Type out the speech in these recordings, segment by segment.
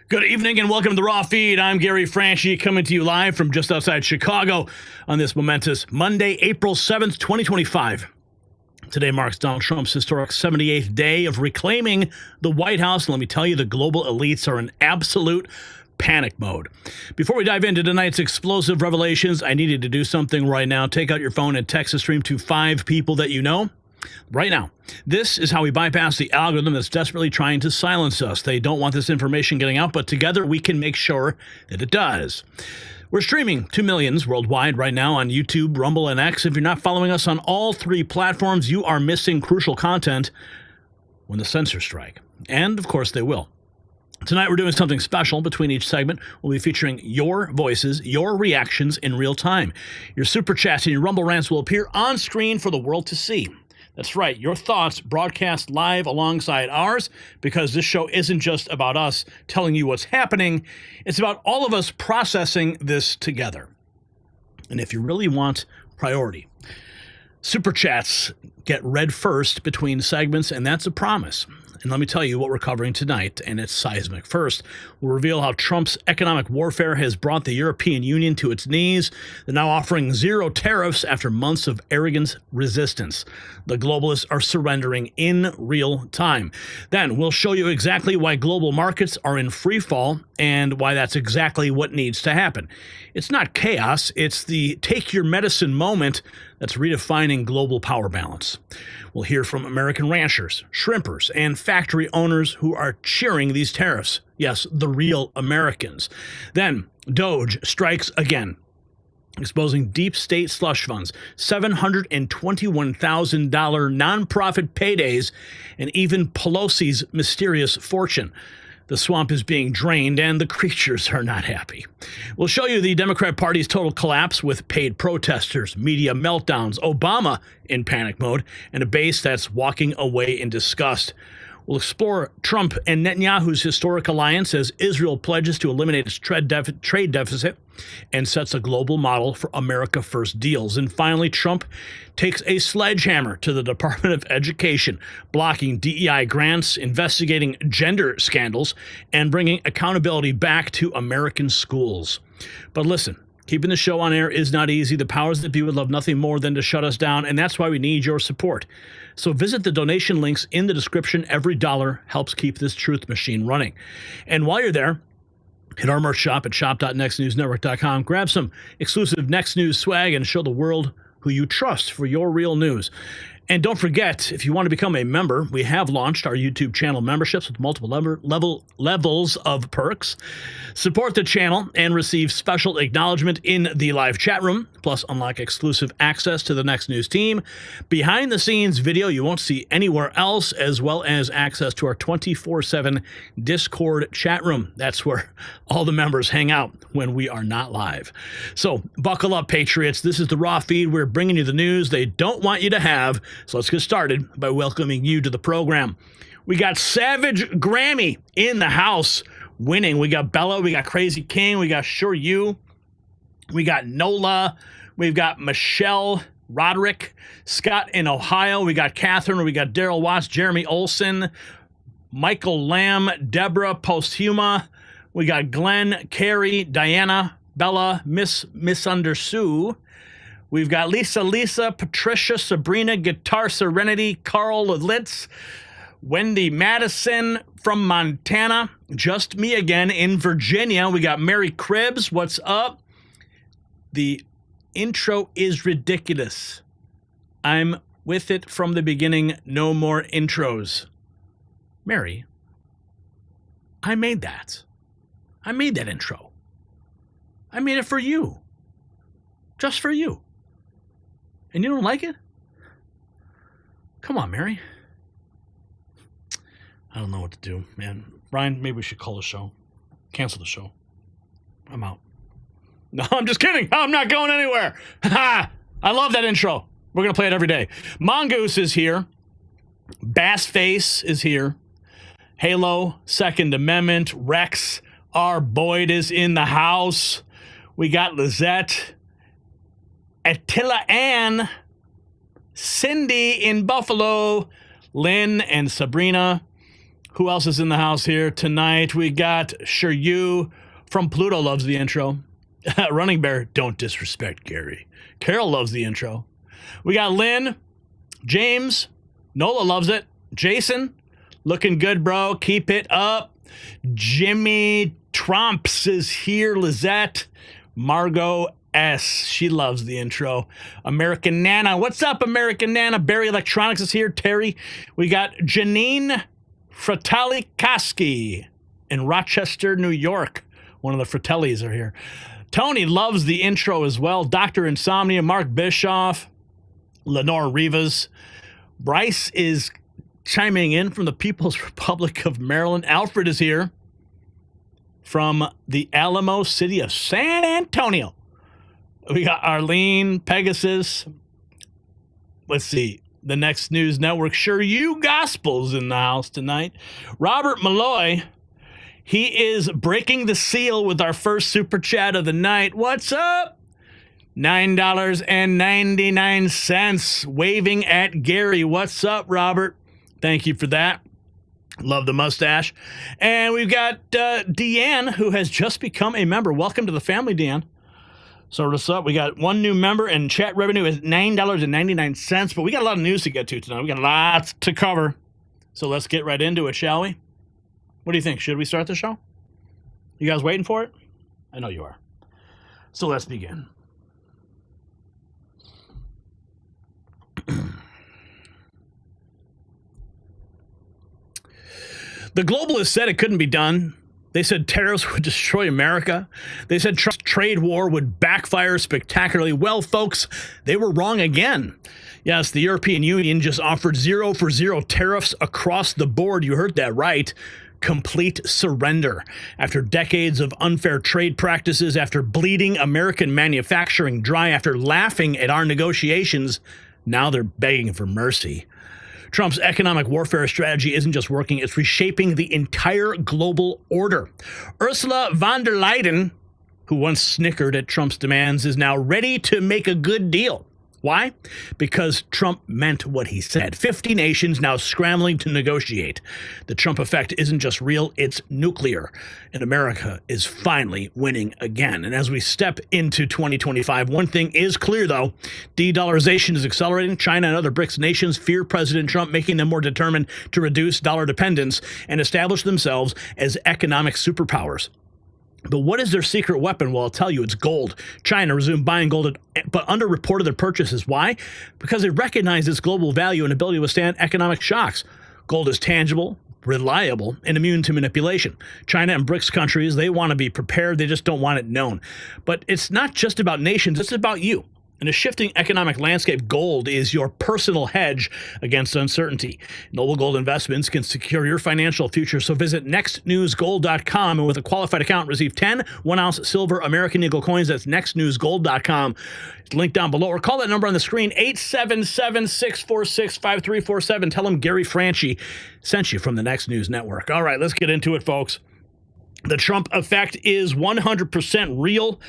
Good evening and welcome to the Raw Feed. I'm Gary Franchi coming to you live from just outside Chicago on this momentous Monday, April 7th, 2025. Today marks Donald Trump's historic 78th day of reclaiming the White House. And let me tell you, the global elites are in absolute panic mode. Before we dive into tonight's explosive revelations, I needed to do something right now. Take out your phone and text the stream to 5 people that you know. Right now, this is how we bypass the algorithm that's desperately trying to silence us. They don't want this information getting out, but together we can make sure that it does. We're streaming to millions worldwide right now on YouTube, Rumble, and X. If you're not following us on all 3 platforms, you are missing crucial content when the censors strike. And, of course, they will. Tonight, we're doing something special. Between each segment, we'll be featuring your voices, your reactions in real time. Your super chats and your Rumble rants will appear on screen for the world to see. That's right, your thoughts broadcast live alongside ours, because this show isn't just about us telling you what's happening. It's about all of us processing this together. And if you really want priority, super chats get read first between segments, and that's a promise. And let me tell you what we're covering tonight, and it's seismic. First, we'll reveal how Trump's economic warfare has brought the European Union to its knees. They're now offering 0 tariffs after months of arrogant resistance. The globalists are surrendering in real time. Then we'll show you exactly why global markets are in free fall and why that's exactly what needs to happen. It's not chaos, it's the take your medicine moment that's redefining global power balance. We'll hear from American ranchers, shrimpers, and factory owners who are cheering these tariffs. Yes, the real Americans. Then, Doge strikes again, exposing deep state slush funds, $721,000 nonprofit paydays, and even Pelosi's mysterious fortune. The swamp is being drained, and the creatures are not happy. We'll show you the Democrat Party's total collapse with paid protesters, media meltdowns, Obama in panic mode, and a base that's walking away in disgust. We'll explore Trump and Netanyahu's historic alliance as Israel pledges to eliminate its trade deficit and sets a global model for America First deals. And finally, Trump takes a sledgehammer to the Department of Education, blocking DEI grants, investigating gender scandals, and bringing accountability back to American schools. But listen, keeping the show on air is not easy. The powers that be would love nothing more than to shut us down, and that's why we need your support. So visit the donation links in the description. Every dollar helps keep this truth machine running. And while you're there, hit our merch shop at shop.nextnewsnetwork.com. Grab some exclusive Next News swag and show the world who you trust for your real news. And don't forget, if you want to become a member, we have launched our YouTube channel memberships with multiple levels of perks. Support the channel and receive special acknowledgement in the live chat room, plus unlock exclusive access to the Next News team, behind-the-scenes video you won't see anywhere else, as well as access to our 24/7 Discord chat room. That's where all the members hang out when we are not live. So buckle up, Patriots. This is the Raw Feed. We're bringing you the news they don't want you to have. So let's get started by welcoming you to the program. We got Savage Grammy in the house winning. We got Bella, we got Crazy King, we got Sure You, we got Nola, we've got Michelle Roderick, Scott in Ohio, we got Catherine, we got Daryl Watts, Jeremy Olson, Michael Lamb, Deborah Posthuma, we got Glenn, Carrie, Diana, Bella, Misunderstood. We've got Lisa, Patricia, Sabrina, Guitar Serenity, Carl Litz, Wendy Madison from Montana, Just Me Again in Virginia. We got Mary Cribbs, what's up? The intro is ridiculous. I'm with it from the beginning, no more intros. Mary, I made that. I made that intro. I made it for you. Just for you. And you don't like it? Come on, Mary. I don't know what to do, man. Brian, maybe we should call the show. Cancel the show. I'm out. No, I'm just kidding. I'm not going anywhere. I love that intro. We're going to play it every day. Mongoose is here. Bassface is here. Halo, Second Amendment. Rex, our Boyd is in the house. We got Lizette. Attila Ann, Cindy in Buffalo, Lynn and Sabrina, Who else is in the house here tonight? We got Sure You from Pluto loves the intro. Running Bear, don't disrespect Gary. Carol loves the intro. We got Lynn, James, Nola loves it. Jason, looking good, bro. Keep it up. Jimmy Trumps is here. Lizette, Margot S. She loves the intro. American Nana. What's up, American Nana? Barry Electronics is here. Terry. We got Janine Fratelli-Koski in Rochester, New York. One of the Fratellis are here. Tony loves the intro as well. Dr. Insomnia, Mark Bischoff, Lenore Rivas. Bryce is chiming in from the People's Republic of Maryland. Alfred is here from the Alamo city of San Antonio. We got Arlene, Pegasus. Let's see. The Next News Network. Sure You Gospel's in the house tonight. Robert Malloy. He is breaking the seal with our first super chat of the night. What's up? $9.99. Waving at Gary. What's up, Robert? Thank you for that. Love the mustache. And we've got Deanne, who has just become a member. Welcome to the family, Deanne. So what's up? We got one new member, and chat revenue is $9.99. But we got a lot of news to get to tonight. We got lots to cover. So let's get right into it, shall we? What do you think? Should we start the show? You guys waiting for it? I know you are. So let's begin. The globalists said it couldn't be done. They said tariffs would destroy America. They said Trump's trade war would backfire spectacularly. Well, folks, they were wrong again. Yes, the European Union just offered 0 for 0 tariffs across the board. You heard that right. Complete surrender. After decades of unfair trade practices, after bleeding American manufacturing dry, after laughing at our negotiations, now they're begging for mercy. Trump's economic warfare strategy isn't just working, it's reshaping the entire global order. Ursula von der Leyen, who once snickered at Trump's demands, is now ready to make a good deal. Why? Because Trump meant what he said. 50 nations now scrambling to negotiate. The Trump effect isn't just real, it's nuclear. And America is finally winning again. And as we step into 2025, one thing is clear, though. De-dollarization is accelerating. China and other BRICS nations fear President Trump, making them more determined to reduce dollar dependence and establish themselves as economic superpowers. But what is their secret weapon? Well, I'll tell you, it's gold. China resumed buying gold, but underreported their purchases. Why? Because they recognize its global value and ability to withstand economic shocks. Gold is tangible, reliable, and immune to manipulation. China and BRICS countries, they want to be prepared. They just don't want it known. But it's not just about nations. It's about you. In a shifting economic landscape, gold is your personal hedge against uncertainty. Noble Gold Investments can secure your financial future, so visit nextnewsgold.com and with a qualified account, receive 10 1-ounce silver American Eagle coins. That's nextnewsgold.com. It's linked down below, or call that number on the screen, 877-646-5347. Tell them Gary Franchi sent you from the Next News Network. All right, let's get into it, folks. The Trump effect is 100% real.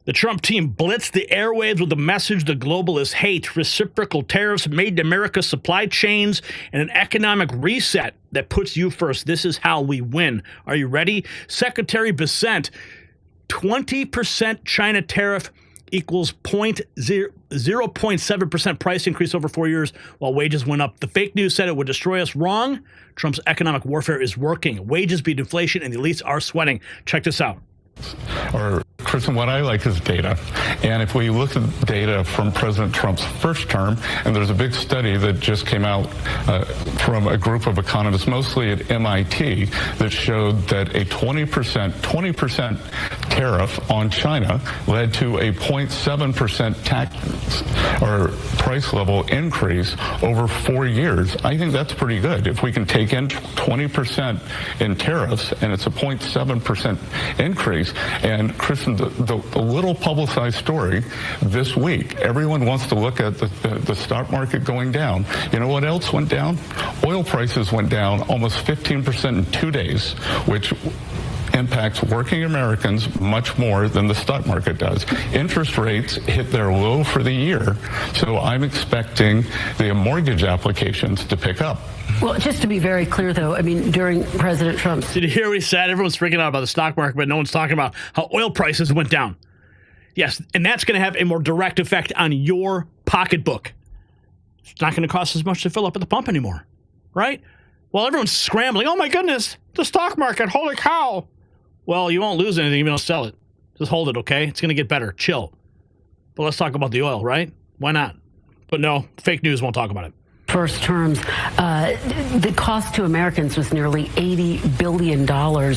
The Trump team blitzed the airwaves with a message the globalists hate: reciprocal tariffs, made in America supply chains, and an economic reset that puts you first. This is how we win. Are you ready? Secretary Bessent, 20% China tariff equals 0.7% price increase over 4 years while wages went up. The fake news said it would destroy us. Wrong. Trump's economic warfare is working. Wages beat inflation and the elites are sweating. Check this out. Or, Kristen, what I like is data. And if we look at data from President Trump's first term, and there's a big study that just came out from a group of economists, mostly at MIT, that showed that a 20% tariff on China led to a 0.7% tax or price level increase over 4 years. I think that's pretty good. If we can take in 20% in tariffs and it's a 0.7% increase. And Kristen, the little publicized story this week, everyone wants to look at the stock market going down. You know what else went down? Oil prices went down almost 15% in 2 days, which impacts working Americans much more than the stock market does. Interest rates hit their low for the year, so I'm expecting the mortgage applications to pick up. Well, just to be very clear, though, I mean, during President Trump's... Did you hear what he said? Everyone's freaking out about the stock market, but no one's talking about how oil prices went down. Yes, and that's going to have a more direct effect on your pocketbook. It's not going to cost as much to fill up at the pump anymore, right? Well, everyone's scrambling. Oh, my goodness, the stock market, holy cow. Well, you won't lose anything if you don't sell it. Just hold it, okay? It's going to get better. Chill. But let's talk about the oil, right? Why not? But no, fake news won't talk about it. First terms, the cost to Americans was nearly $80 billion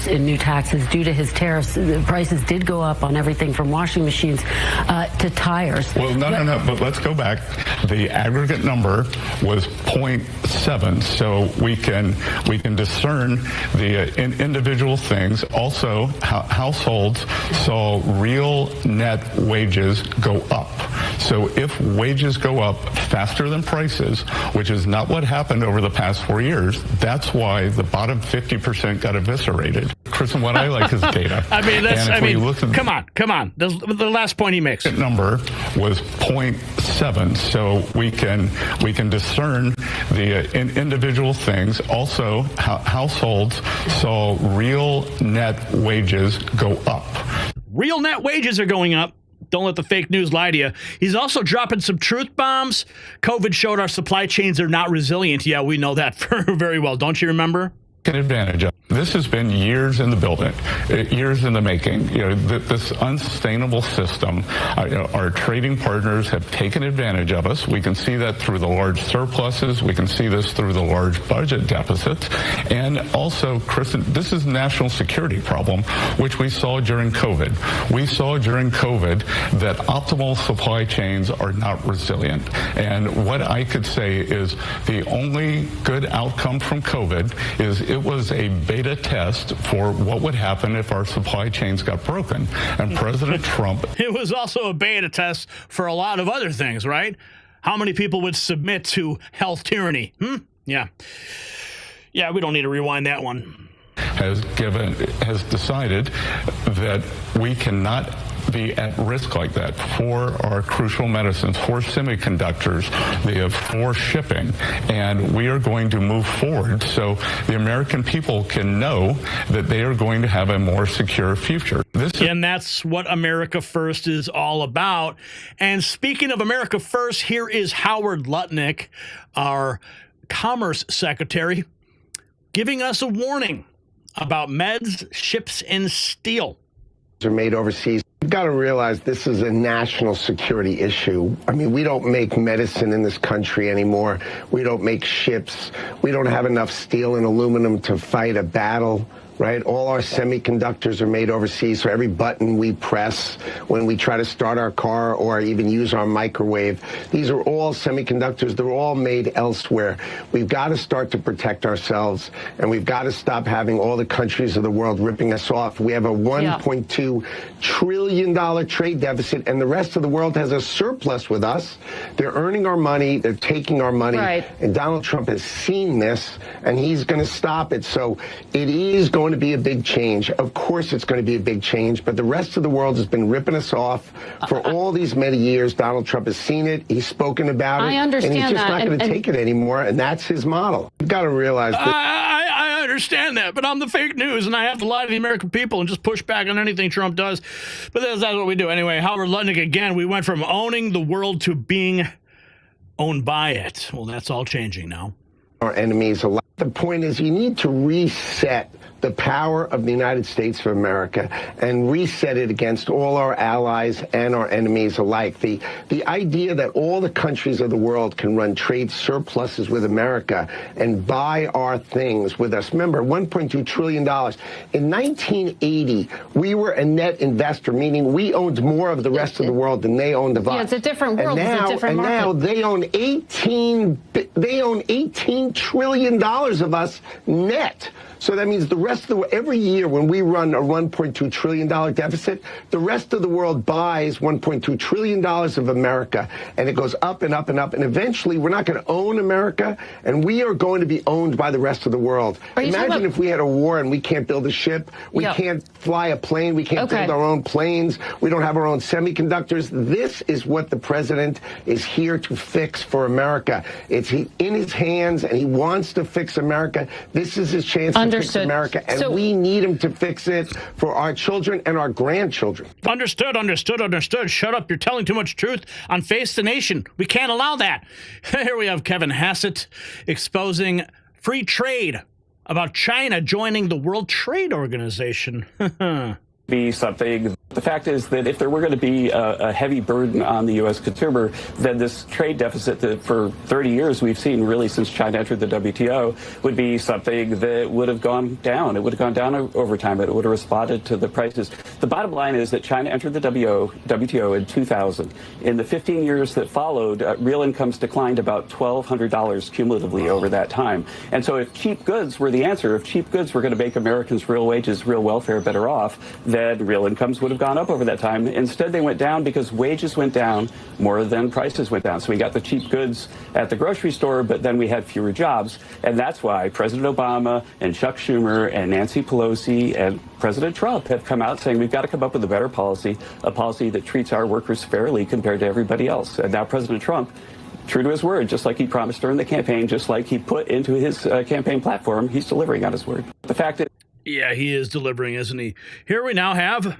in new taxes due to his tariffs. The prices did go up on everything from washing machines to tires. Well, no, but let's go back. The aggregate number was 0.7, so we can discern the individual things. Also, households saw real net wages go up. So if wages go up faster than prices, which is not what happened over the past 4 years, that's why the bottom 50% got eviscerated. Chris, and what I like is data. I mean, come on. The last point he makes. Number was 0.7, so we can discern the individual things. Also, households saw real net wages go up. Real net wages are going up. Don't let the fake news lie to you. He's also dropping some truth bombs. COVID showed our supply chains are not resilient. Yeah, we know that very well. Don't you remember? Taken advantage of. This has been years in the building, years in the making. This unsustainable system. Our trading partners have taken advantage of us. We can see that through the large surpluses. We can see this through the large budget deficits. And also, Chris, this is a national security problem, which we saw during COVID. We saw during COVID that optimal supply chains are not resilient. And what I could say is the only good outcome from COVID is it was a beta test for what would happen if our supply chains got broken. And President Trump... It was also a beta test for a lot of other things, right? How many people would submit to health tyranny? Yeah, we don't need to rewind that one. Has decided that we cannot be at risk like that for our crucial medicines, for semiconductors, for shipping, and we are going to move forward so the American people can know that they are going to have a more secure future. And that's what America First is all about. And speaking of America First, here is Howard Lutnick, our Commerce Secretary, giving us a warning about meds, ships, and steel. Are made overseas. You've got to realize this is a national security issue. I mean, we don't make medicine in this country anymore. We don't make ships. We don't have enough steel and aluminum to fight a battle. Right? All our semiconductors are made overseas, so every button we press when we try to start our car or even use our microwave, these are all semiconductors. They're all made elsewhere. We've got to start to protect ourselves, and we've got to stop having all the countries of the world ripping us off. We have a $1.2 trillion trade deficit, and the rest of the world has a surplus with us. They're earning our money. They're taking our money. Right. And Donald Trump has seen this, and he's going to stop it. So it is going to be a big change. Of course it's going to be a big change, but the rest of the world has been ripping us off for all these many years. Donald Trump has seen it. He's spoken about it. I understand and he's just that. not going to take it anymore, and that's his model. You've got to realize that. I understand that, but I'm the fake news, and I have to lie to the American people and just push back on anything Trump does. But that's what we do. Anyway, Howard Lutnick, again, we went from owning the world to being owned by it. Well, that's all changing now. Our enemies. The point is you need to reset the power of the United States of America and reset it against all our allies and our enemies alike. The idea that all the countries of the world can run trade surpluses with America and buy our things with us. Remember, $1.2 trillion. In 1980, we were a net investor, meaning we owned more of the rest of the world than they owned of us. Yeah, it's a different world. It's a different market. Now they own $18 trillion of us net. So that means the rest of the every year when we run a $1.2 trillion deficit, the rest of the world buys $1.2 trillion of America, and it goes up and up and up, and eventually we're not going to own America, and we are going to be owned by the rest of the world. Imagine if we had a war and we can't build a ship, we can't fly a plane, we can't build our own planes, we don't have our own semiconductors. This is what the president is here to fix for America. It's in his hands, and he wants to fix America. This is his chance to fix America, and we need him to fix it for our children and our grandchildren. Understood. Shut up. You're telling too much truth on Face the Nation. We can't allow that. Here we have Kevin Hassett exposing free trade about China joining the World Trade Organization. Be something. The fact is that if there were going to be a heavy burden on the U.S. consumer, then this trade deficit that for 30 years we've seen really since China entered the WTO would be something that would have gone down. It would have gone down over time. It would have responded to the prices. The bottom line is that China entered the WTO in 2000. In the 15 years that followed, real incomes declined about $1,200 cumulatively over that time. And so if cheap goods were the answer, if cheap goods were going to make Americans' real wages, real welfare better off, then real incomes would have gone up over that time. Instead, they went down because wages went down more than prices went down. So we got the cheap goods at the grocery store, but then we had fewer jobs. And that's why President Obama and Chuck Schumer and Nancy Pelosi and President Trump have come out saying we've got to come up with a better policy, a policy that treats our workers fairly compared to everybody else. And now President Trump, true to his word, just like he promised during the campaign, just like he put into his campaign platform, he's delivering on his word. The fact that yeah, he is delivering, isn't he? Here we now have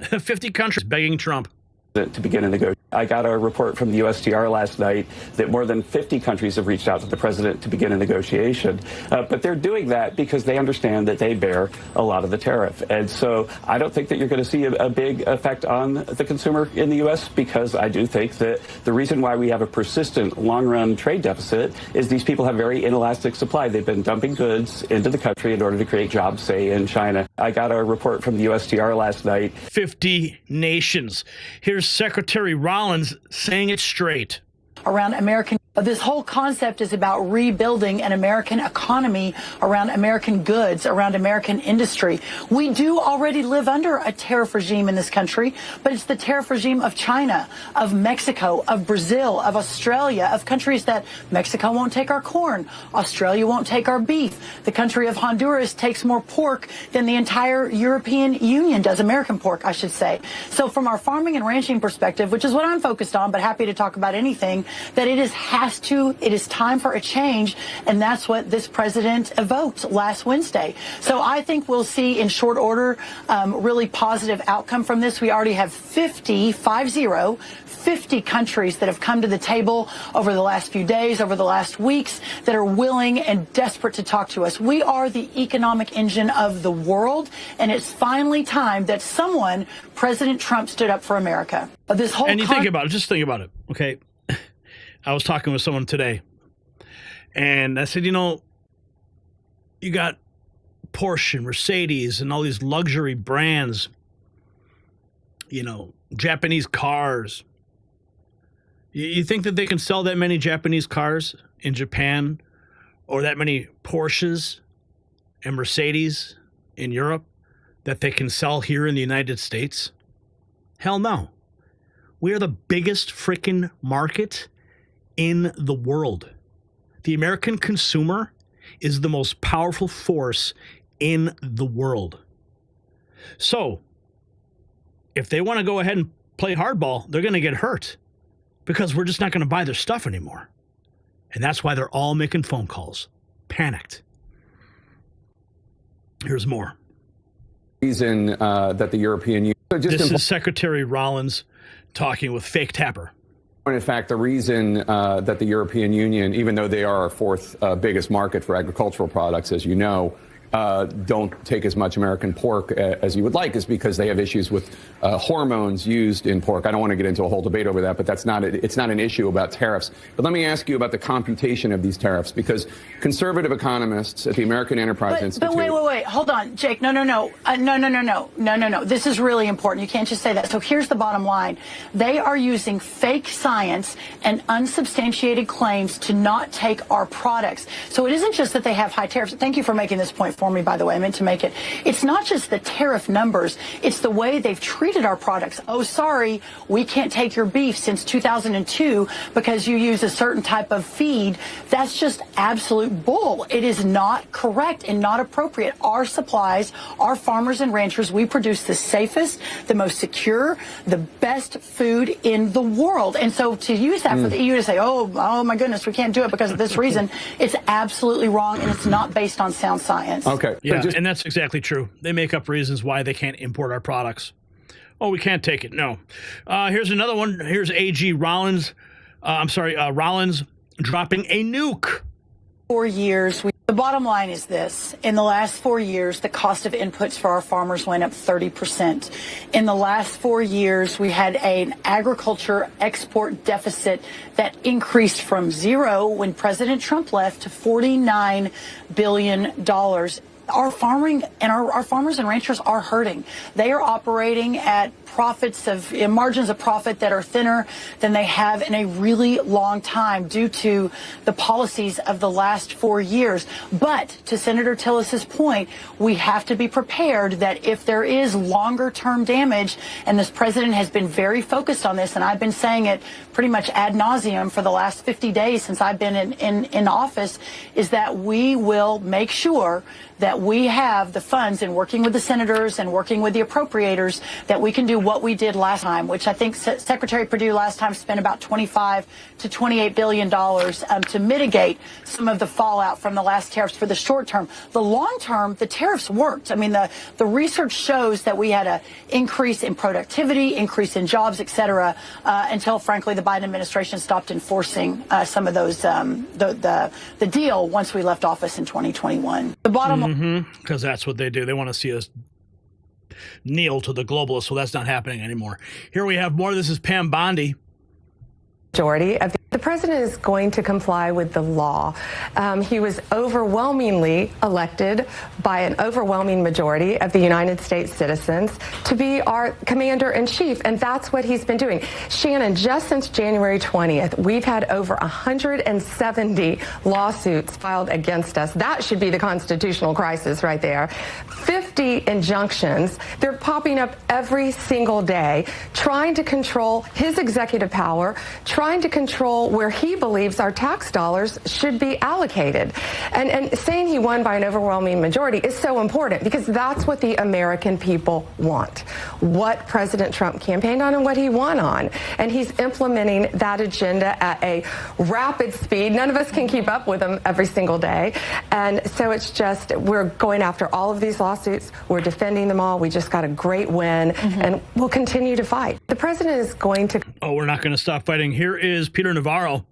50 countries begging Trump to begin a negotiation. I got a report from the USTR last night that more than 50 countries have reached out to the president to begin a negotiation. But they're doing that because they understand that they bear a lot of the tariff. And so I don't think that you're going to see a big effect on the consumer in the U.S. because I do think that the reason why we have a persistent long-run trade deficit is these people have very inelastic supply. They've been dumping goods into the country in order to create jobs, say, in China. I got a report from the USTR last night. 50 nations. Here's Secretary Rollins saying it straight. Around American, this whole concept is about rebuilding an American economy around American goods, around American industry. We do already live under a tariff regime in this country, but it's the tariff regime of China, of Mexico, of Brazil, of Australia, of countries that Mexico won't take our corn, Australia won't take our beef. The country of Honduras takes more pork than the entire European Union does, American pork, I should say. So from our farming and ranching perspective, which is what I'm focused on, but happy to talk about anything, that it is time for a change, and that's what this president evoked last Wednesday. So I think we'll see in short order really positive outcome from this. We already have 50 countries that have come to the table over the last few days, over the last weeks, that are willing and desperate to talk to us. We are the economic engine of the world, and it's finally time that someone, President Trump, stood up for America. This whole and you think about it, just think about it, okay? I was talking with someone today, and I said, you know, you got Porsche and Mercedes and all these luxury brands, you know, Japanese cars. You think that they can sell that many Japanese cars in Japan, or that many Porsches and Mercedes in Europe that they can sell here in the United States? Hell no. We are the biggest freaking market in the world. The American consumer is the most powerful force in the world. So, if they want to go ahead and play hardball, they're going to get hurt because we're just not going to buy their stuff anymore. And that's why they're all making phone calls, panicked. Here's more. Reason that the European Union... This is Secretary Rollins talking with Fake Tapper. In fact, the reason that the European Union, even though they are our fourth biggest market for agricultural products, as you know, don't take as much American pork as you would like is because they have issues with hormones used in pork. I don't want to get into a whole debate over that, but it's not an issue about tariffs. But let me ask you about the computation of these tariffs, because conservative economists at the American Enterprise Institute... But wait. Hold on, Jake. No. This is really important. You can't just say that. So here's the bottom line. They are using fake science and unsubstantiated claims to not take our products. So it isn't just that they have high tariffs. Thank you for making this point. for me, by the way. I meant to make it. It's not just the tariff numbers. It's the way they've treated our products. Oh, sorry, we can't take your beef since 2002 because you use a certain type of feed. That's just absolute bull. It is not correct and not appropriate. Our supplies, our farmers and ranchers, we produce the safest, the most secure, the best food in the world. And so to use that for the EU to say, oh my goodness, we can't do it because of this reason, it's absolutely wrong, and it's not based on sound science. Okay. Yeah, and that's exactly true. They make up reasons why they can't import our products. Oh, we can't take it. No. Here's another one. Here's AG Rollins. Rollins dropping a nuke. 4 years. The bottom line is this. In the last 4 years, the cost of inputs for our farmers went up 30%. In the last 4 years, we had an agriculture export deficit that increased from zero when President Trump left to $49 billion. Our farming and our farmers and ranchers are hurting. They are operating at margins of profit that are thinner than they have in a really long time due to the policies of the last 4 years. But to Senator Tillis's point, we have to be prepared that if there is longer term damage, and this president has been very focused on this, and I've been saying it pretty much ad nauseum for the last 50 days since I've been in office, is that we will make sure that we have the funds, in working with the senators and working with the appropriators, that we can do what we did last time, which I think Secretary Perdue last time spent about $25 to $28 billion to mitigate some of the fallout from the last tariffs for the short term. The long term, the tariffs worked. I mean, the research shows that we had an increase in productivity, increase in jobs, et cetera, until, frankly, the Biden administration stopped enforcing some of those, the deal once we left office in 2021. The bottom line. Because that's what they do. They want to see us kneel to the globalists, so that's not happening anymore. Here we have more. This is Pam Bondi. Majority of the president is going to comply with the law. He was overwhelmingly elected by an overwhelming majority of the United States citizens to be our commander-in-chief, and that's what he's been doing. Shannon, just since January 20th, we've had over 170 lawsuits filed against us. That should be the constitutional crisis right there. 50 injunctions. They're popping up every single day, trying to control his executive power, trying to control where he believes our tax dollars should be allocated. And saying he won by an overwhelming majority is so important because that's what the American people want. What President Trump campaigned on and what he won on. And he's implementing that agenda at a rapid speed. None of us can keep up with him every single day. And so it's just, we're going after all of these lawsuits. We're defending them all. We just got a great win and we'll continue to fight. The president is going to... Oh, we're not going to stop fighting. Here is Peter Navarro.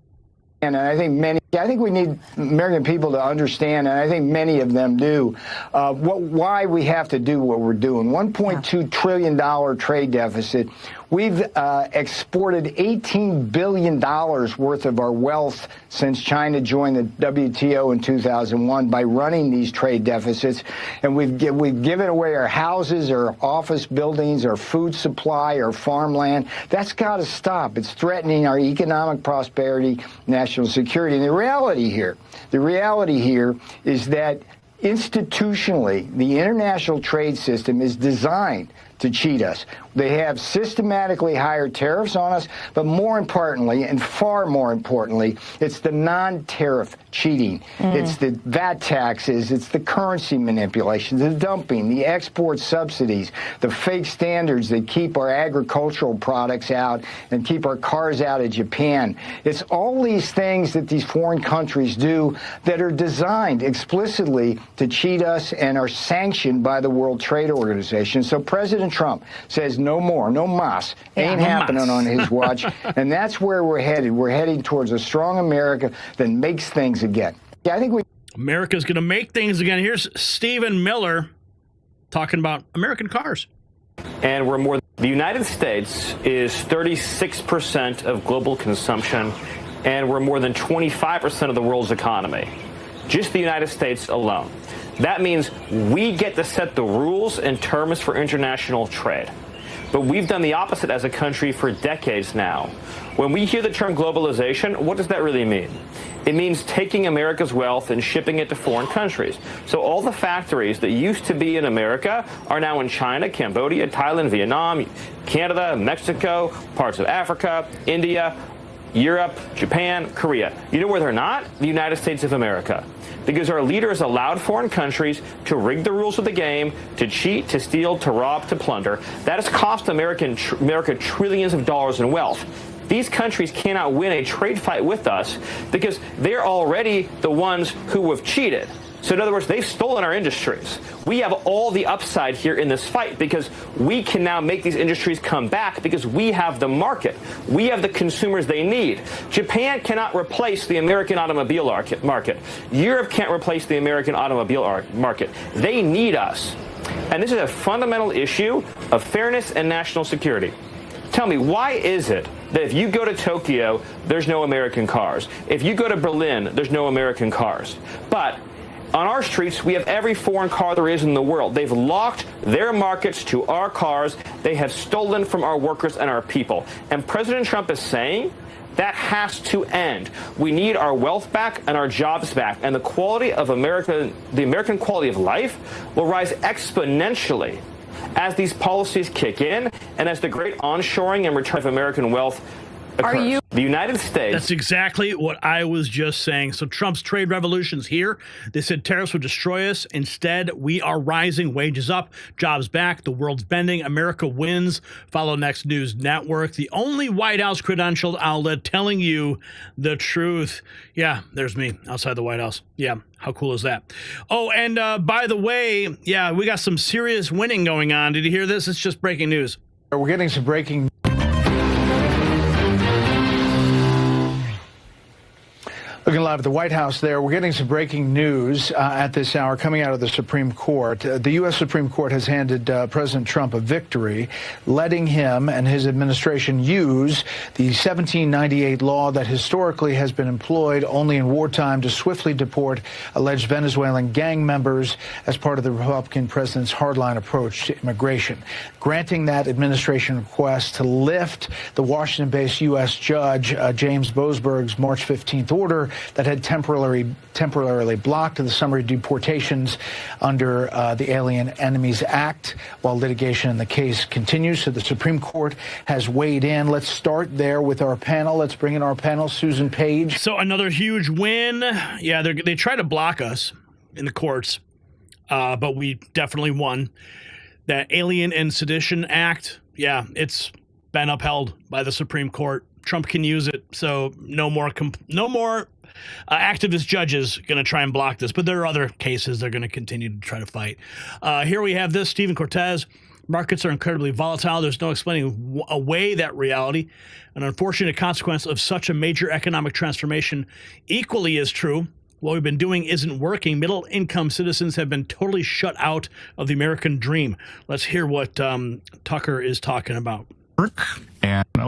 And I think we need American people to understand, and I think many of them do, why we have to do what we're doing. $1.2 trillion trade deficit. We've exported $18 billion worth of our wealth since China joined the WTO in 2001 by running these trade deficits. And we've given away our houses, our office buildings, our food supply, our farmland. That's got to stop. It's threatening our economic prosperity, national security. And the reality here is that institutionally, the international trade system is designed to cheat us. They have systematically higher tariffs on us, but more importantly, and far more importantly, it's the non-tariff cheating. It's the VAT taxes, it's the currency manipulation, the dumping, the export subsidies, the fake standards that keep our agricultural products out and keep our cars out of Japan. It's all these things that these foreign countries do that are designed explicitly to cheat us and are sanctioned by the World Trade Organization. So President Trump says no more, no mas, ain't happening on his watch. And that's where we're headed. We're heading towards a strong America that makes things again. Yeah, I think America's going to make things again. Here's Stephen Miller talking about American cars. And we're more. The United States is 36% of global consumption, and we're more than 25% of the world's economy. Just the United States alone. That means we get to set the rules and terms for international trade. But we've done the opposite as a country for decades now. When we hear the term globalization, what does that really mean? It means taking America's wealth and shipping it to foreign countries. So all the factories that used to be in America are now in China, Cambodia, Thailand, Vietnam, Canada, Mexico, parts of Africa, India, Europe, Japan, Korea. You know where they're not? The United States of America. Because our leaders allowed foreign countries to rig the rules of the game, to cheat, to steal, to rob, to plunder. That has cost America trillions of dollars in wealth. These countries cannot win a trade fight with us because they're already the ones who have cheated. So in other words, they've stolen our industries. We have all the upside here in this fight because we can now make these industries come back because we have the market. We have the consumers they need. Japan cannot replace the American automobile market. Europe can't replace the American automobile market. They need us. And this is a fundamental issue of fairness and national security. Tell me, why is it that if you go to Tokyo, there's no American cars? If you go to Berlin, there's no American cars. But on our streets, we have every foreign car there is in the world. They've locked their markets to our cars. They have stolen from our workers and our people. And President Trump is saying that has to end. We need our wealth back and our jobs back. And the quality of America, the American quality of life will rise exponentially as these policies kick in and as the great onshoring and return of American wealth occurs. The United States. That's exactly what I was just saying. So Trump's trade revolution's here. They said tariffs would destroy us. Instead, we are rising, wages up, jobs back, the world's bending, America wins. Follow Next News Network, the only White House credentialed outlet telling you the truth. Yeah, there's me outside the White House. Yeah, how cool is that? Oh, and by the way, yeah, we got some serious winning going on. Did you hear this? It's just breaking news. We're getting some breaking. Looking live at the White House there, we're getting some breaking news at this hour coming out of the Supreme Court. The U.S. Supreme Court has handed President Trump a victory, letting him and his administration use the 1798 law that historically has been employed only in wartime to swiftly deport alleged Venezuelan gang members as part of the Republican president's hardline approach to immigration, granting that administration request to lift the Washington-based U.S. judge James Boasberg's March 15th order that had temporarily blocked the summary deportations under the Alien Enemies Act while litigation in the case continues. So the Supreme Court has weighed in. Let's start there with our panel. Let's bring in our panel, Susan Page. So another huge win. Yeah, they try to block us in the courts, but we definitely won. That Alien and Sedition Act, yeah, it's been upheld by the Supreme Court. Trump can use it, so no more activist judges going to try and block this, but there are other cases they're going to continue to try to fight. Here we have this, Stephen Cortez. Markets are incredibly volatile. There's no explaining away that reality. An unfortunate consequence of such a major economic transformation equally is true. What we've been doing isn't working. Middle-income citizens have been totally shut out of the American dream. Let's hear what Tucker is talking about.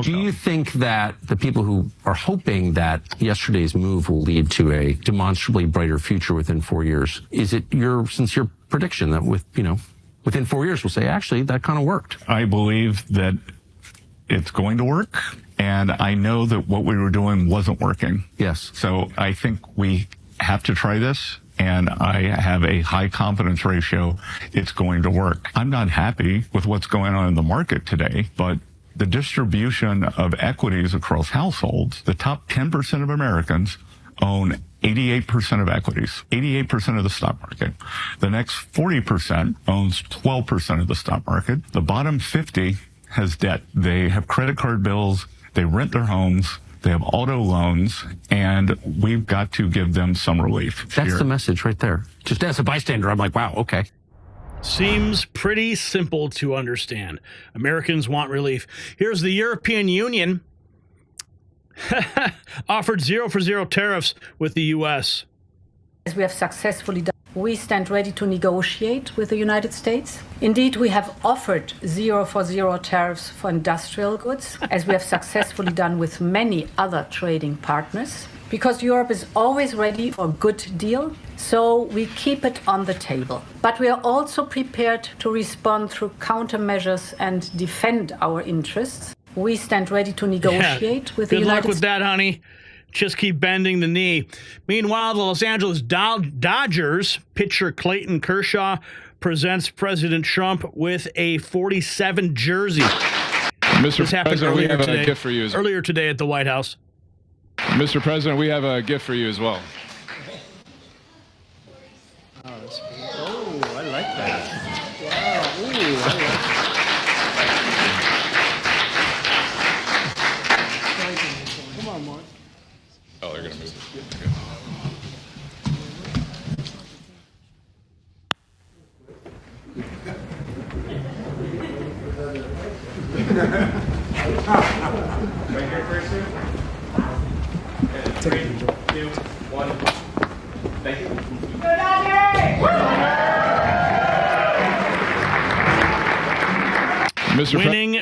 Do you think that the people who are hoping that yesterday's move will lead to a demonstrably brighter future within 4 years, is it your sincere prediction that within 4 years we'll say, actually, that kind of worked? I believe that it's going to work, and I know that what we were doing wasn't working. Yes. So I think we have to try this, and I have a high confidence ratio it's going to work. I'm not happy with what's going on in the market today, but the distribution of equities across households, the top 10% of Americans own 88% of equities, 88% of the stock market. The next 40% owns 12% of the stock market. The bottom 50 has debt. They have credit card bills, they rent their homes, they have auto loans, and we've got to give them some relief. That's the message right there. Just as a bystander, I'm like, wow, okay. Seems pretty simple to understand. Americans want relief. Here's the European Union offered 0 for 0 tariffs with the U.S. As we have successfully done, we stand ready to negotiate with the United States. Indeed, we have offered 0 for 0 tariffs for industrial goods, as we have successfully done with many other trading partners. because Europe is always ready for a good deal, so we keep it on the table. But we are also prepared to respond through countermeasures and defend our interests. We stand ready to negotiate with the United States. Good luck with that, honey. Just keep bending the knee. Meanwhile, the Los Angeles Dodgers pitcher Clayton Kershaw presents President Trump with a 47 jersey. Mr. President, we have a gift for you. Earlier today at the White House. Mr. President, we have a gift for you as well. Oh, I like that. Wow. Ooh, I like that. Come on, Mark. Oh, they're going to move it. Right here first, sir. 3, 2, 1. Thank you.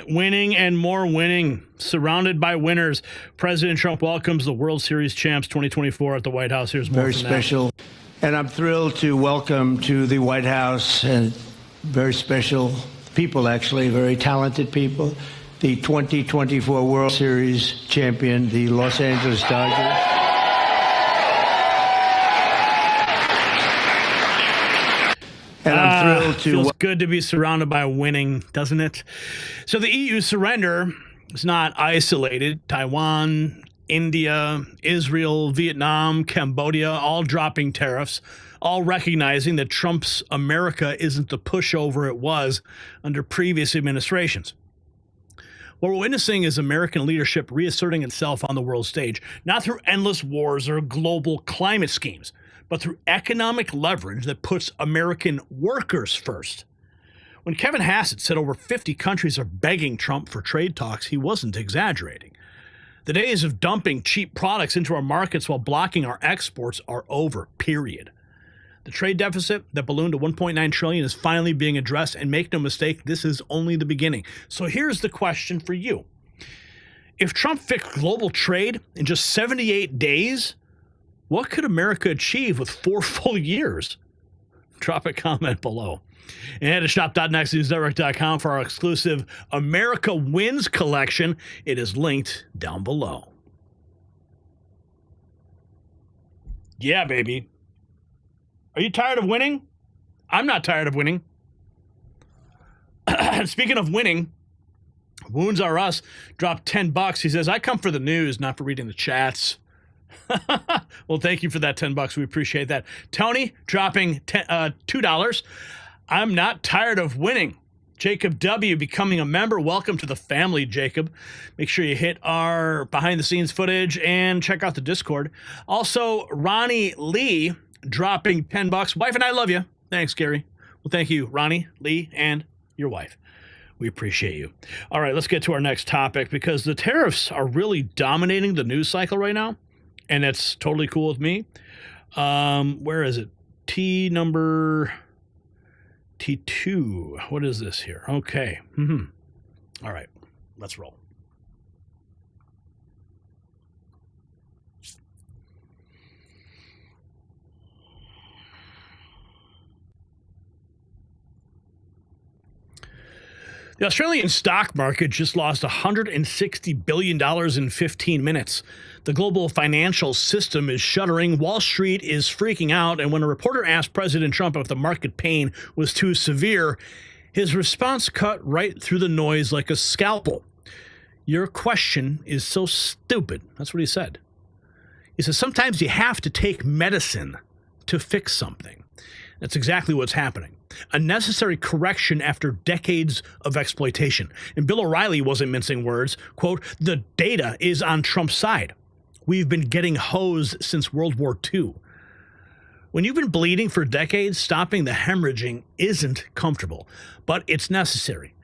Winning, and more winning. Surrounded by winners. President Trump welcomes the World Series champs 2024 at the White House. Here's more. Very special. And I'm thrilled to welcome to the White House and very special people, actually, very talented people, the 2024 World Series champion, the Los Angeles Dodgers. And I'm thrilled to... Feels good to be surrounded by winning, doesn't it? So the EU surrender is not isolated. Taiwan, India, Israel, Vietnam, Cambodia, all dropping tariffs, all recognizing that Trump's America isn't the pushover it was under previous administrations. What we're witnessing is American leadership reasserting itself on the world stage, not through endless wars or global climate schemes, but through economic leverage that puts American workers first. When Kevin Hassett said over 50 countries are begging Trump for trade talks, he wasn't exaggerating. The days of dumping cheap products into our markets while blocking our exports are over, period. The trade deficit that ballooned to $1.9 trillion is finally being addressed, and make no mistake, this is only the beginning. So here's the question for you. If Trump fixed global trade in just 78 days, what could America achieve with 4 full years? Drop a comment below. And head to shop.nextnewsnetwork.com for our exclusive America Wins collection. It is linked down below. Yeah, baby. Are you tired of winning? I'm not tired of winning. Speaking of winning, Wounds Are Us dropped $10. He says, I come for the news, not for reading the chats. Well, thank you for that $10. We appreciate that. Tony dropping $2. I'm not tired of winning. Jacob W. becoming a member. Welcome to the family, Jacob. Make sure you hit our behind the scenes footage and check out the Discord. Also, Ronnie Lee dropping $10. Wife and I love you. Thanks, Gary. Well, thank you, Ronnie, Lee, and your wife. We appreciate you. All right, let's get to our next topic, because the tariffs are really dominating the news cycle right now. And that's totally cool with me. Where is it? T2. What is this here? Okay. All right. Let's roll. The Australian stock market just lost $160 billion in 15 minutes. The global financial system is shuddering. Wall Street is freaking out. And when a reporter asked President Trump if the market pain was too severe, his response cut right through the noise like a scalpel. Your question is so stupid. That's what he said. He says, sometimes you have to take medicine to fix something. That's exactly what's happening. A necessary correction after decades of exploitation. And Bill O'Reilly wasn't mincing words. Quote, the data is on Trump's side. We've been getting hosed since World War II. When you've been bleeding for decades, stopping the hemorrhaging isn't comfortable, but it's necessary.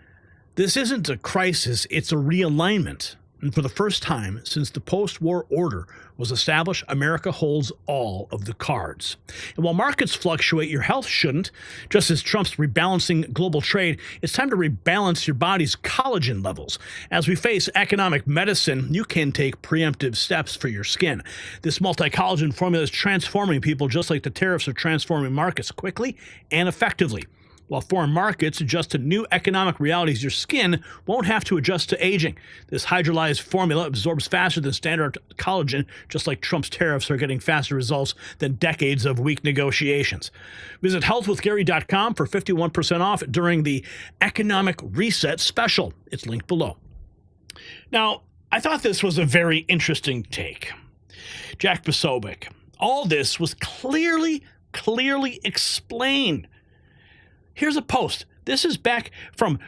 This isn't a crisis, it's a realignment. And for the first time since the post-war order was established, America holds all of the cards. And while markets fluctuate, your health shouldn't. Just as Trump's rebalancing global trade, it's time to rebalance your body's collagen levels. As we face economic medicine, you can take preemptive steps for your skin. This multi-collagen formula is transforming people just like the tariffs are transforming markets quickly and effectively. While foreign markets adjust to new economic realities, your skin won't have to adjust to aging. This hydrolyzed formula absorbs faster than standard collagen, just like Trump's tariffs are getting faster results than decades of weak negotiations. Visit healthwithgary.com for 51% off during the Economic Reset special. It's linked below. Now, I thought this was a very interesting take. Jack Posobiec. All this was clearly explained. Here's a post. This is back from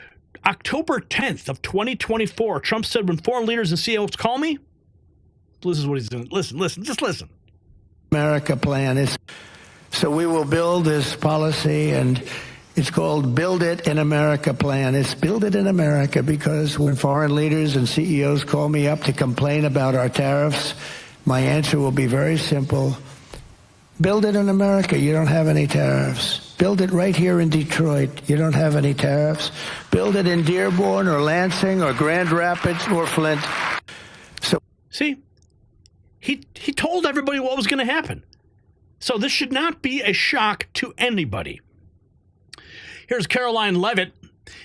October 10th of 2024. Trump said, when foreign leaders and CEOs call me, this is what he's doing. Listen, just listen. America plan is, so we will build this policy, and it's called Build It in America plan. It's Build It in America because when foreign leaders and CEOs call me up to complain about our tariffs, my answer will be very simple. Build it in America. You don't have any tariffs. Build it right here in Detroit. You don't have any tariffs. Build it in Dearborn or Lansing or Grand Rapids or Flint. So, see, he told everybody what was going to happen. So this should not be a shock to anybody. Here's Caroline Levitt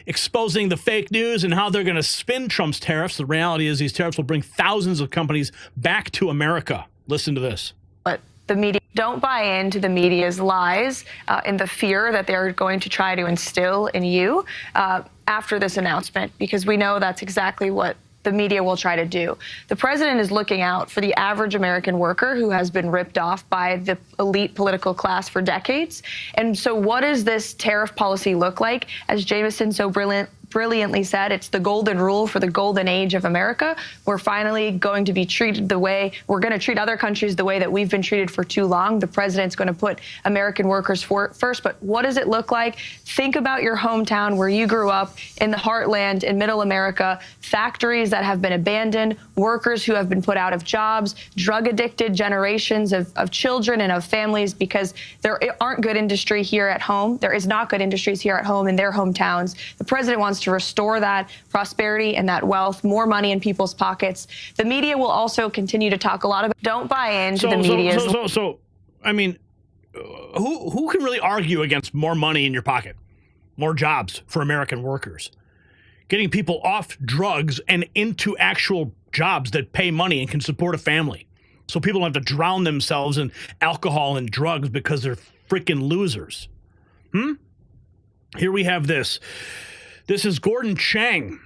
exposing the fake news and how they're going to spin Trump's tariffs. The reality is these tariffs will bring thousands of companies back to America. Listen to this. But the media don't buy into the media's lies and the fear that they're going to try to instill in you after this announcement, because we know that's exactly what the media will try to do. The president is looking out for the average American worker who has been ripped off by the elite political class for decades. And so what does this tariff policy look like? As Jameson so brilliantly said, it's the golden rule for the golden age of America. We're finally going to be treated the way we're going to treat other countries, the way that we've been treated for too long. The president's going to put American workers first. But what does it look like? Think about your hometown where you grew up, in the heartland, in middle America, factories that have been abandoned, workers who have been put out of jobs, drug addicted generations of children and of families because there aren't good industry here at home. There is not good industries here at home in their hometowns. The president wants to restore that prosperity and that wealth, more money in people's pockets. The media will also continue to talk a lot about. Don't buy into the media. So, I mean, who can really argue against more money in your pocket, more jobs for American workers, getting people off drugs and into actual jobs that pay money and can support a family, so people don't have to drown themselves in alcohol and drugs because they're freaking losers? Here we have this. This is Gordon Chang.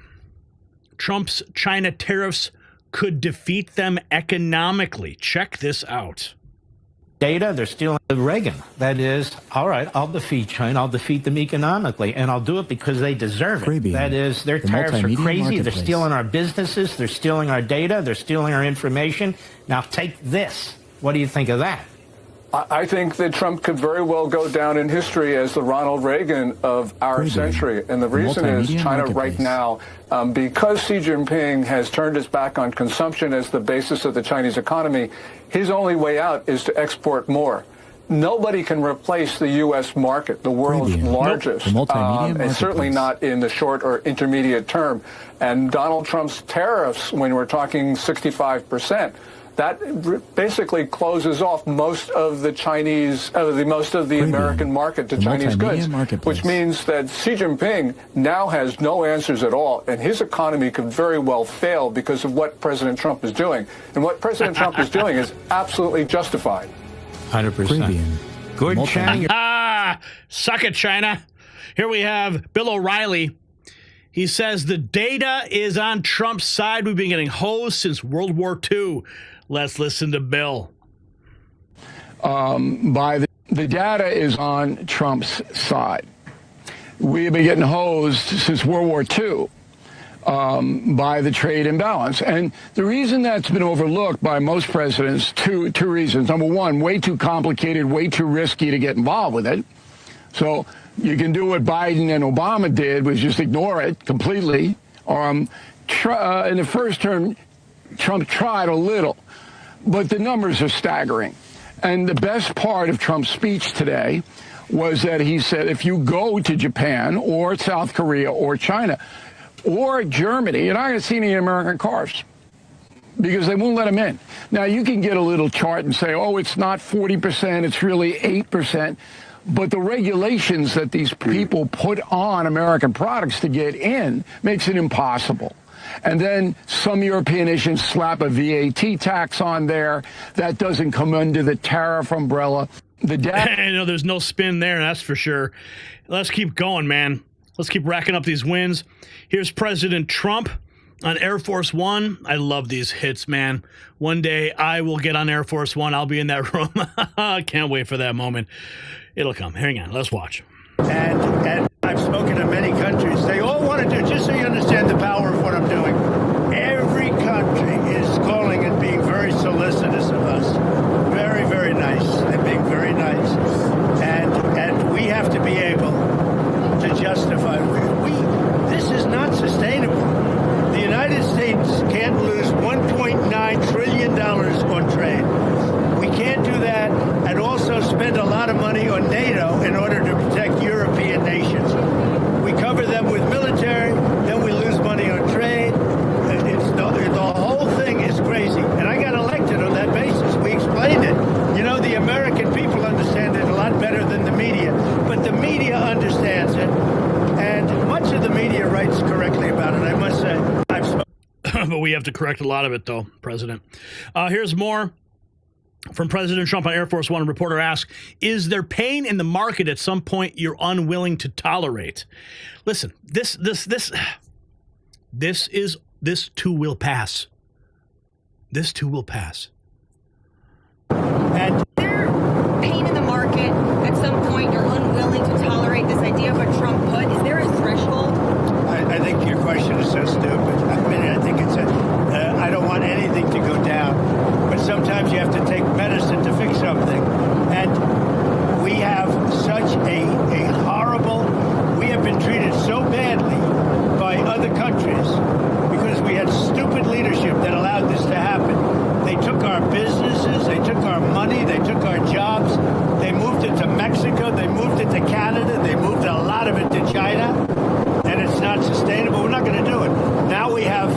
Trump's China tariffs could defeat them economically. Check this out. Data, they're stealing Reagan. That is, all right, I'll defeat China. I'll defeat them economically, and I'll do it because they deserve it. Caribbean, that is, their tariffs are crazy. They're stealing our businesses. They're stealing our data. They're stealing our information. Now take this. What do you think of that? I think that Trump could very well go down in history as the Ronald Reagan of our century. And the reason is China right now, because Xi Jinping has turned his back on consumption as the basis of the Chinese economy, his only way out is to export more. Nobody can replace the U.S. market, the world's largest, and certainly not in the short or intermediate term. And Donald Trump's tariffs, when we're talking 65%, that basically closes off most of the Chinese, most of the American market to Chinese goods, which means that Xi Jinping now has no answers at all, and his economy could very well fail because of what President Trump is doing. And what President Trump is doing is absolutely justified. 100%. Good, China. Suck it, China. Here we have Bill O'Reilly. He says the data is on Trump's side. We've been getting hosed since World War II. Let's listen to Bill. The data is on Trump's side. We have been getting hosed since World War II by the trade imbalance. And the reason that's been overlooked by most presidents, two reasons. Number one, way too complicated, way too risky to get involved with it. So you can do what Biden and Obama did, was just ignore it completely. In the first term, Trump tried a little, but the numbers are staggering. And the best part of Trump's speech today was that he said, if you go to Japan or South Korea or China or Germany, you're not going to see any American cars because they won't let them in. Now, you can get a little chart and say, oh, it's not 40%, it's really 8%. But the regulations that these people put on American products to get in makes it impossible. And then some European nations slap a VAT tax on there. That doesn't come under the tariff umbrella. There's no spin there, that's for sure. Let's keep going, man. Let's keep racking up these wins. Here's President Trump on Air Force One. I love these hits, man. One day I will get on Air Force One. I'll be in that room. I can't wait for that moment. It'll come. Hang on. Let's watch. And I've spoken to many countries. They all want to do, just so you understand the power of what I'm doing, every country is calling and being very solicitous of us. Very, very nice. They're being very nice. And we have to be able to justify. This is not sustainable. The United States can't lose $1.9 trillion on trade. We can't do that and also spend a lot of money on NATO in order to protect European nations. We cover them with military, then we lose money on trade. The whole thing is crazy. And I got elected on that basis. We explained it. You know, the American people understand it a lot better than the media. But the media understands it. And much of the media writes correctly about it, I must say. But we have to correct a lot of it, though, President. Here's more from President Trump on Air Force One. A reporter asks, is there pain in the market at some point you're unwilling to tolerate? Listen, this too will pass. This too will pass. And there pain in the market at some point you're unwilling to tolerate this idea of a Trump put? Is there a threshold? I think your question is so stupid. I mean, I think it's I don't want anything to go down. But sometimes you have to take medicine to fix something. And we have such a horrible, we have been treated so badly by other countries because we had stupid leadership that allowed this to happen. They took our businesses, they took our money, they took our jobs, they moved it to Mexico, they moved it to Canada, they moved a lot of it to China, and it's not sustainable. We're not going to do it. Now we have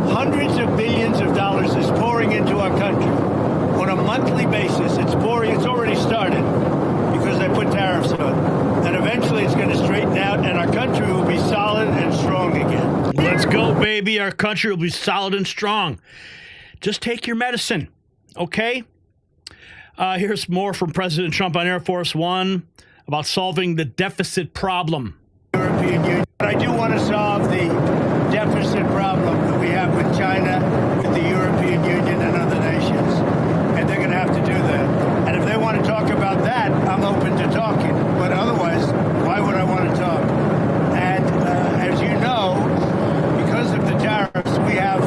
hundreds of billions of dollars is pouring into our country on a monthly basis. It's pouring. It's already started because they put tariffs on. And eventually it's going to straighten out and our country will be solid and strong again. Let's go, baby. Our country will be solid and strong. Just take your medicine, okay? Here's more from President Trump on Air Force One about solving the deficit problem. European Union. But I do want to solve the deficit problem that we have with China, with the European Union and other nations. And they're going to have to do that. And if they want to talk about that, I'm open to talking. But otherwise, why would I want to talk? And as you know, because of the tariffs, we have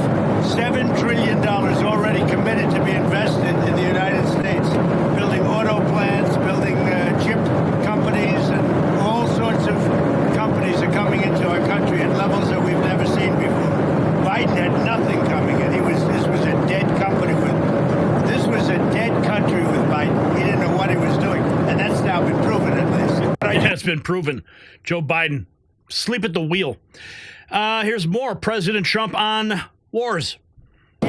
$7 trillion already committed to be invested in the United States, building auto plants, building chip companies, and all sorts of companies are coming into our country at levels that we've never seen before. Biden had nothing coming in. This was a dead country with Biden. He didn't know what he was doing, and that's now been proven at least. That's been proven. Joe Biden, sleep at the wheel. Here's more. President Trump on wars. I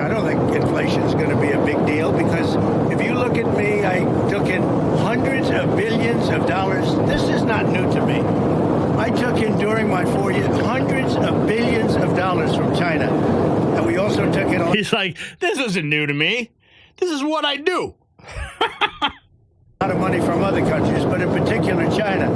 don't think inflation is going to be a big deal because if you look at me, I took in hundreds of billions of dollars. This is not new to me. I took in during my 4 years hundreds of billions of dollars from China. And we also took in He's like, this isn't new to me. This is what I do. a lot of money from other countries, but in particular China,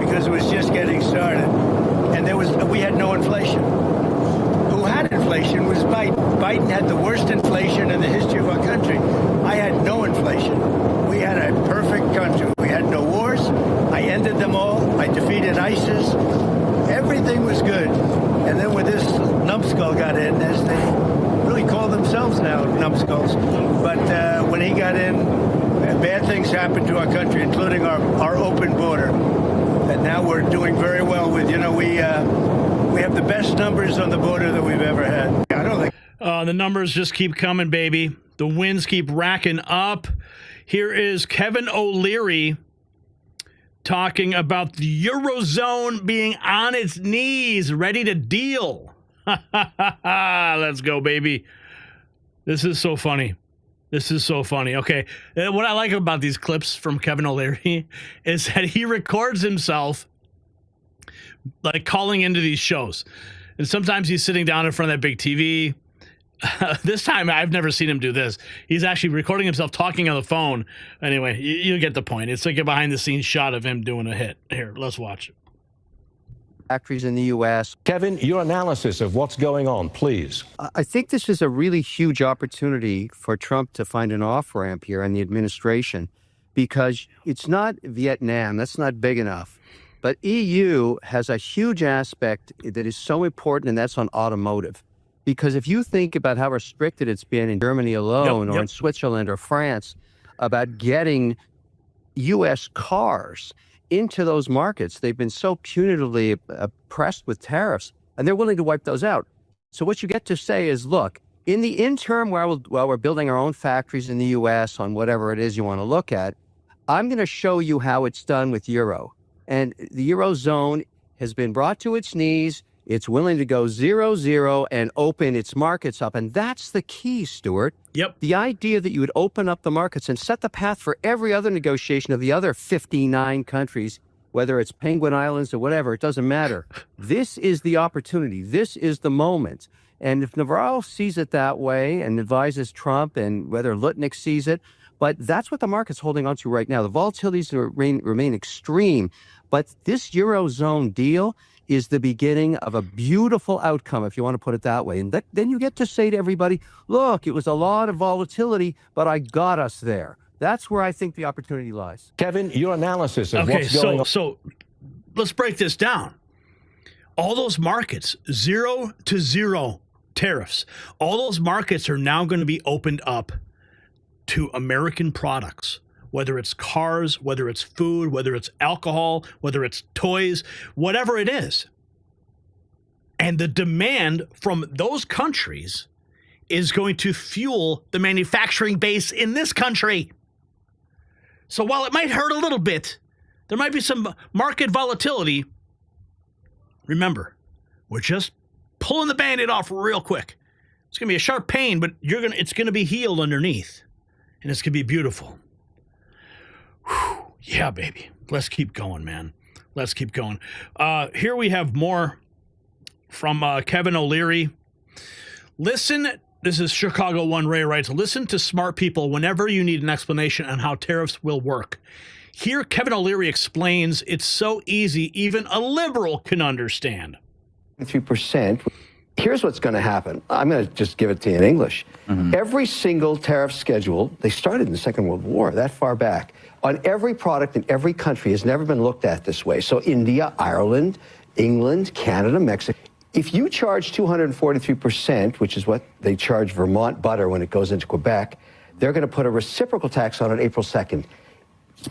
because it was just getting started. And we had no inflation. Who had inflation was Biden. Biden had the worst inflation in the history of our country. I had no inflation. We had a perfect country. We had no wars. I ended them all. I defeated ISIS. Everything was good. And then when this numbskull got in, as they really call themselves now, numbskulls, but when he got in, bad things happened to our country, including our open border. And now we're doing very well with, we have the best numbers on the border that we've ever had. I don't think. The numbers just keep coming, baby. The wins keep racking up. Here is Kevin O'Leary talking about the Eurozone being on its knees, ready to deal. Let's go, baby. This is so funny. This is so funny. Okay, what I like about these clips from Kevin O'Leary is that he records himself like calling into these shows. And sometimes he's sitting down in front of that big TV. This time, I've never seen him do this. He's actually recording himself talking on the phone. Anyway, you get the point. It's like a behind-the-scenes shot of him doing a hit. Here, let's watch it. Factories in the U.S. Kevin, your analysis of what's going on, please. I think this is a really huge opportunity for Trump to find an off-ramp here in the administration, because it's not Vietnam. That's not big enough. But EU has a huge aspect that is so important, and that's on automotive. Because if you think about how restricted it's been in Germany alone, or in Switzerland or France, about getting U.S. cars into those markets, they've been so punitively oppressed with tariffs, and they're willing to wipe those out. So what you get to say is, look, in the interim, while we're building our own factories in the U.S. on whatever it is you want to look at, I'm going to show you how it's done with Euro. And the Eurozone has been brought to its knees. It's willing to go 0-0 and open its markets up. And that's the key, Stuart. Yep. The idea that you would open up the markets and set the path for every other negotiation of the other 59 countries, whether it's Penguin Islands or whatever, it doesn't matter. This is the opportunity. This is the moment. And if Navarro sees it that way and advises Trump, and whether Lutnick sees it, but that's what the market's holding on to right now. The volatilities remain extreme. But this Eurozone deal is the beginning of a beautiful outcome, if you want to put it that way. And then you get to say to everybody, look, it was a lot of volatility, but I got us there. That's where I think the opportunity lies. Kevin, your analysis of what's going on. So let's break this down. All those markets, 0-0 tariffs, all those markets are now going to be opened up to American products. Whether it's cars, whether it's food, whether it's alcohol, whether it's toys, whatever it is. And the demand from those countries is going to fuel the manufacturing base in this country. So while it might hurt a little bit, there might be some market volatility. Remember, we're just pulling the Band-Aid off real quick. It's going to be a sharp pain, but it's going to be healed underneath. And it's going to be beautiful. Whew, yeah, baby. Let's keep going, man. Let's keep going. Here we have more from Kevin O'Leary. Listen, this is Chicago One. Ray writes, listen to smart people whenever you need an explanation on how tariffs will work. Here, Kevin O'Leary explains it's so easy, even a liberal can understand. 3%. Here's what's going to happen. I'm going to just give it to you in English. Every single tariff schedule, they started in the Second World War, that far back, on every product in every country has never been looked at this way. So India, Ireland, England, Canada, Mexico. If you charge 243%, which is what they charge Vermont butter when it goes into Quebec, they're going to put a reciprocal tax on it April 2nd.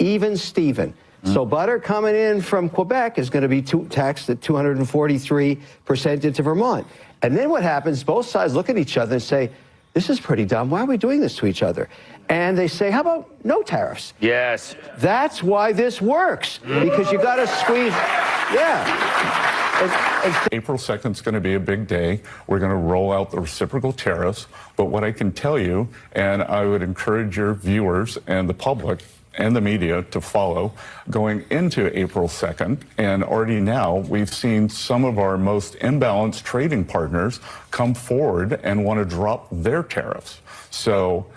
Even Steven. So butter coming in from Quebec is going to be taxed at 243% into Vermont. And then what happens, both sides look at each other and say, this is pretty dumb. Why are we doing this to each other? And they say, how about no tariffs? Yes. That's why this works, because you got to squeeze. Yeah. April 2nd is going to be a big day. We're going to roll out the reciprocal tariffs. But what I can tell you, and I would encourage your viewers and the public and the media to follow, going into April 2nd, and already now we've seen some of our most imbalanced trading partners come forward and want to drop their tariffs. So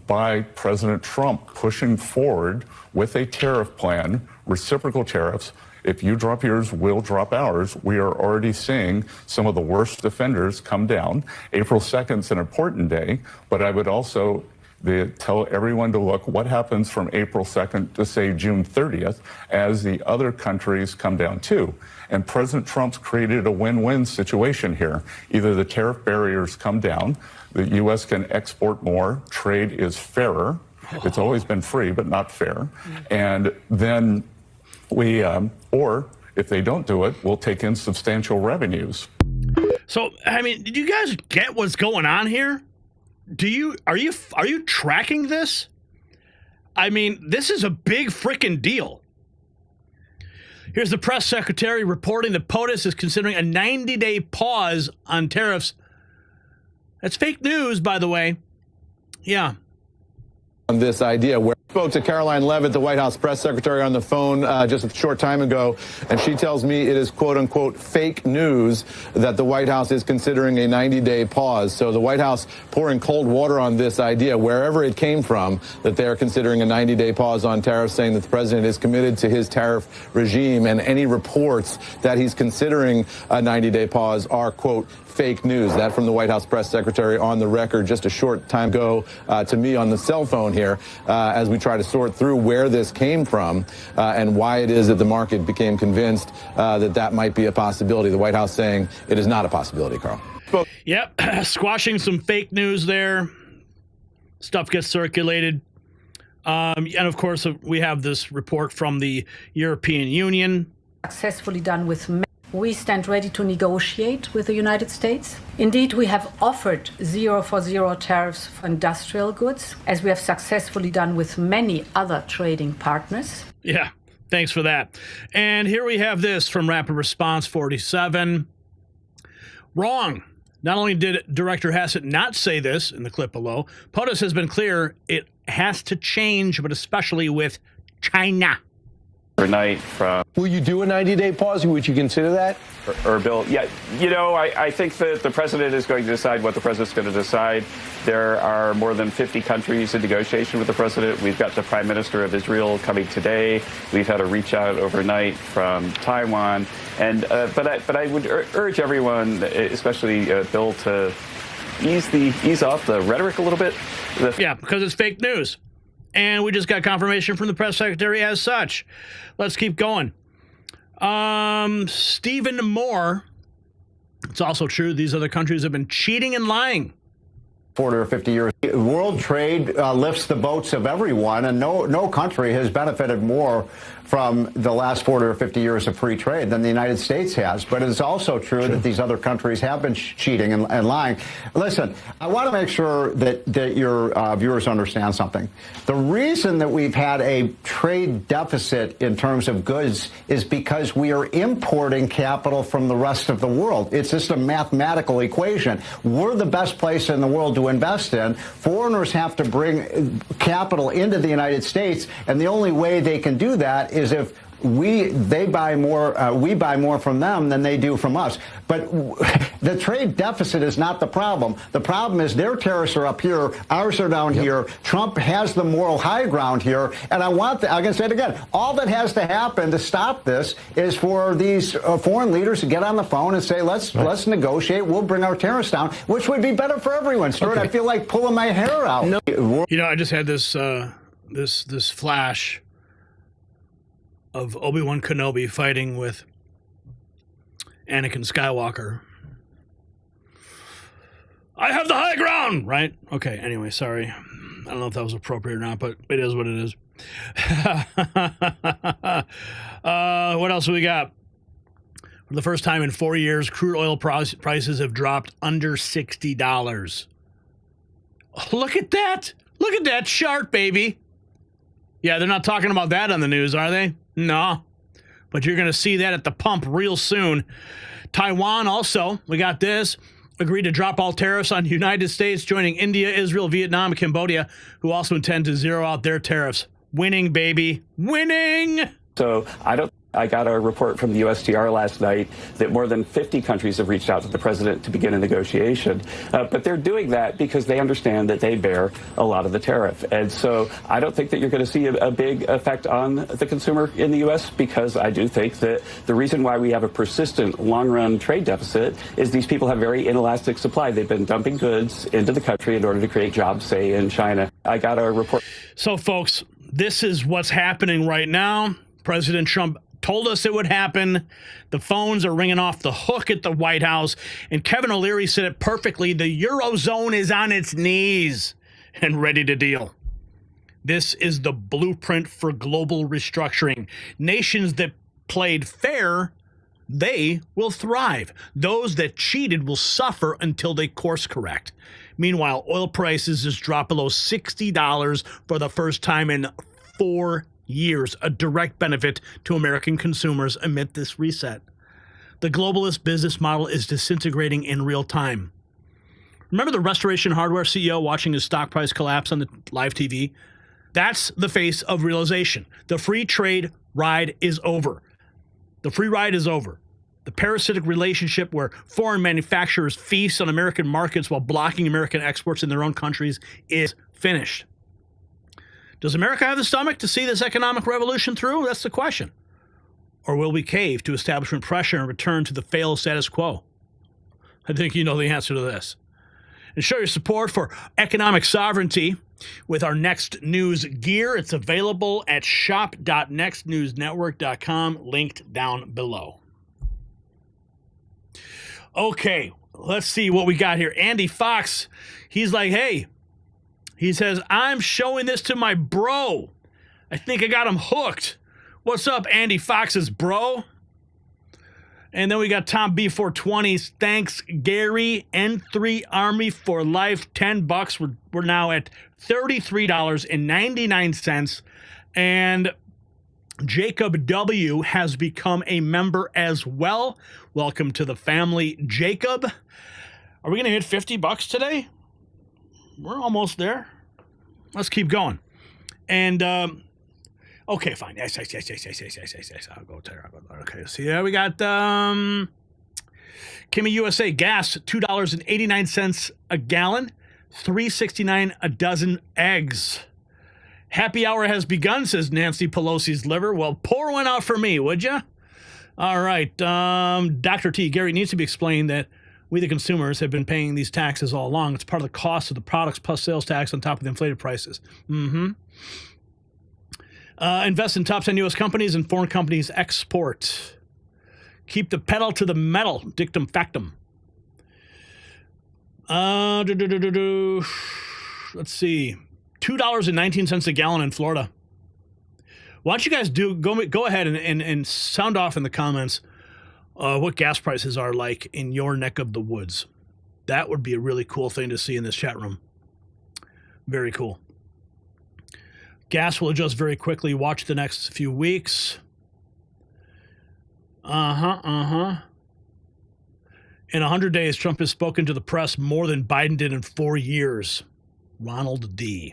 by President Trump pushing forward with a tariff plan, reciprocal tariffs, if you drop yours, we'll drop ours. We are already seeing some of the worst offenders come down. April 2nd is an important day, but I would also tell everyone to look what happens from April 2nd to, say, June 30th as the other countries come down too. And President Trump's created a win-win situation here. Either the tariff barriers come down, the U.S. can export more, trade is fairer. It's always been free, but not fair. And then we, or if they don't do it, we'll take in substantial revenues. So, I mean, did you guys get what's going on here? Are you tracking this? I mean, this is a big freaking deal. Here's the press secretary reporting that POTUS is considering a 90-day pause on tariffs. That's fake news, by the way. Yeah. On this idea, where I spoke to Caroline Leavitt, the White House press secretary, on the phone just a short time ago, and she tells me it is quote unquote fake news that the White House is considering a 90-day pause. So the White House pouring cold water on this idea, wherever it came from, that they are considering a 90-day pause on tariffs, saying that the president is committed to his tariff regime, and any reports that he's considering a 90-day pause are quote fake news. That from the White House press secretary on the record just a short time ago to me on the cell phone here as we try to sort through where this came from and why it is that the market became convinced that might be a possibility. The White House saying it is not a possibility, Carl. Yep, squashing some fake news there. Stuff gets circulated. And of course, we have this report from the European Union. Successfully done with we stand ready to negotiate with the United States. Indeed, we have offered 0 for 0 tariffs for industrial goods, as we have successfully done with many other trading partners. Yeah, thanks for that. And here we have this from Rapid Response 47. Wrong. Not only did Director Hassett not say this in the clip below, POTUS has been clear it has to change, but especially with China. Overnight from. Will you do a 90-day pause? Would you consider that? Or Bill, yeah, you know, I think that the president is going to decide what the president's going to decide. There are more than 50 countries in negotiation with the president. We've got the Prime Minister of Israel coming today. We've had a reach out overnight from Taiwan. And but I would urge everyone, especially Bill, to ease off the rhetoric a little bit. Yeah, because it's fake news. And we just got confirmation from the press secretary as such. Let's keep going. Stephen Moore. It's also true these other countries have been cheating and lying. 40 or 50 years. World trade lifts the boats of everyone, and no country has benefited more from the last 40 or 50 years of free trade than the United States has. But it's also true that these other countries have been cheating and lying. Listen, I want to make sure that your viewers understand something. The reason that we've had a trade deficit in terms of goods is because we are importing capital from the rest of the world. It's just a mathematical equation. We're the best place in the world to invest in. Foreigners have to bring capital into the United States, and the only way they can do that is if we buy more from them than they do from us. But the trade deficit is not the problem. The problem is their tariffs are up here, ours are down here. Trump has the moral high ground here, and I'm going to say it again. All that has to happen to stop this is for these foreign leaders to get on the phone and say, let's negotiate. We'll bring our tariffs down, which would be better for everyone. Stuart, I feel like pulling my hair out. No. You know, I just had this this flash of Obi-Wan Kenobi fighting with Anakin Skywalker. I have the high ground, right? Okay, anyway, sorry. I don't know if that was appropriate or not, but it is what it is. What else do we got? For the first time in 4 years, crude oil prices have dropped under $60. Look at that. Look at that chart, baby. Yeah, they're not talking about that on the news, are they? No, but you're going to see that at the pump real soon. Taiwan also, we got this, agreed to drop all tariffs on the United States, joining India, Israel, Vietnam, and Cambodia, who also intend to zero out their tariffs. Winning, baby. Winning! So I got a report from the USTR last night that more than 50 countries have reached out to the president to begin a negotiation. But they're doing that because they understand that they bear a lot of the tariff. And so I don't think that you're going to see a big effect on the consumer in the U.S. because I do think that the reason why we have a persistent long-run trade deficit is these people have very inelastic supply. They've been dumping goods into the country in order to create jobs, say, in China. I got a report. So, folks, this is what's happening right now. President Trump told us it would happen. The phones are ringing off the hook at the White House. And Kevin O'Leary said it perfectly. The Eurozone is on its knees and ready to deal. This is the blueprint for global restructuring. Nations that played fair they will thrive. Those that cheated will suffer until they course correct. Meanwhile, oil prices just dropped below $60 for the first time in 4 years, a direct benefit to American consumers amid this reset. The globalist business model is disintegrating in real time. Remember the Restoration Hardware CEO watching his stock price collapse on the live TV? That's the face of realization. The free trade ride is over. The free ride is over. The parasitic relationship where foreign manufacturers feast on American markets while blocking American exports in their own countries is finished. Does America have the stomach to see this economic revolution through? That's the question. Or will we cave to establishment pressure and return to the failed status quo? I think you know the answer to this. And show your support for economic sovereignty with our Next News gear. It's available at shop.nextnewsnetwork.com, linked down below. Okay, let's see what we got here. Andy Fox, he's like, hey, he says, I'm showing this to my bro. I think I got him hooked. What's up, Andy Fox's bro? And then we got Tom B420. Thanks, Gary. N3 Army for life, $10. We're now at $33.99. And Jacob W. has become a member as well. Welcome to the family, Jacob. Are we going to hit $50 today? We're almost there. Let's keep going. And, okay, fine. Yes. I'll go there. Okay, see, there we got Kimmy USA gas, $2.89 a gallon, $3.69 a dozen eggs. Happy hour has begun, says Nancy Pelosi's liver. Well, pour one out for me, would you? All right. Dr. T, Gary, needs to be explained that we, the consumers, have been paying these taxes all along. It's part of the cost of the products plus sales tax on top of the inflated prices. Invest in top 10 U.S. companies and foreign companies export. Keep the pedal to the metal. Dictum factum. Let's see. $2.19 a gallon in Florida. Why don't you guys go ahead and sound off in the comments what gas prices are like in your neck of the woods. That would be a really cool thing to see in this chat room. Very cool. Gas will adjust very quickly. Watch the next few weeks. In 100 days, Trump has spoken to the press more than Biden did in 4 years. Ronald D.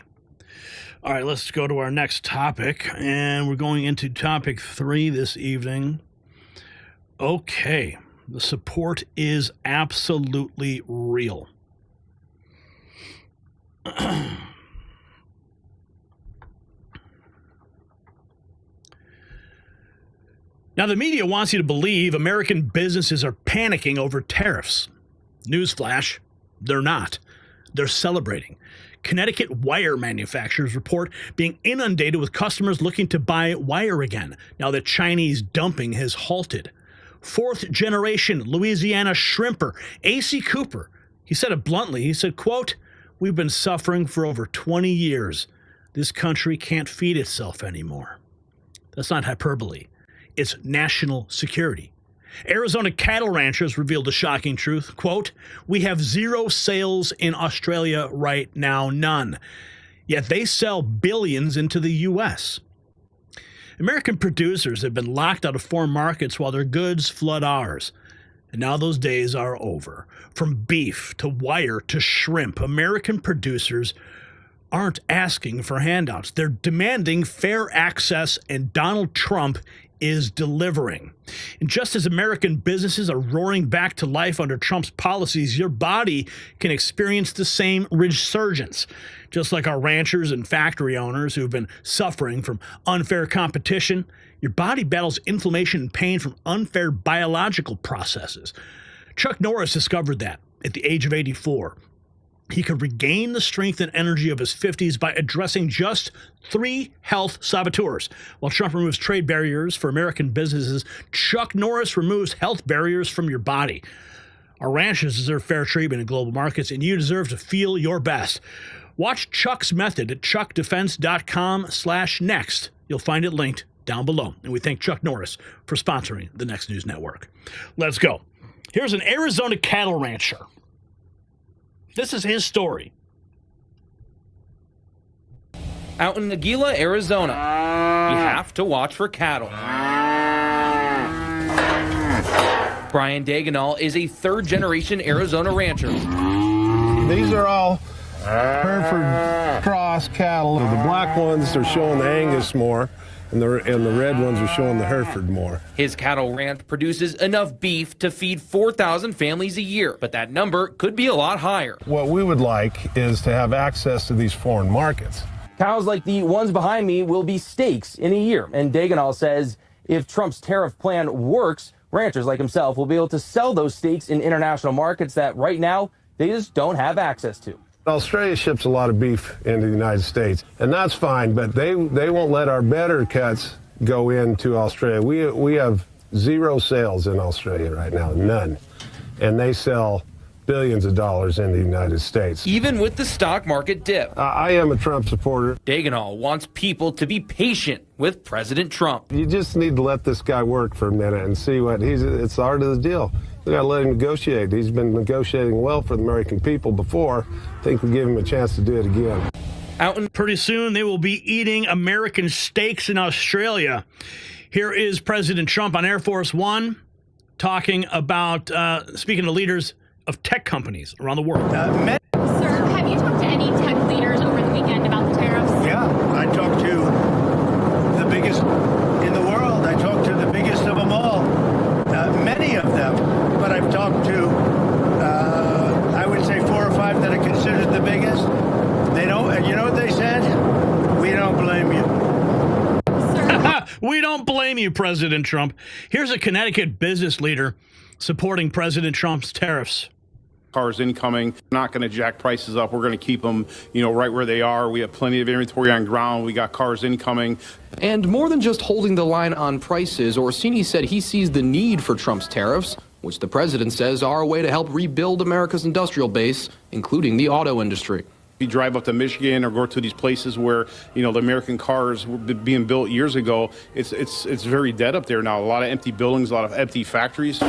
All right, let's go to our next topic. And we're going into topic 3 this evening. Okay. The support is absolutely real. Now, the media wants you to believe American businesses are panicking over tariffs. Newsflash, they're not. They're celebrating. Connecticut wire manufacturers report being inundated with customers looking to buy wire again, now that Chinese dumping has halted. Fourth-generation Louisiana shrimper, A.C. Cooper, he said it bluntly. He said, quote, "We've been suffering for over 20 years. This country can't feed itself anymore." That's not hyperbole. It's national security. Arizona cattle ranchers revealed the shocking truth. Quote, "We have zero sales in Australia right now, none. Yet they sell billions into the U.S. American producers have been locked out of foreign markets while their goods flood ours. And now those days are over. From beef to wire to shrimp, American producers aren't asking for handouts. They're demanding fair access, and Donald Trump is delivering. And just as American businesses are roaring back to life under Trump's policies, your body can experience the same resurgence. Just like our ranchers and factory owners who've been suffering from unfair competition, your body battles inflammation and pain from unfair biological processes. Chuck Norris discovered that at the age of 84. He could regain the strength and energy of his 50s by addressing just 3 health saboteurs. While Trump removes trade barriers for American businesses, Chuck Norris removes health barriers from your body. Our ranchers deserve fair treatment in global markets, and you deserve to feel your best. Watch Chuck's method at chuckdefense.com/next. You'll find it linked down below. And we thank Chuck Norris for sponsoring the Next News Network. Let's go. Here's an Arizona cattle rancher. This is his story. Out in Aguila, Arizona, you have to watch for cattle. Brian Dagenal is a third-generation Arizona rancher. These are all Hereford cross cattle. The black ones are showing the Angus more, and the red ones are showing the Hereford more. His cattle ranch produces enough beef to feed 4,000 families a year, but that number could be a lot higher. What we would like is to have access to these foreign markets. Cows like the ones behind me will be steaks in a year, and Dagenal says if Trump's tariff plan works, ranchers like himself will be able to sell those steaks in international markets that right now they just don't have access to. Australia ships a lot of beef into the United States, and that's fine, but they won't let our better cuts go into Australia. We have zero sales in Australia right now, none. And they sell billions of dollars in the United States. Even with the stock market dip. I am a Trump supporter. Dagenal wants people to be patient with President Trump. You just need to let this guy work for a minute and see what it's the art of the deal. We got to let him negotiate. He's been negotiating well for the American people before. I think we give him a chance to do it again. Pretty soon they will be eating American steaks in Australia. Here is President Trump on Air Force One talking about, speaking to leaders of tech companies around the world. Sir, have you talked to any tech leaders over the weekend about the tariffs? Yeah, I talked to the biggest in the world. I talked to the biggest of them all, many of them. But I've talked to, I would say 4 or 5 that are considered the biggest. They don't, you know what they said? We don't blame you. We don't blame you, President Trump. Here's a Connecticut business leader supporting President Trump's tariffs. Cars incoming, not going to jack prices up. We're going to keep them, right where they are. We have plenty of inventory on ground. We got cars incoming. And more than just holding the line on prices, Orsini said he sees the need for Trump's tariffs, which the president says are a way to help rebuild America's industrial base, including the auto industry. You drive up to Michigan or go to these places where, the American cars were being built years ago. It's very dead up there now. A lot of empty buildings, a lot of empty factories.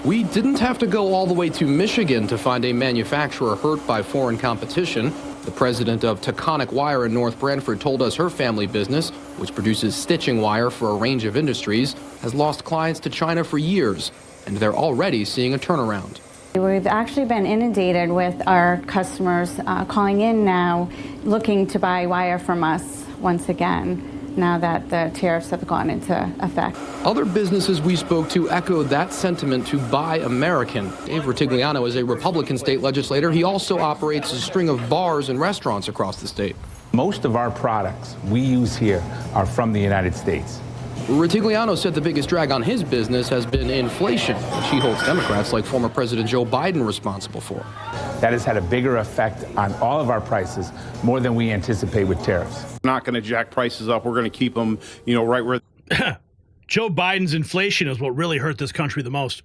We didn't have to go all the way to Michigan to find a manufacturer hurt by foreign competition. The president of Taconic Wire in North Branford told us her family business, which produces stitching wire for a range of industries, has lost clients to China for years, and they're already seeing a turnaround. We've actually been inundated with our customers calling in now, looking to buy wire from us once again, now that the tariffs have gone into effect. Other businesses we spoke to echoed that sentiment to buy American. Dave Rutigliano is a Republican state legislator. He also operates a string of bars and restaurants across the state. Most of our products we use here are from the United States. Rutigliano said the biggest drag on his business has been inflation, which he holds Democrats like former President Joe Biden responsible for. That has had a bigger effect on all of our prices, more than we anticipate with tariffs. Not going to jack prices up. We're going to keep them, right where. Joe Biden's inflation is what really hurt this country the most.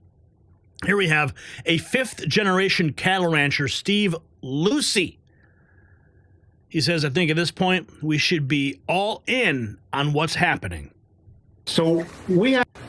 Here we have a 5th-generation cattle rancher, Steve Lucy. He says, I think at this point, we should be all in on what's happening. So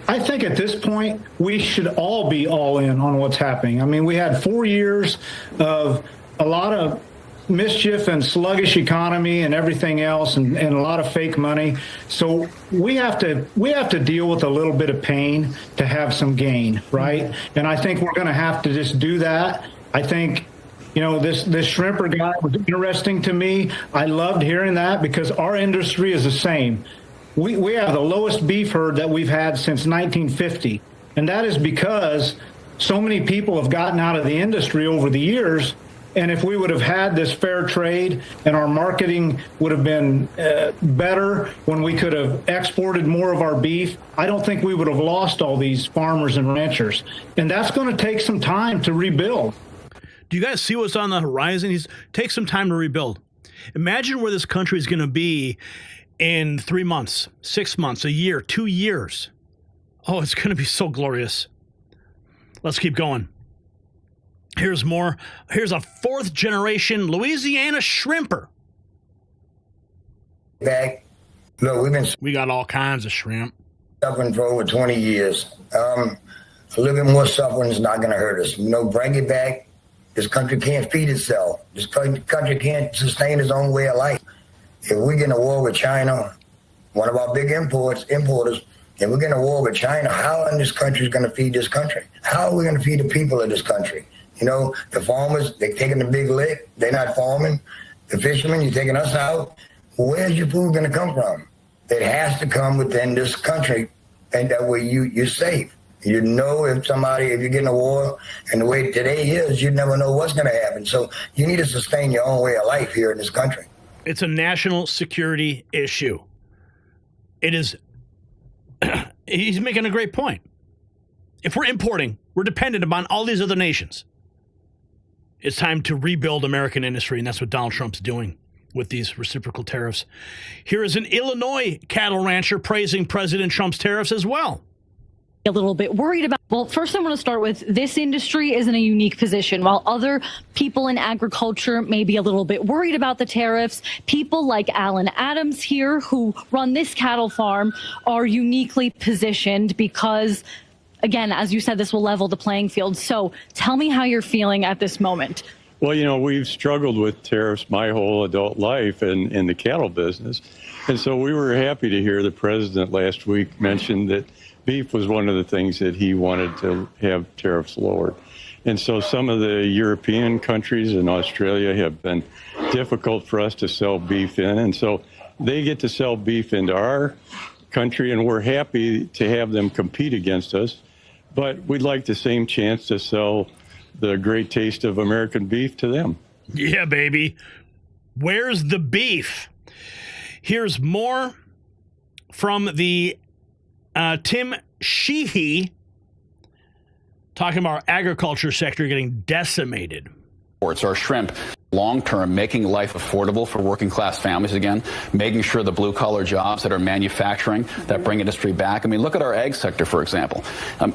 I think at this point, we should all be all in on what's happening. I mean, we had 4 years of a lot of mischief and sluggish economy and everything else and a lot of fake money. So we have to deal with a little bit of pain to have some gain, right? And I think we're going to have to just do that. I think, this shrimper guy was interesting to me. I loved hearing that because our industry is the same. We have the lowest beef herd that we've had since 1950. And that is because so many people have gotten out of the industry over the years. And if we would have had this fair trade and our marketing would have been better when we could have exported more of our beef, I don't think we would have lost all these farmers and ranchers. And that's going to take some time to rebuild. Do you guys see what's on the horizon? Take some time to rebuild. Imagine where this country is going to be in 3 months, 6 months, a year, 2 years. Oh, it's going to be so glorious. Let's keep going. Here's more. Here's a 4th-generation Louisiana shrimper. Bag Look, we got all kinds of shrimp. Suffering for over 20 years. A little bit more suffering is not going to hurt us. Bring it back. This country can't feed itself. This country can't sustain its own way of life. If we get in a war with China, one of our big importers, if we get in a war with China, how in this country is going to feed this country? How are we going to feed the people of this country? The farmers, they're taking the big lick. They're not farming. The fishermen, you're taking us out. Where's your food going to come from? It has to come within this country, and that way you're safe. If you get in a war, and the way today is, you never know what's going to happen. So you need to sustain your own way of life here in this country. It's a national security issue. It is. He's making a great point. If we're importing, we're dependent upon all these other nations. It's time to rebuild American industry, and that's what Donald Trump's doing with these reciprocal tariffs. Here is an Illinois cattle rancher praising President Trump's tariffs as well. A little bit worried about. Well, first I want to start with this industry is in a unique position. While other people in agriculture may be a little bit worried about the tariffs, people like Alan Adams here who run this cattle farm are uniquely positioned because, again, as you said, this will level the playing field. So tell me how you're feeling at this moment. Well, we've struggled with tariffs my whole adult life in the cattle business. And so we were happy to hear the president last week mention that beef was one of the things that he wanted to have tariffs lowered. And so some of the European countries and Australia have been difficult for us to sell beef in. And so they get to sell beef into our country, and we're happy to have them compete against us. But we'd like the same chance to sell the great taste of American beef to them. Yeah, baby. Where's the beef? Here's more from the Tim Sheehy talking about our agriculture sector getting decimated. Our shrimp long-term, making life affordable for working class families again, making sure the blue-collar jobs that are manufacturing, that bring industry back. I mean, look at our egg sector, for example.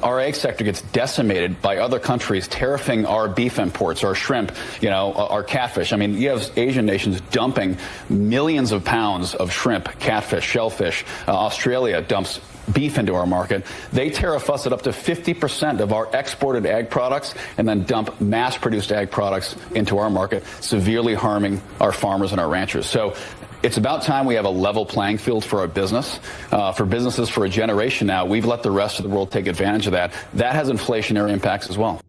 Our egg sector gets decimated by other countries tariffing our beef imports, our shrimp, our catfish. I mean, you have Asian nations dumping millions of pounds of shrimp, catfish, shellfish. Australia dumps beef into our market. They tariff us at up to 50% of our exported ag products and then dump mass-produced ag products into our market, severely harming our farmers and our ranchers. So it's about time we have a level playing field for our business. For businesses for a generation now, we've let the rest of the world take advantage of that. That has inflationary impacts as well.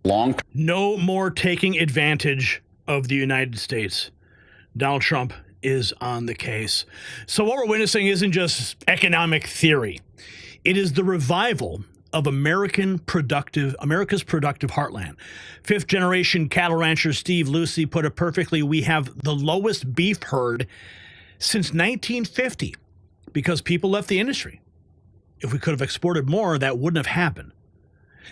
No more taking advantage of the United States. Donald Trump is on the case. So what we're witnessing isn't just economic theory. It is the revival of America's productive heartland. Fifth-generation cattle rancher Steve Lucy put it perfectly. We have the lowest beef herd since 1950 because people left the industry. If we could have exported more, that wouldn't have happened.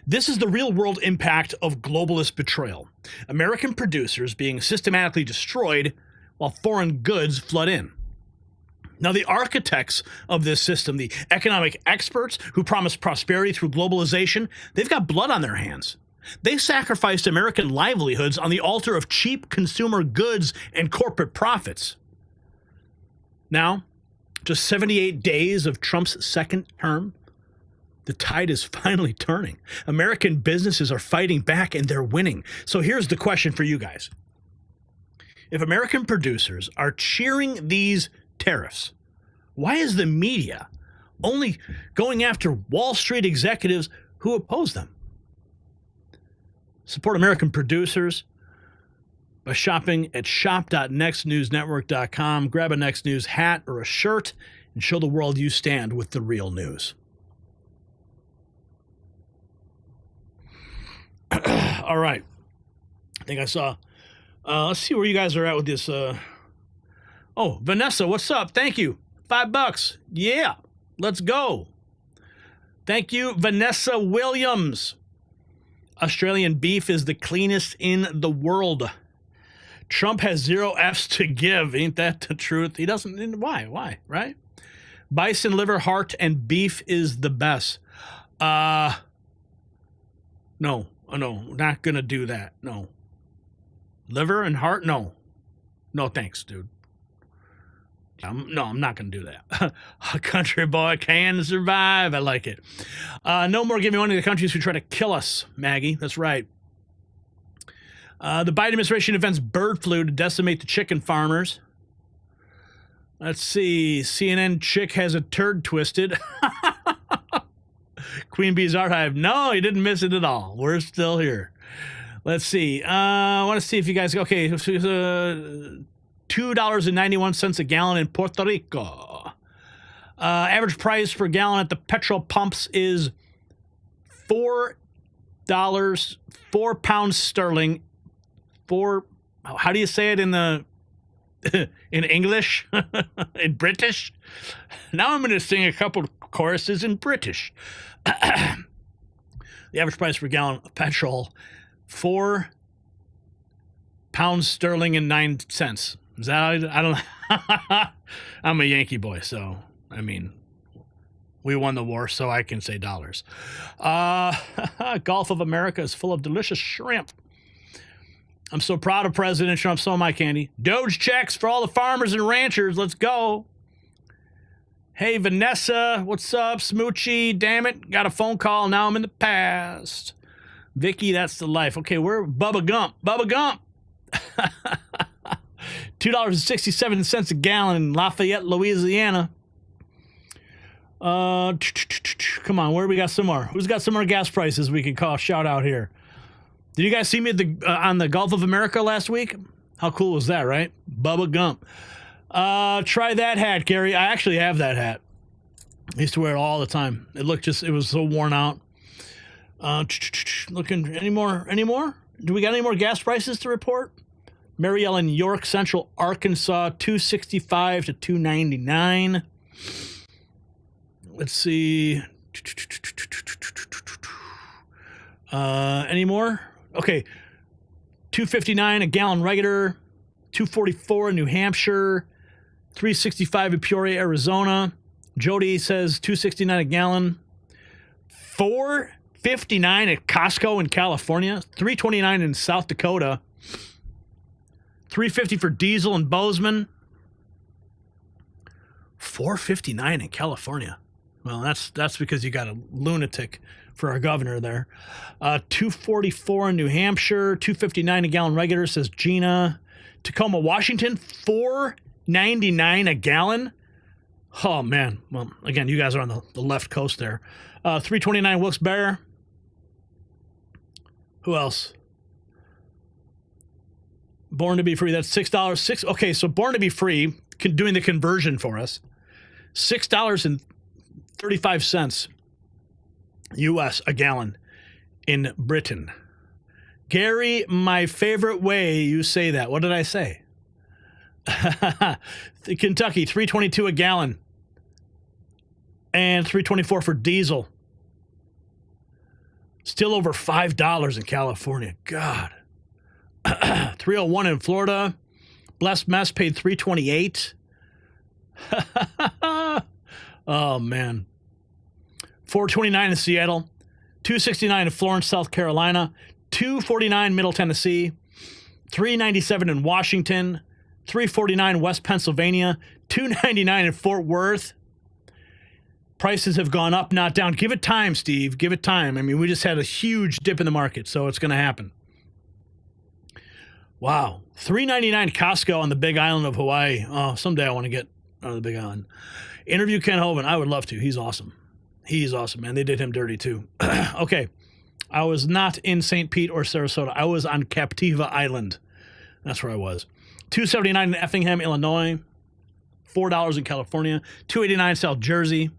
This is the real-world impact of globalist betrayal. American producers being systematically destroyed while foreign goods flood in. Now, the architects of this system, the economic experts who promise prosperity through globalization, they've got blood on their hands. They sacrificed American livelihoods on the altar of cheap consumer goods and corporate profits. Now, just 78 days of Trump's second term, the tide is finally turning. American businesses are fighting back and they're winning. So here's the question for you guys. If American producers are cheering these tariffs, why is the media only going after Wall Street executives who oppose them? Support American producers by shopping at shop.nextnewsnetwork.com. Grab a Next News hat or a shirt and show the world you stand with the real news. All right. I think I saw. Let's see where you guys are at with this. Oh, Vanessa, what's up? Thank you. $5. Yeah, let's go. Thank you, Vanessa Williams. Australian beef is the cleanest in the world. Trump has 0 F's to give. Ain't that the truth? He doesn't. Why? Right? Bison, liver, heart, and beef is the best. No, not gonna do that. No. Liver and heart? No, thanks, dude. No, I'm not going to do that. A country boy can survive. I like it. No more giving money to countries who try to kill us, Maggie. That's right. The Biden administration invents bird flu to decimate the chicken farmers. Let's see. CNN chick has a turd twisted. Queen Bee's Archive. No, you didn't miss it at all. We're still here. Let's see. I want to see if you guys... Okay, $2.91 a gallon in Puerto Rico. Average price per gallon at the petrol pumps is $4, 4 pounds sterling. How do you say it in the... in English? In British? Now I'm going to sing a couple of choruses in British. The average price per gallon of petrol, 4 pounds sterling and 9 cents. Is that, I don't know. I'm a Yankee boy, so, I mean, we won the war, so I can say dollars. Gulf of America is full of delicious shrimp. I'm so proud of President Trump. So am I, Candy. Doge checks for all the farmers and ranchers. Let's go. Hey, Vanessa. What's up? Smoochie. Damn it. Got a phone call. Now I'm in the past. Vicky, that's the life. Okay, we're Bubba Gump. Bubba Gump. $2.67 a gallon in Lafayette, Louisiana. Come on, where we got some more? Who's got some more gas prices we can call shout out here? Did you guys see me at on the Gulf of America last week? How cool was that, right? Bubba Gump. Try that hat, Gary. I actually have that hat. I used to wear it all the time. It was so worn out. Looking, any more? Do we got any more gas prices to report? Mary Ellen, York, Central Arkansas, $2.65 to $2.99. Let's see. Any more? Okay. $2.59 a gallon regular, $2.44 in New Hampshire, $3.65 in Peoria, Arizona. Jody says $2.69 a gallon. $4.59 at Costco in California, $3.29 in South Dakota, $3.50 for diesel in Bozeman, $4.59 in California. Well, that's because you got a lunatic for our governor there. $2.44 in New Hampshire, $2.59 a gallon regular, says Gina. Tacoma, Washington, $4.99 a gallon. Oh, man. Well, again, you guys are on the left coast there. $3.29 Wilkes-Barre. Who else? Born to be Free, that's $6. Okay, so Born to be Free, doing the conversion for us, $6.35 U.S. a gallon in Britain. Gary, my favorite way you say that. What did I say? Kentucky, $3.22 a gallon. And $3.24 for diesel. Still over $5 in California. God. $3.01 in Florida. Blessed Mess paid $3.28. Oh, man. $4.29 in Seattle. $2.69 in Florence, South Carolina. $2.49 Middle Tennessee. $3.97 in Washington. $3.49 West Pennsylvania. $2.99 in Fort Worth. Prices have gone up, not down. Give it time, Steve. Give it time. I mean, we just had a huge dip in the market, so it's going to happen. Wow. $3.99 Costco on the Big Island of Hawaii. Oh, someday I want to get on the Big Island. Interview Ken Hovind. I would love to. He's awesome. He's awesome, man. They did him dirty, too. Okay. I was not in St. Pete or Sarasota. I was on Captiva Island. That's where I was. $2.79 in Effingham, Illinois. $4 in California. $2.89 South Jersey.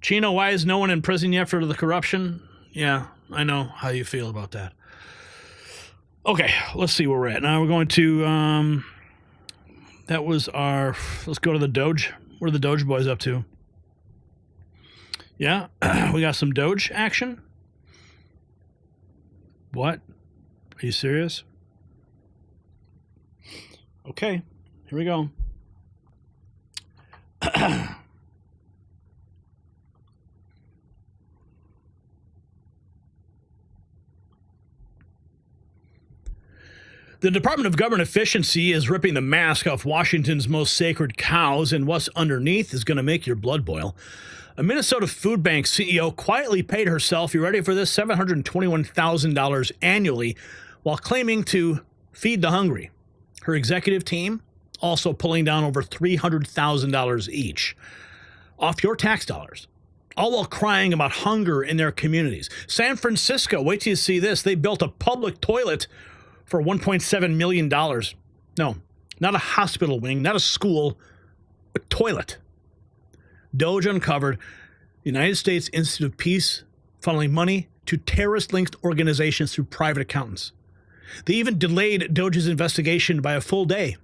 Chino, why is no one in prison yet for the corruption? Yeah, I know how you feel about that. Okay, let's see where we're at. Now we're going to, that was our, let's go to the Doge. What are the Doge boys up to? Yeah, we got some Doge action. What? Are you serious? Okay, here we go. The Department of Government Efficiency is ripping the mask off Washington's most sacred cows, and what's underneath is going to make your blood boil. A Minnesota food bank CEO quietly paid herself, you ready for this, $721,000 annually while claiming to feed the hungry. Her executive team also pulling down over $300,000 each off your tax dollars, all while crying about hunger in their communities. San Francisco, wait till you see this. They built a public toilet for $1.7 million. No, not a hospital wing, not a school, a toilet. Doge uncovered the United States Institute of Peace funneling money to terrorist-linked organizations through private accountants. They even delayed Doge's investigation by a full day.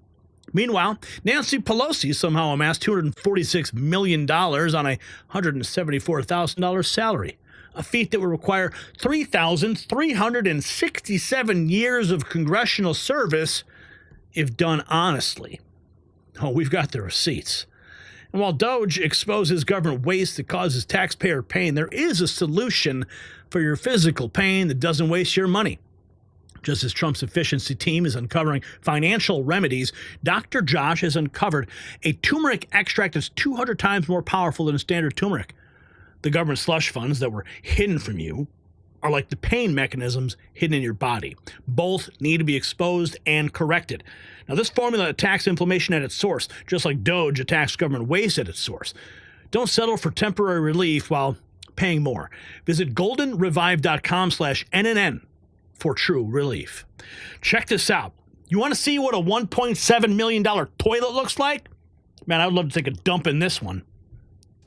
Meanwhile, Nancy Pelosi somehow amassed $246 million on a $174,000 salary, a feat that would require 3,367 years of congressional service if done honestly. Oh, we've got the receipts. And while Doge exposes government waste that causes taxpayer pain, there is a solution for your physical pain that doesn't waste your money. Just as Trump's efficiency team is uncovering financial remedies, Dr. Josh has uncovered a turmeric extract that's 200 times more powerful than standard turmeric. The government slush funds that were hidden from you are like the pain mechanisms hidden in your body. Both need to be exposed and corrected. Now, this formula attacks inflammation at its source, just like Doge attacks government waste at its source. Don't settle for temporary relief while paying more. Visit goldenrevive.com/NNN for true relief. Check this out. You want to see what a $1.7 million toilet looks like? Man, I would love to take a dump in this one.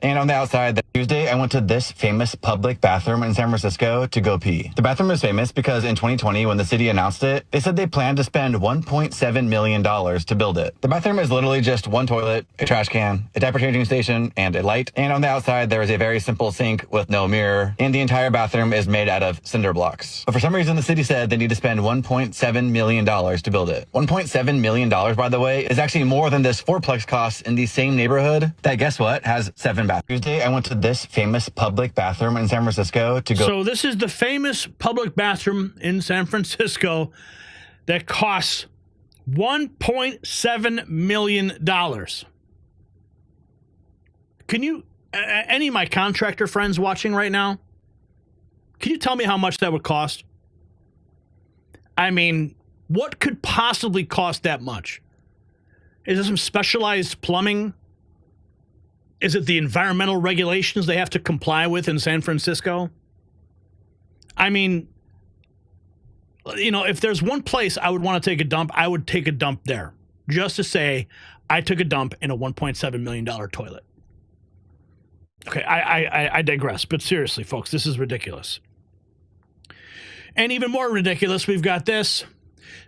And on the outside, that Tuesday, I went to this famous public bathroom in San Francisco to go pee. The bathroom is famous because in 2020, when the city announced it, they said they planned to spend $1.7 million to build it. The bathroom is literally just one toilet, a trash can, a diaper changing station, and a light. And on the outside, there is a very simple sink with no mirror, and the entire bathroom is made out of cinder blocks. But for some reason, the city said they need to spend $1.7 million to build it. $1.7 million, by the way, is actually more than this fourplex costs in the same neighborhood that, guess what, has 7 bathrooms. Tuesday, I went to this famous public bathroom in San Francisco to go. So this is the famous public bathroom in San Francisco that costs $1.7 million. Can you, any of my contractor friends watching right now, can you tell me how much that would cost? I mean, what could possibly cost that much? Is it some specialized plumbing? Is it the environmental regulations they have to comply with in San Francisco? I mean, you know, if there's one place I would want to take a dump, I would take a dump there. Just to say, I took a dump in a $1.7 million toilet. Okay, I digress. But seriously, folks, this is ridiculous. And even more ridiculous, we've got this.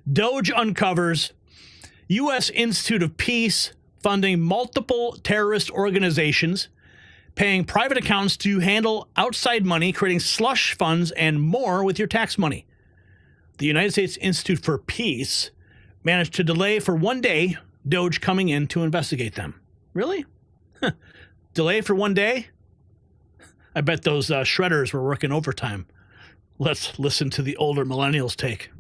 Doge uncovers U.S. Institute of Peace funding multiple terrorist organizations, paying private accountants to handle outside money, creating slush funds, and more with your tax money. The United States Institute for Peace managed to delay for one day Doge coming in to investigate them. Really? Delay for one day? I bet those shredders were working overtime. Let's listen to the older millennials' take.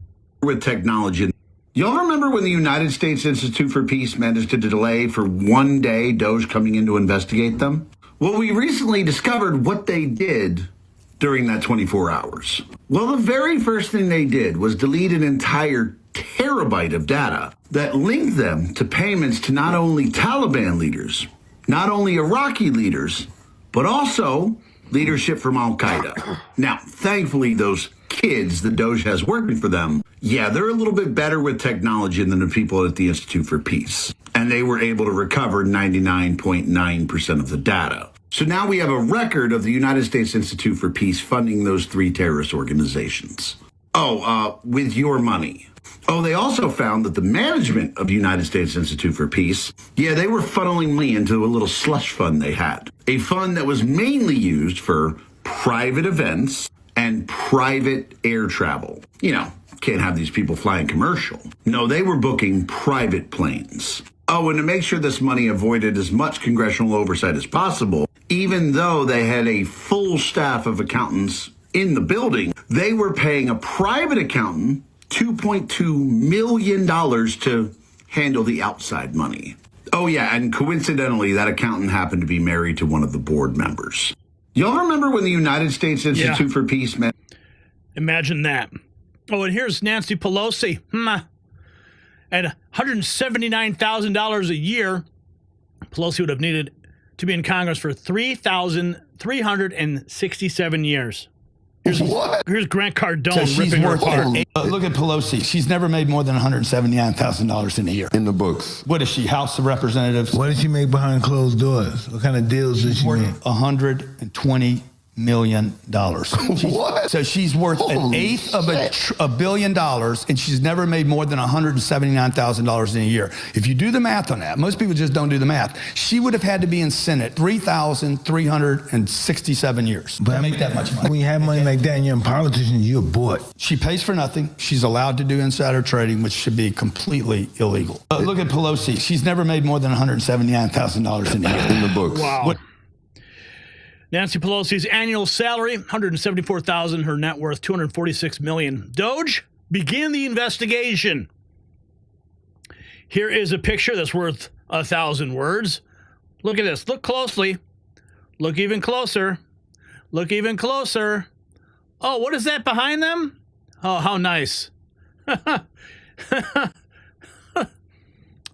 With technology. Y'all remember when the United States Institute for Peace managed to delay for one day Doge coming in to investigate them? Well, we recently discovered what they did during that 24 hours. Well, the very first thing they did was delete an entire terabyte of data that linked them to payments to not only Taliban leaders, not only Iraqi leaders, but also leadership from Al-Qaeda. Now, thankfully, those kids that Doge has working for them, yeah, they're a little bit better with technology than the people at the Institute for Peace. And they were able to recover 99.9% of the data. So now we have a record of the United States Institute for Peace funding those 3 terrorist organizations. With your money. They also found that the management of the United States Institute for Peace, yeah, they were funneling money into a little slush fund they had. A fund that was mainly used for private events and private air travel. You know, can't have these people flying commercial. No, they were booking private planes. And to make sure this money avoided as much congressional oversight as possible, even though they had a full staff of accountants in the building, they were paying a private accountant $2.2 million to handle the outside money. Oh, yeah, and coincidentally, that accountant happened to be married to one of the board members. Y'all remember when the United States Institute for Peace met? Imagine that. Oh, and here's Nancy Pelosi. At $179,000 a year, Pelosi would have needed to be in Congress for 3,367 years. Here's Grant Cardone ripping her apart. Look at Pelosi. She's never made more than $179,000 in a year. In the books. What is she, House of Representatives? What did she make behind closed doors? What kind of deals did she make? $120 million. What? So she's worth an eighth of $1 billion, and she's never made more than $179,000 in a year. If you do the math on that, most people just don't do the math. She would have had to be in Senate 3,367 years to make that much money. When you have money like that and you're a politician, you're bought. She pays for nothing. She's allowed to do insider trading, which should be completely illegal. Look at Pelosi. She's never made more than $179,000 in a year. In the books. Wow. Nancy Pelosi's annual salary, $174,000. Her net worth, $246 million. Doge, begin the investigation. Here is a picture that's worth 1,000 words. Look at this. Look closely. Look even closer. Look even closer. Oh, what is that behind them? Oh, how nice.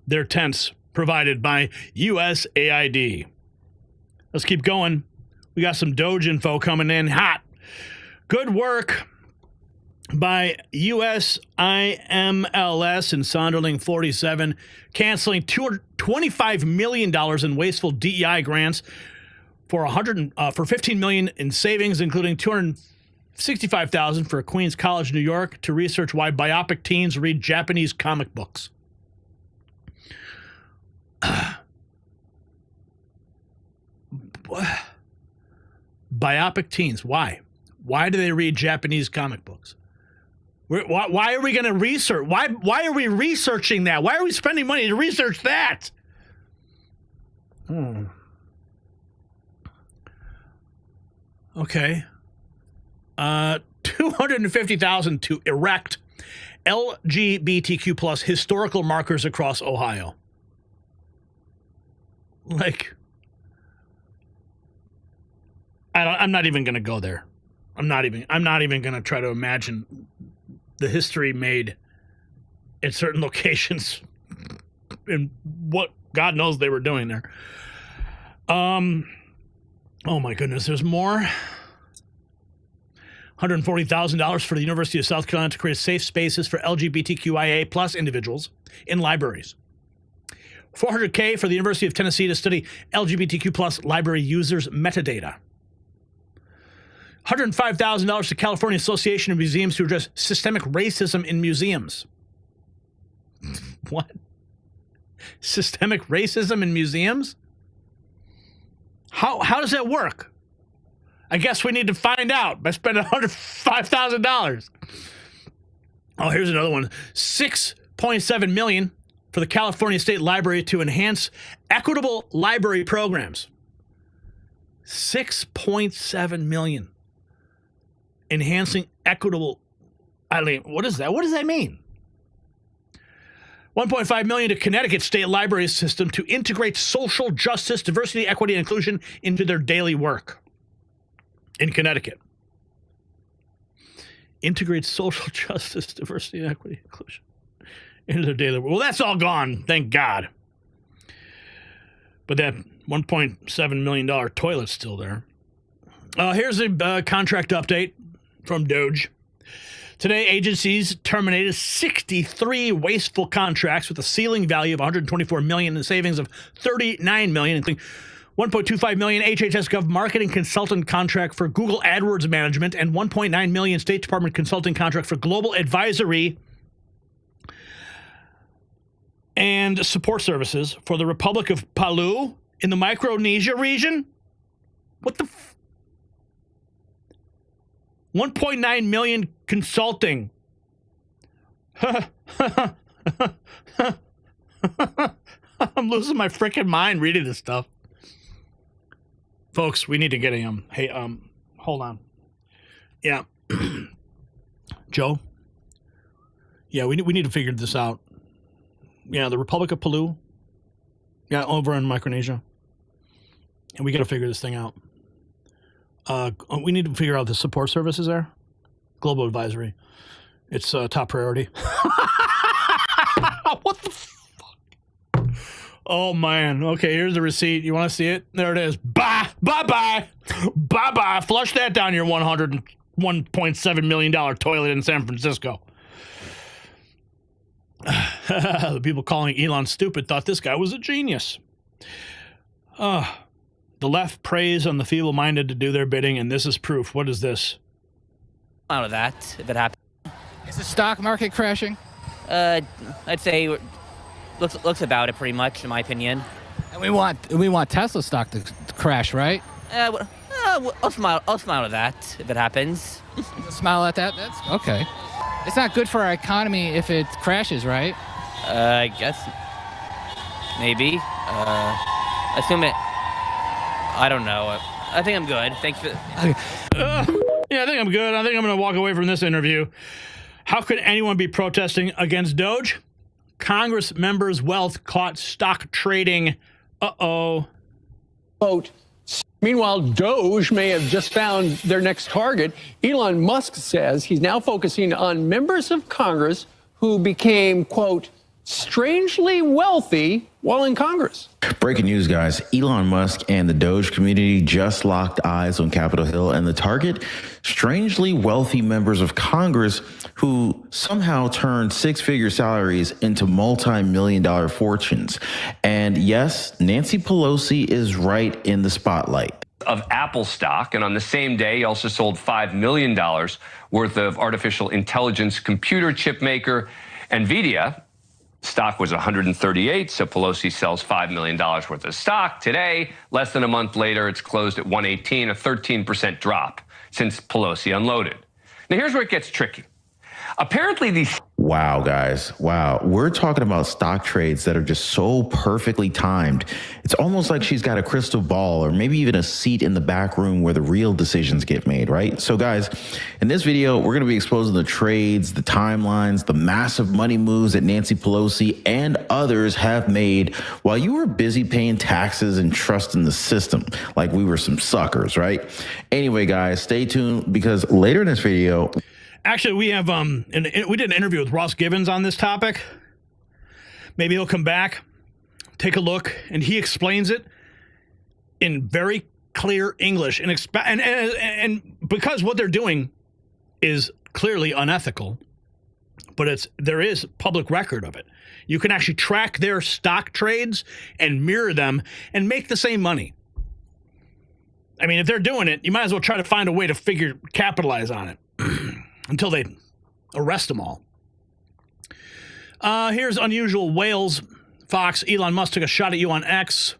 They're tents provided by USAID. Let's keep going. We got some Doge info coming in hot. Good work by USIMLS and Sonderling 47, canceling $225 million in wasteful DEI grants for $15 million in savings, including $265,000 for Queens College, New York, to research why biopic teens read Japanese comic books. Biopic teens. Why? Why do they read Japanese comic books? Why are we going to research? Why are we researching that? Why are we spending money to research that? Okay. $250,000 to erect LGBTQ plus historical markers across Ohio. Like, I'm not even going to go there. I'm not even going to try to imagine the history made at certain locations and what God knows they were doing there. Oh my goodness, there's more. $140,000 for the University of South Carolina to create safe spaces for LGBTQIA plus individuals in libraries. $400K for the University of Tennessee to study LGBTQ plus library users' metadata. $105,000 to California Association of Museums to address systemic racism in museums. What? Systemic racism in museums? How does that work? I guess we need to find out by spending $105,000. Oh, here's another one. $6.7 million for the California State Library to enhance equitable library programs. $6.7 million. Enhancing equitable. I mean, what is that? What does that mean? $1.5 million to Connecticut State Library System to integrate social justice, diversity, equity, and inclusion into their daily work in Connecticut. Integrate social justice, diversity, equity, inclusion into their daily work. Well, that's all gone, thank God. But that $1.7 million toilet's still there. Here's a contract update from Doge. Today, agencies terminated 63 wasteful contracts with a ceiling value of $124 million and savings of $39 million, including $1.25 million HHS Gov marketing consultant contract for Google AdWords management and $1.9 million State Department consulting contract for global advisory and support services for the Republic of Palau in the Micronesia region. What the? 1.9 million consulting. I'm losing my freaking mind reading this stuff. Folks, we need to get a hey, hold on. Yeah. Joe, Yeah, we need to figure this out. Yeah, the Republic of Palau. Yeah, over in Micronesia. And we got to figure this thing out. We need to figure out the support services there. Global advisory. It's top priority. What the fuck? Oh, man. Okay, here's the receipt. You want to see it? There it is. Bye. Bye-bye. Bye-bye. Flush that down your $101.7 million toilet in San Francisco. The people calling Elon stupid thought this guy was a genius. The left preys on the feeble-minded to do their bidding, and this is proof. What is this? Out of that, if it happens. Is the stock market crashing? I'd say looks about it pretty much, in my opinion. And we want Tesla stock to crash, right? I'll smile at that if it happens. You'll smile at that? That's okay. It's not good for our economy if it crashes, right? I guess maybe. Assume it. I don't know. I think I'm good. Thanks for. Yeah, I think I'm good. I think I'm going to walk away from this interview. How could anyone be protesting against Doge? Congress members' wealth caught stock trading. Uh-oh. Quote. Meanwhile, Doge may have just found their next target. Elon Musk says he's now focusing on members of Congress who became, quote, strangely wealthy while in Congress. Breaking news, guys. Elon Musk and the Doge community just locked eyes on Capitol Hill, and the target, strangely wealthy members of Congress who somehow turned six-figure salaries into multi-million-dollar fortunes. And yes, Nancy Pelosi is right in the spotlight. Of Apple stock, and on the same day, he also sold $5 million worth of artificial intelligence computer chip maker NVIDIA. Stock was 138, so Pelosi sells $5 million worth of stock. Today, less than a month later, it's closed at 118, a 13% drop since Pelosi unloaded. Now, here's where it gets tricky. Apparently, these... Wow, guys. Wow. We're talking about stock trades that are just so perfectly timed. It's almost like she's got a crystal ball or maybe even a seat in the back room where the real decisions get made, right? So, guys, in this video, we're going to be exposing the trades, the timelines, the massive money moves that Nancy Pelosi and others have made while you were busy paying taxes and trusting the system like we were some suckers, right? Anyway, guys, stay tuned because later in this video... Actually, we have we did an interview with Ross Gibbons on this topic. Maybe he'll come back, take a look, and he explains it in very clear English. And because what they're doing is clearly unethical, but there is public record of it. You can actually track their stock trades and mirror them and make the same money. I mean, if they're doing it, you might as well try to find a way to capitalize on it. Until they arrest them all. Here's unusual Wales. Fox, Elon Musk took a shot at you on X,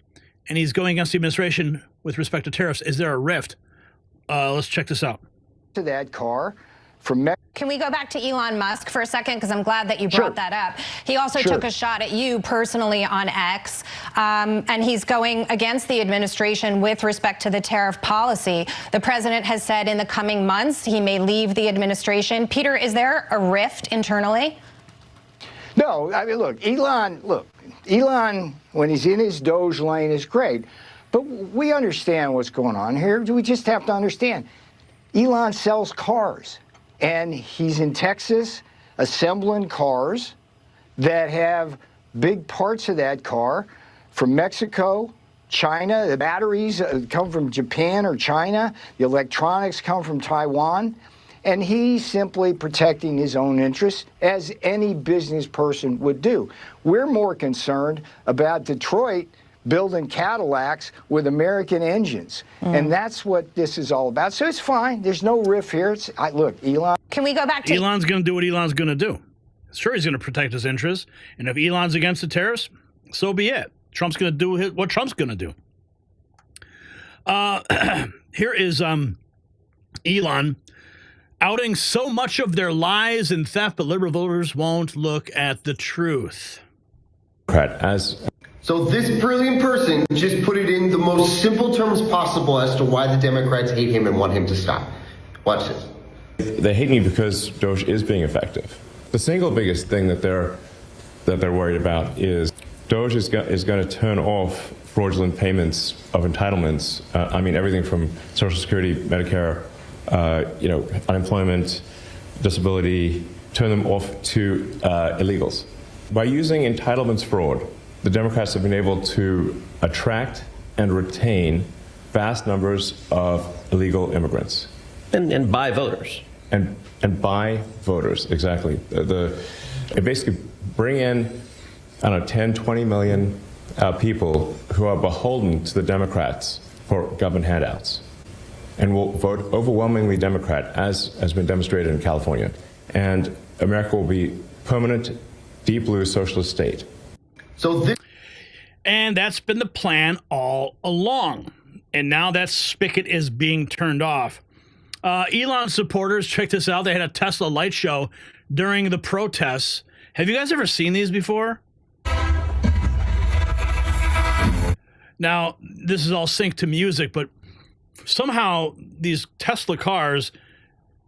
and he's going against the administration with respect to tariffs. Is there a rift? Let's check this out. To that car from Can we go back to Elon Musk for a second? Because I'm glad that you brought that up. He also took a shot at you personally on X, and he's going against the administration with respect to the tariff policy. The president has said in the coming months he may leave the administration. Peter, is there a rift internally? No, I mean, look, Elon, when he's in his Doge lane is great, but we understand what's going on here. We just have to understand. Elon sells cars. And he's in Texas assembling cars that have big parts of that car from Mexico, China. The batteries come from Japan or China. The electronics come from Taiwan. And he's simply protecting his own interests, as any business person would do. We're more concerned about Detroit building Cadillacs with American engines. And that's what this is all about. So it's fine. There's no riff here. Look, Elon. Can we go back to... Elon's going to do what Elon's going to do. Sure, he's going to protect his interests. And if Elon's against the tariffs, so be it. Trump's going to do what Trump's going to do. Here is Elon outing so much of their lies and theft, but liberal voters won't look at the truth. So this brilliant person just put it in the most simple terms possible as to why the Democrats hate him and want him to stop. Watch this. They hate me because Doge is being effective. The single biggest thing that they're worried about is Doge is going to turn off fraudulent payments of entitlements. I mean, everything from Social Security, Medicare, unemployment, disability, turn them off to illegals. By using entitlements fraud, the Democrats have been able to attract and retain vast numbers of illegal immigrants. And buy voters. And buy voters, exactly. They basically bring in, 10, 20 million people who are beholden to the Democrats for government handouts and will vote overwhelmingly Democrat, as has been demonstrated in California. And America will be permanent, deep blue socialist state. And that's been the plan all along. And now that spigot is being turned off. Elon supporters, check this out. They had a Tesla light show during the protests. Have you guys ever seen these before? Now, this is all synced to music, but somehow these Tesla cars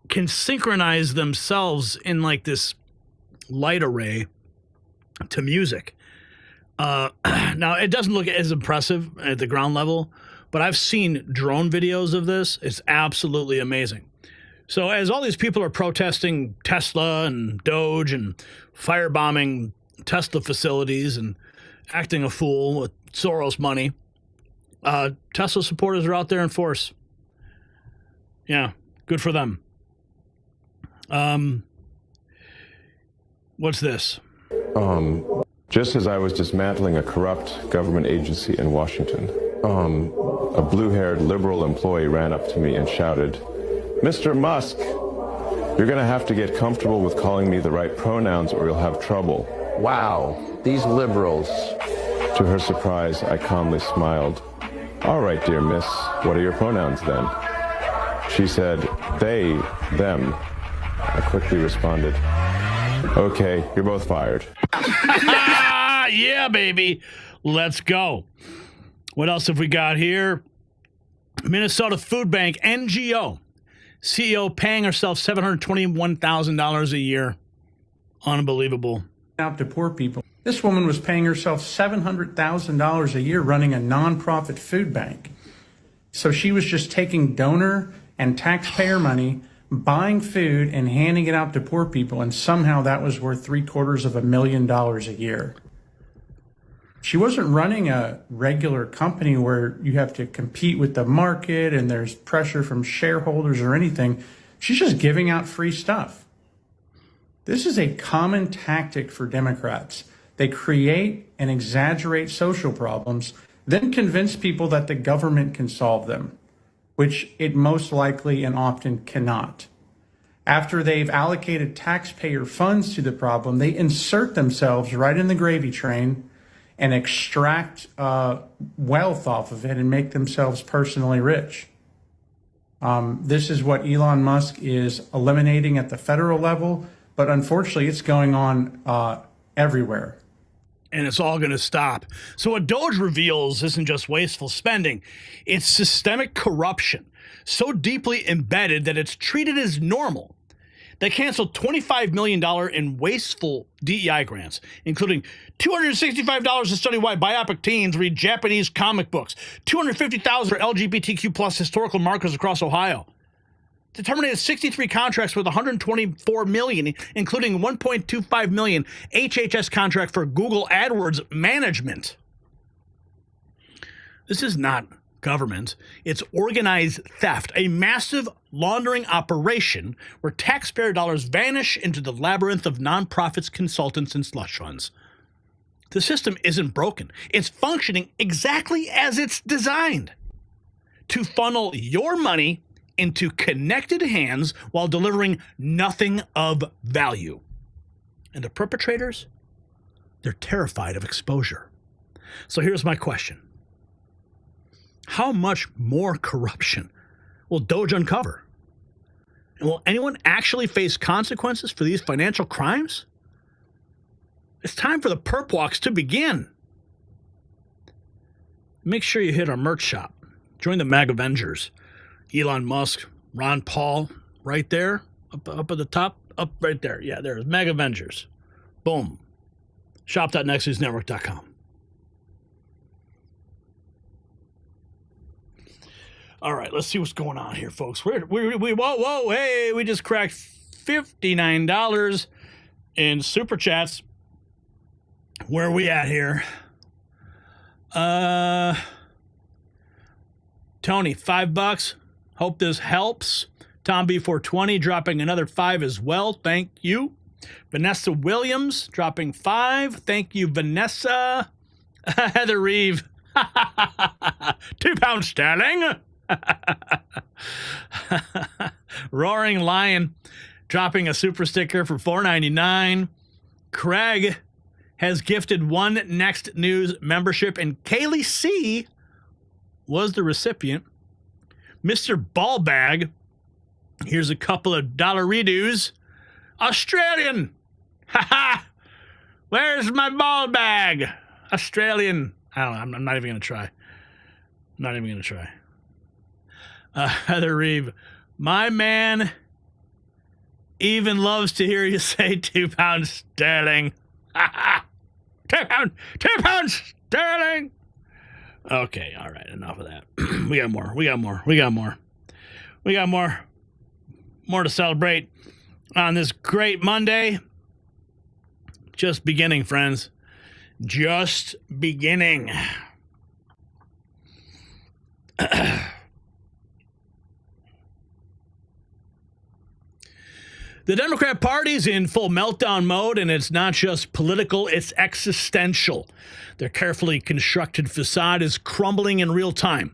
can synchronize themselves in like this light array to music. Now, it doesn't look as impressive at the ground level, but I've seen drone videos of this. It's absolutely amazing. So as all these people are protesting Tesla and Doge and firebombing Tesla facilities and acting a fool with Soros money, Tesla supporters are out there in force. Yeah, good for them. What's this? Just as I was dismantling a corrupt government agency in Washington, a blue-haired liberal employee ran up to me and shouted, "Mr. Musk, you're going to have to get comfortable with calling me the right pronouns or you'll have trouble." Wow, these liberals. To her surprise, I calmly smiled. "All right, dear miss, what are your pronouns then?" She said, "They, them." I quickly responded, "Okay, you're both fired." Yeah, baby. Let's go. What else have we got here? Minnesota Food Bank, NGO. CEO paying herself $721,000 a year. Unbelievable. Out to poor people. This woman was paying herself $700,000 a year running a nonprofit food bank. So she was just taking donor and taxpayer money, buying food and handing it out to poor people, and somehow that was worth $750,000 a year. She wasn't running a regular company where you have to compete with the market and there's pressure from shareholders or anything. She's just giving out free stuff. This is a common tactic for Democrats. They create and exaggerate social problems, then convince people that the government can solve them, which it most likely and often cannot. After they've allocated taxpayer funds to the problem, they insert themselves right in the gravy train and extract wealth off of it and make themselves personally rich. This is what Elon Musk is eliminating at the federal level, but unfortunately it's going on everywhere. And it's all going to stop. So what Doge reveals isn't just wasteful spending, it's systemic corruption, so deeply embedded that it's treated as normal. They canceled $25 million in wasteful DEI grants, including $265 to study why biopic teens read Japanese comic books, $250,000 for LGBTQ plus historical markers across Ohio. They terminated 63 contracts with $124 million, including $1.25 million HHS contract for Google AdWords management. This is not government. It's organized theft, a massive laundering operation where taxpayer dollars vanish into the labyrinth of nonprofits, consultants, and slush funds. The system isn't broken. It's functioning exactly as it's designed to funnel your money into connected hands while delivering nothing of value. And the perpetrators, they're terrified of exposure. So here's my question. How much more corruption will Doge uncover? And will anyone actually face consequences for these financial crimes? It's time for the perp walks to begin. Make sure you hit our merch shop. Join the MAG Avengers. Elon Musk, Ron Paul, right there, up at the top Up right there. Yeah, there's Mega Avengers. Boom. Shop.nexusnetwork.com. All right, let's see what's going on here, folks. Whoa, hey, we just cracked $59 in super chats. Where are we at here? Tony, $5. Hope this helps. Tom B420 dropping another 5 as well. Thank you. Vanessa Williams dropping 5. Thank you, Vanessa. Heather Reeve. £2 sterling. Roaring Lion dropping a super sticker for $4.99. Craig has gifted 1 Next News membership, and Kaylee C was the recipient. Mr. Ballbag, here's a couple of $redos. Australian. Ha! Where's my ball bag? Australian. I don't know. I'm not even going to try. I'm not even going to try. Heather Reeve, my man even loves to hear you say £2 sterling. £2 sterling. Okay, all right, enough of that. We got more to celebrate on this great Monday. Just beginning, friends. Just beginning. The Democrat Party's in full meltdown mode, and it's not just political, it's existential. Their carefully constructed facade is crumbling in real time.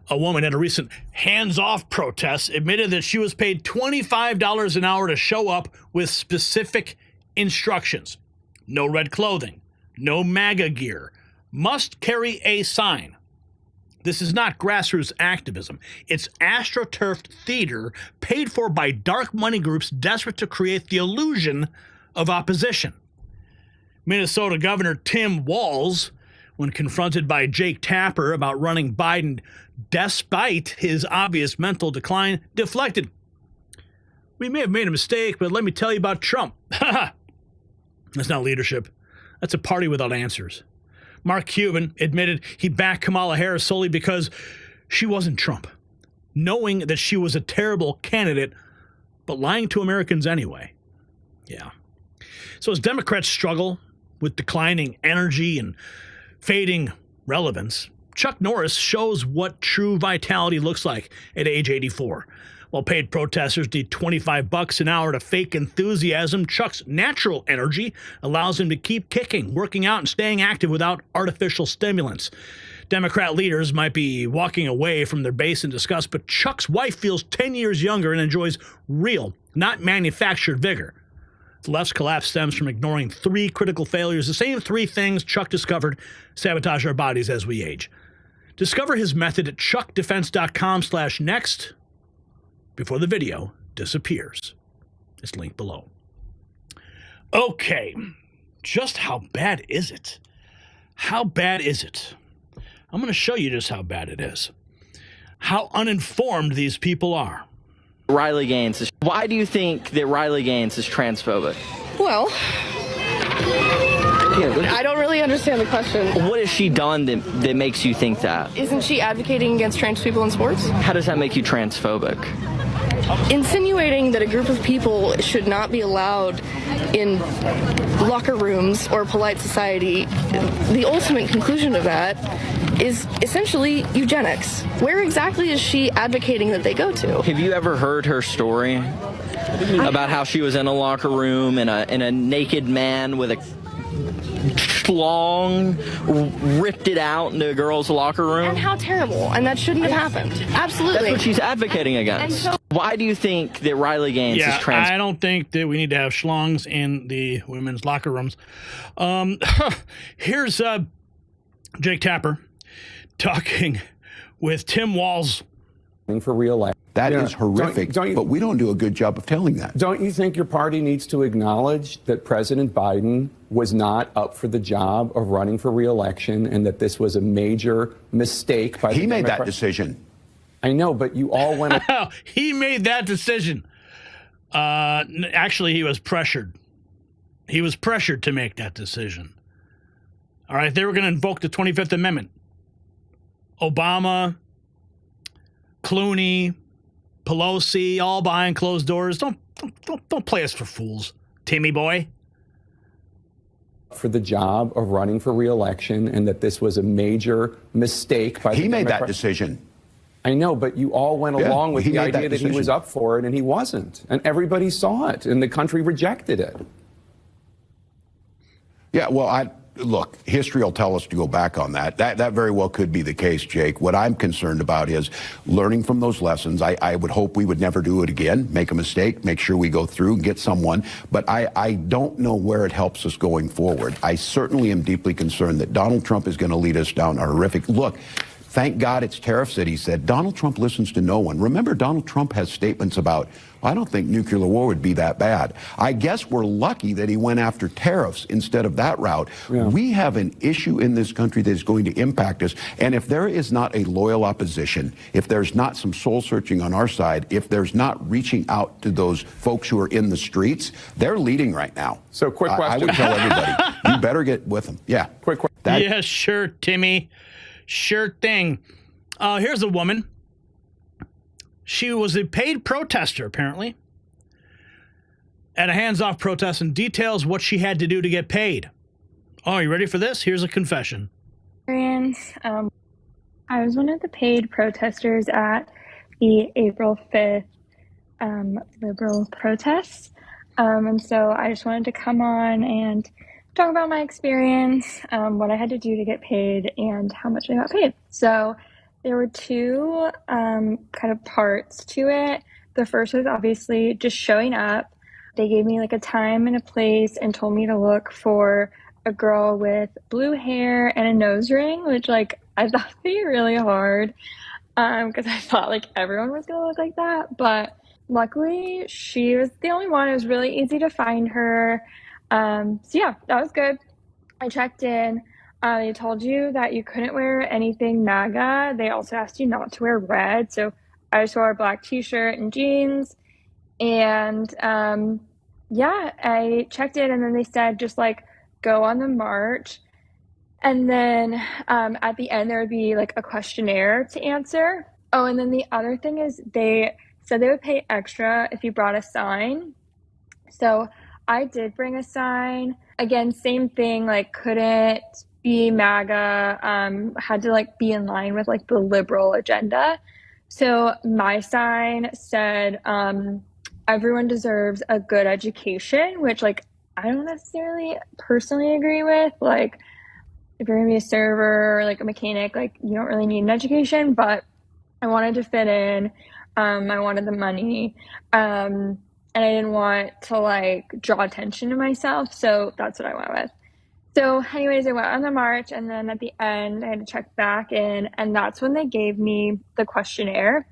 A woman at a recent hands-off protest admitted that she was paid $25 an hour to show up with specific instructions. No red clothing, no MAGA gear, must carry a sign. This is not grassroots activism. It's astroturfed theater paid for by dark money groups desperate to create the illusion of opposition. Minnesota Governor Tim Walz, when confronted by Jake Tapper about running Biden despite his obvious mental decline, deflected. We may have made a mistake, but let me tell you about Trump. That's not leadership. That's a party without answers. Mark Cuban admitted he backed Kamala Harris solely because she wasn't Trump, knowing that she was a terrible candidate, but lying to Americans anyway. Yeah. So as Democrats struggle with declining energy and fading relevance, Chuck Norris shows what true vitality looks like at age 84. While paid protesters need $25 an hour to fake enthusiasm, Chuck's natural energy allows him to keep kicking, working out, and staying active without artificial stimulants. Democrat leaders might be walking away from their base in disgust, but Chuck's wife feels 10 years younger and enjoys real, not manufactured vigor. The left's collapse stems from ignoring 3 critical failures, the same 3 things Chuck discovered sabotage our bodies as we age. Discover his method at chuckdefense.com/next. Before the video disappears. It's linked below. Okay, just how bad is it? How bad is it? I'm going to show you just how bad it is. How uninformed these people are. Riley Gaines. Why do you think that Riley Gaines is transphobic? Well, I don't really understand the question. What has she done that makes you think that? Isn't she advocating against trans people in sports? How does that make you transphobic? Insinuating that a group of people should not be allowed in locker rooms or polite society, the ultimate conclusion of that is essentially eugenics. Where exactly is she advocating that they go to? Have you ever heard her story about how she was in a locker room and a naked man with a schlong ripped it out into a girl's locker room? And how terrible. And that shouldn't have happened. Absolutely. That's what she's advocating against. Why do you think that Riley Gaines is trans? I don't think that we need to have schlongs in the women's locker rooms. Here's Jake Tapper talking with Tim Walz. For real-life. That is horrific, but we don't do a good job of telling that. Don't you think your party needs to acknowledge that President Biden was not up for the job of running for re-election and that this was a major mistake by the He made that Democrats? decision. I know, but you all went... He made that decision. Actually, he was pressured. He was pressured to make that decision. All right, they were going to invoke the 25th Amendment. Obama, Clooney, Pelosi, all behind closed doors. Don't play us for fools, Timmy boy. For the job of running for re-election, and that this was a major mistake by He the made that Democrat- decision. I know, but you all went along with he the made that idea that he was decision. up for it, and he wasn't. And everybody saw it, and the country rejected it. Yeah, well, look, history will tell us to go back on that. That very well could be the case, Jake. What I'm concerned about is learning from those lessons. I would hope we would never do it again, make a mistake, make sure we go through and get someone. But I don't know where it helps us going forward. I certainly am deeply concerned that Donald Trump is going to lead us down a horrific... Look, thank God it's tariffs that he said. Donald Trump listens to no one. Remember, Donald Trump has statements about, I don't think nuclear war would be that bad. I guess we're lucky that he went after tariffs instead of that route. Yeah. We have an issue in this country that is going to impact us. And if there is not a loyal opposition, if there's not some soul searching on our side, if there's not reaching out to those folks who are in the streets, they're leading right now. So quick question. I would tell everybody, you better get with them. Yeah. Quick question. Yeah, sure, Timmy. Sure thing. Here's a woman. She was a paid protester, apparently, at a hands-off protest, and details what she had to do to get paid. Oh, you ready for this? Here's a confession. I was one of the paid protesters at the April 5th liberal protests. And so I just wanted to come on and talk about my experience, what I had to do to get paid, and how much I got paid. So there were two kind of parts to it. The first was obviously just showing up. They gave me like a time and a place and told me to look for a girl with blue hair and a nose ring, which like I thought would be really hard because I thought like everyone was going to look like that. But luckily she was the only one. It was really easy to find her. So yeah, that was good. I checked in. They told you that you couldn't wear anything MAGA. They also asked you not to wear red. So I just wore a black t-shirt and jeans. And yeah, I checked in, and then they said just like go on the march. And then at the end there would be like a questionnaire to answer. Oh, and then the other thing is they said they would pay extra if you brought a sign. So I did bring a sign. Again, same thing, like couldn't be MAGA, had to like be in line with like the liberal agenda. So my sign said, everyone deserves a good education, which like I don't necessarily personally agree with. Like if you're gonna be a server or like a mechanic, like you don't really need an education, but I wanted to fit in. I wanted the money. And I didn't want to like draw attention to myself. So that's what I went with. So anyways, I went on the march, and then at the end I had to check back in, and that's when they gave me the questionnaire.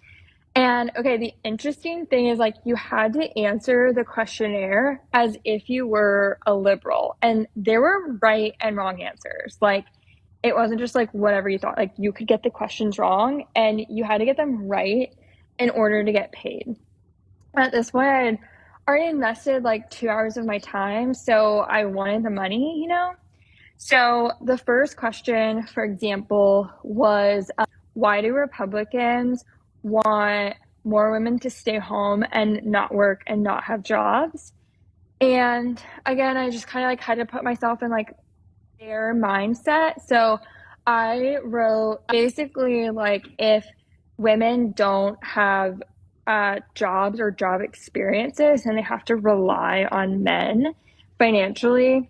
And okay, the interesting thing is like you had to answer the questionnaire as if you were a liberal, and there were right and wrong answers. Like it wasn't just like whatever you thought. Like you could get the questions wrong, and you had to get them right in order to get paid. At this point, I had already invested like 2 hours of my time, so I wanted the money, you know? So the first question, for example, was why do Republicans want more women to stay home and not work and not have jobs? And again, I just kind of like had to put myself in like their mindset. So I wrote basically like if women don't have jobs or job experiences and they have to rely on men financially,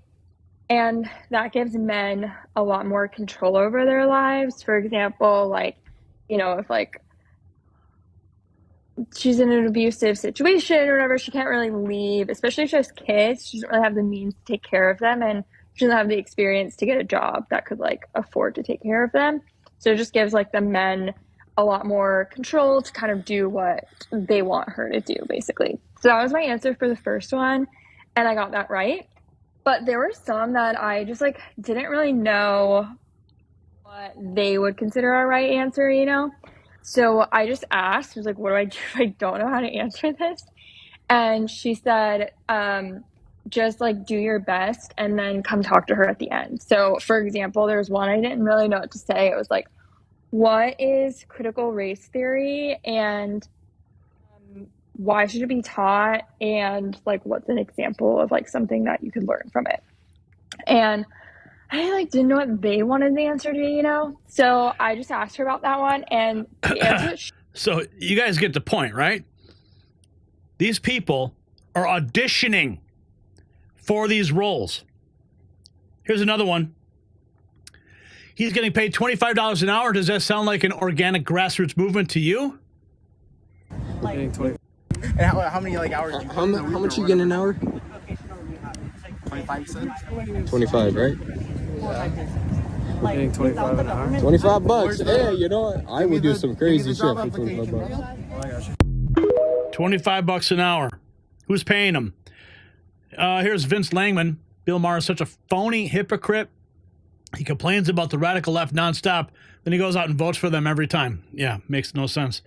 and that gives men a lot more control over their lives. For example, like, you know, if like she's in an abusive situation or whatever, she can't really leave, especially if she has kids. She doesn't really have the means to take care of them, and she doesn't have the experience to get a job that could like afford to take care of them. So it just gives like the men a lot more control to kind of do what they want her to do, basically. So that was my answer for the first one, and I got that right. But there were some that I just like didn't really know what they would consider a right answer, you know? So I just asked, I was like, what do I do if I don't know how to answer this? And she said, just like do your best and then come talk to her at the end. So for example, there's one I didn't really know what to say. It was like, what is critical race theory and why should it be taught? And like, what's an example of like something that you could learn from it? And I like didn't know what they wanted the answer to, you know? So I just asked her about that one, and the answer So you guys get the point, right? These people are auditioning for these roles. Here's another one. He's getting paid $25 an hour. Does that sound like an organic grassroots movement to you? And how many like hours? How much you getting an hour? 25 cents. 25, right? We're getting 25 an hour. 25 bucks. Hey, you know what? I would do some crazy shit for 25 bucks. 25 bucks an hour. Who's paying them? Here's Vince Langman. Bill Maher is such a phony hypocrite. He complains about the radical left nonstop, then he goes out and votes for them every time. Yeah, makes no sense.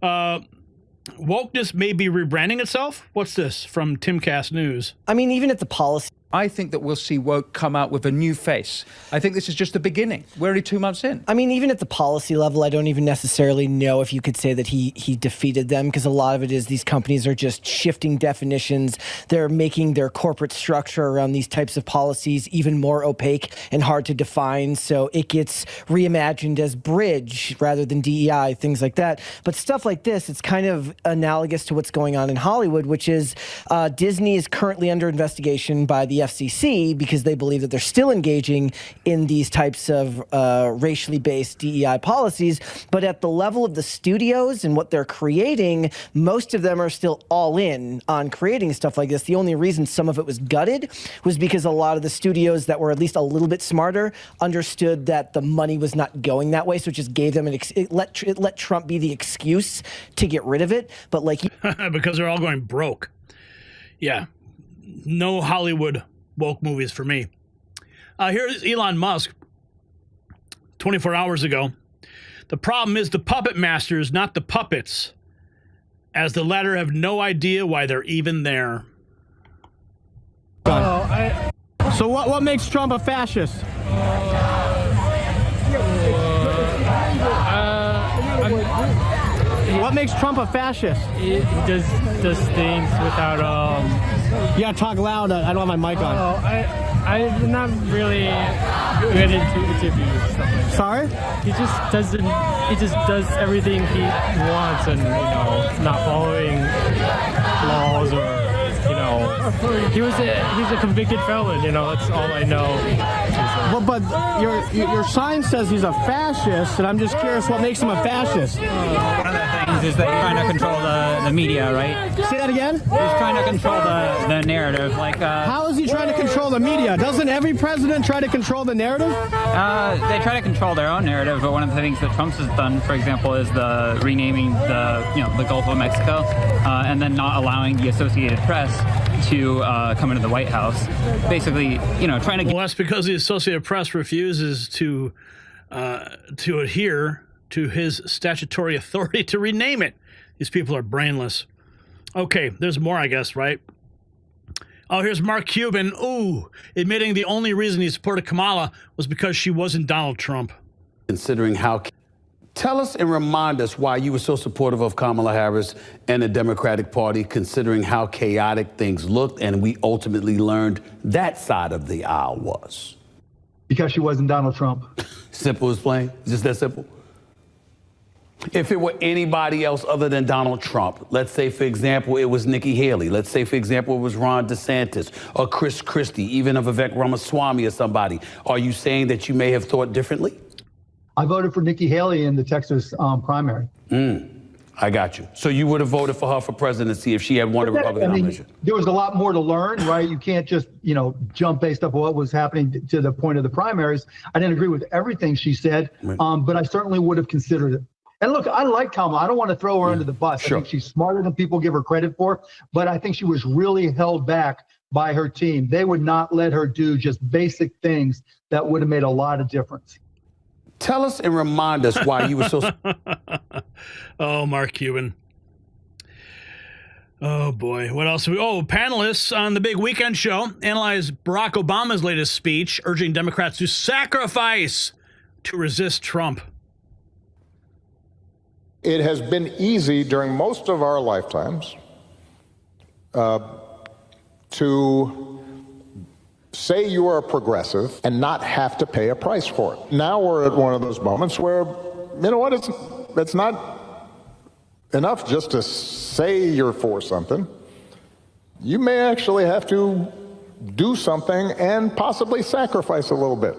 Wokeness may be rebranding itself? What's this from Timcast News? I mean, even at the policy, I think that we'll see woke come out with a new face. I think this is just the beginning. We're only 2 months in. I mean, even at the policy level, I don't even necessarily know if you could say that he defeated them, because a lot of it is these companies are just shifting definitions. They're making their corporate structure around these types of policies even more opaque and hard to define. So it gets reimagined as bridge rather than DEI, things like that. But stuff like this, it's kind of analogous to what's going on in Hollywood, which is Disney is currently under investigation by the FCC because they believe that they're still engaging in these types of racially based DEI policies. But at the level of the studios and what they're creating, most of them are still all in on creating stuff like this. The only reason some of it was gutted was because a lot of the studios that were at least a little bit smarter understood that the money was not going that way. So it just gave them it let Trump be the excuse to get rid of it. But like because they're all going broke. Yeah. No Hollywood woke movies for me. Here's Elon Musk 24 hours ago. The problem is the puppet masters, not the puppets, as the latter have no idea why they're even there. So what makes Trump a fascist? What makes Trump a fascist? He does things without You gotta talk loud. I don't have my mic on. I'm not really good into interviews. Stuff like that. Sorry? He just does everything he wants, and not following laws or he's a convicted felon. That's all I know. Well, but your sign says he's a fascist, and I'm just curious what makes him a fascist. One of the things is that he's trying to control the media, right? Say that again? He's trying to control the narrative. How is he trying to control the media? Doesn't every president try to control the narrative? They try to control their own narrative, but one of the things that Trump has done, for example, is the renaming the Gulf of Mexico, and then not allowing the Associated Press to come into the White House. Basically, trying to. Well, that's because the Associated Press refuses to adhere to his statutory authority to rename it. These people are brainless. Okay, there's more, I guess, right? Oh, here's Mark Cuban. Ooh, admitting the only reason he supported Kamala was because she wasn't Donald Trump. Considering how... Tell us and remind us why you were so supportive of Kamala Harris and the Democratic Party, considering how chaotic things looked, and we ultimately learned that side of the aisle was. Because she wasn't Donald Trump. Simple as plain? Just that simple? If it were anybody else other than Donald Trump, let's say, for example, it was Nikki Haley. Let's say, for example, it was Ron DeSantis or Chris Christie, even of Vivek Ramaswamy or somebody. Are you saying that you may have thought differently? I voted for Nikki Haley in the Texas primary. I got you. So you would have voted for her for presidency if she had won a Republican nomination? There was a lot more to learn, right? You can't just, jump based off what was happening to the point of the primaries. I didn't agree with everything she said, but I certainly would have considered it. And look, I like Kamala. I don't want to throw her under the bus. Sure. I think she's smarter than people give her credit for, but I think she was really held back by her team. They would not let her do just basic things that would have made a lot of difference. Tell us and remind us why you were so... Oh, Mark Cuban. Oh, boy. What else? Panelists on the big weekend show analyze Barack Obama's latest speech urging Democrats to sacrifice to resist Trump. It has been easy during most of our lifetimes to say you are a progressive and not have to pay a price for it. Now we're at one of those moments where, you know what, it's not enough just to say you're for something. You may actually have to do something and possibly sacrifice a little bit.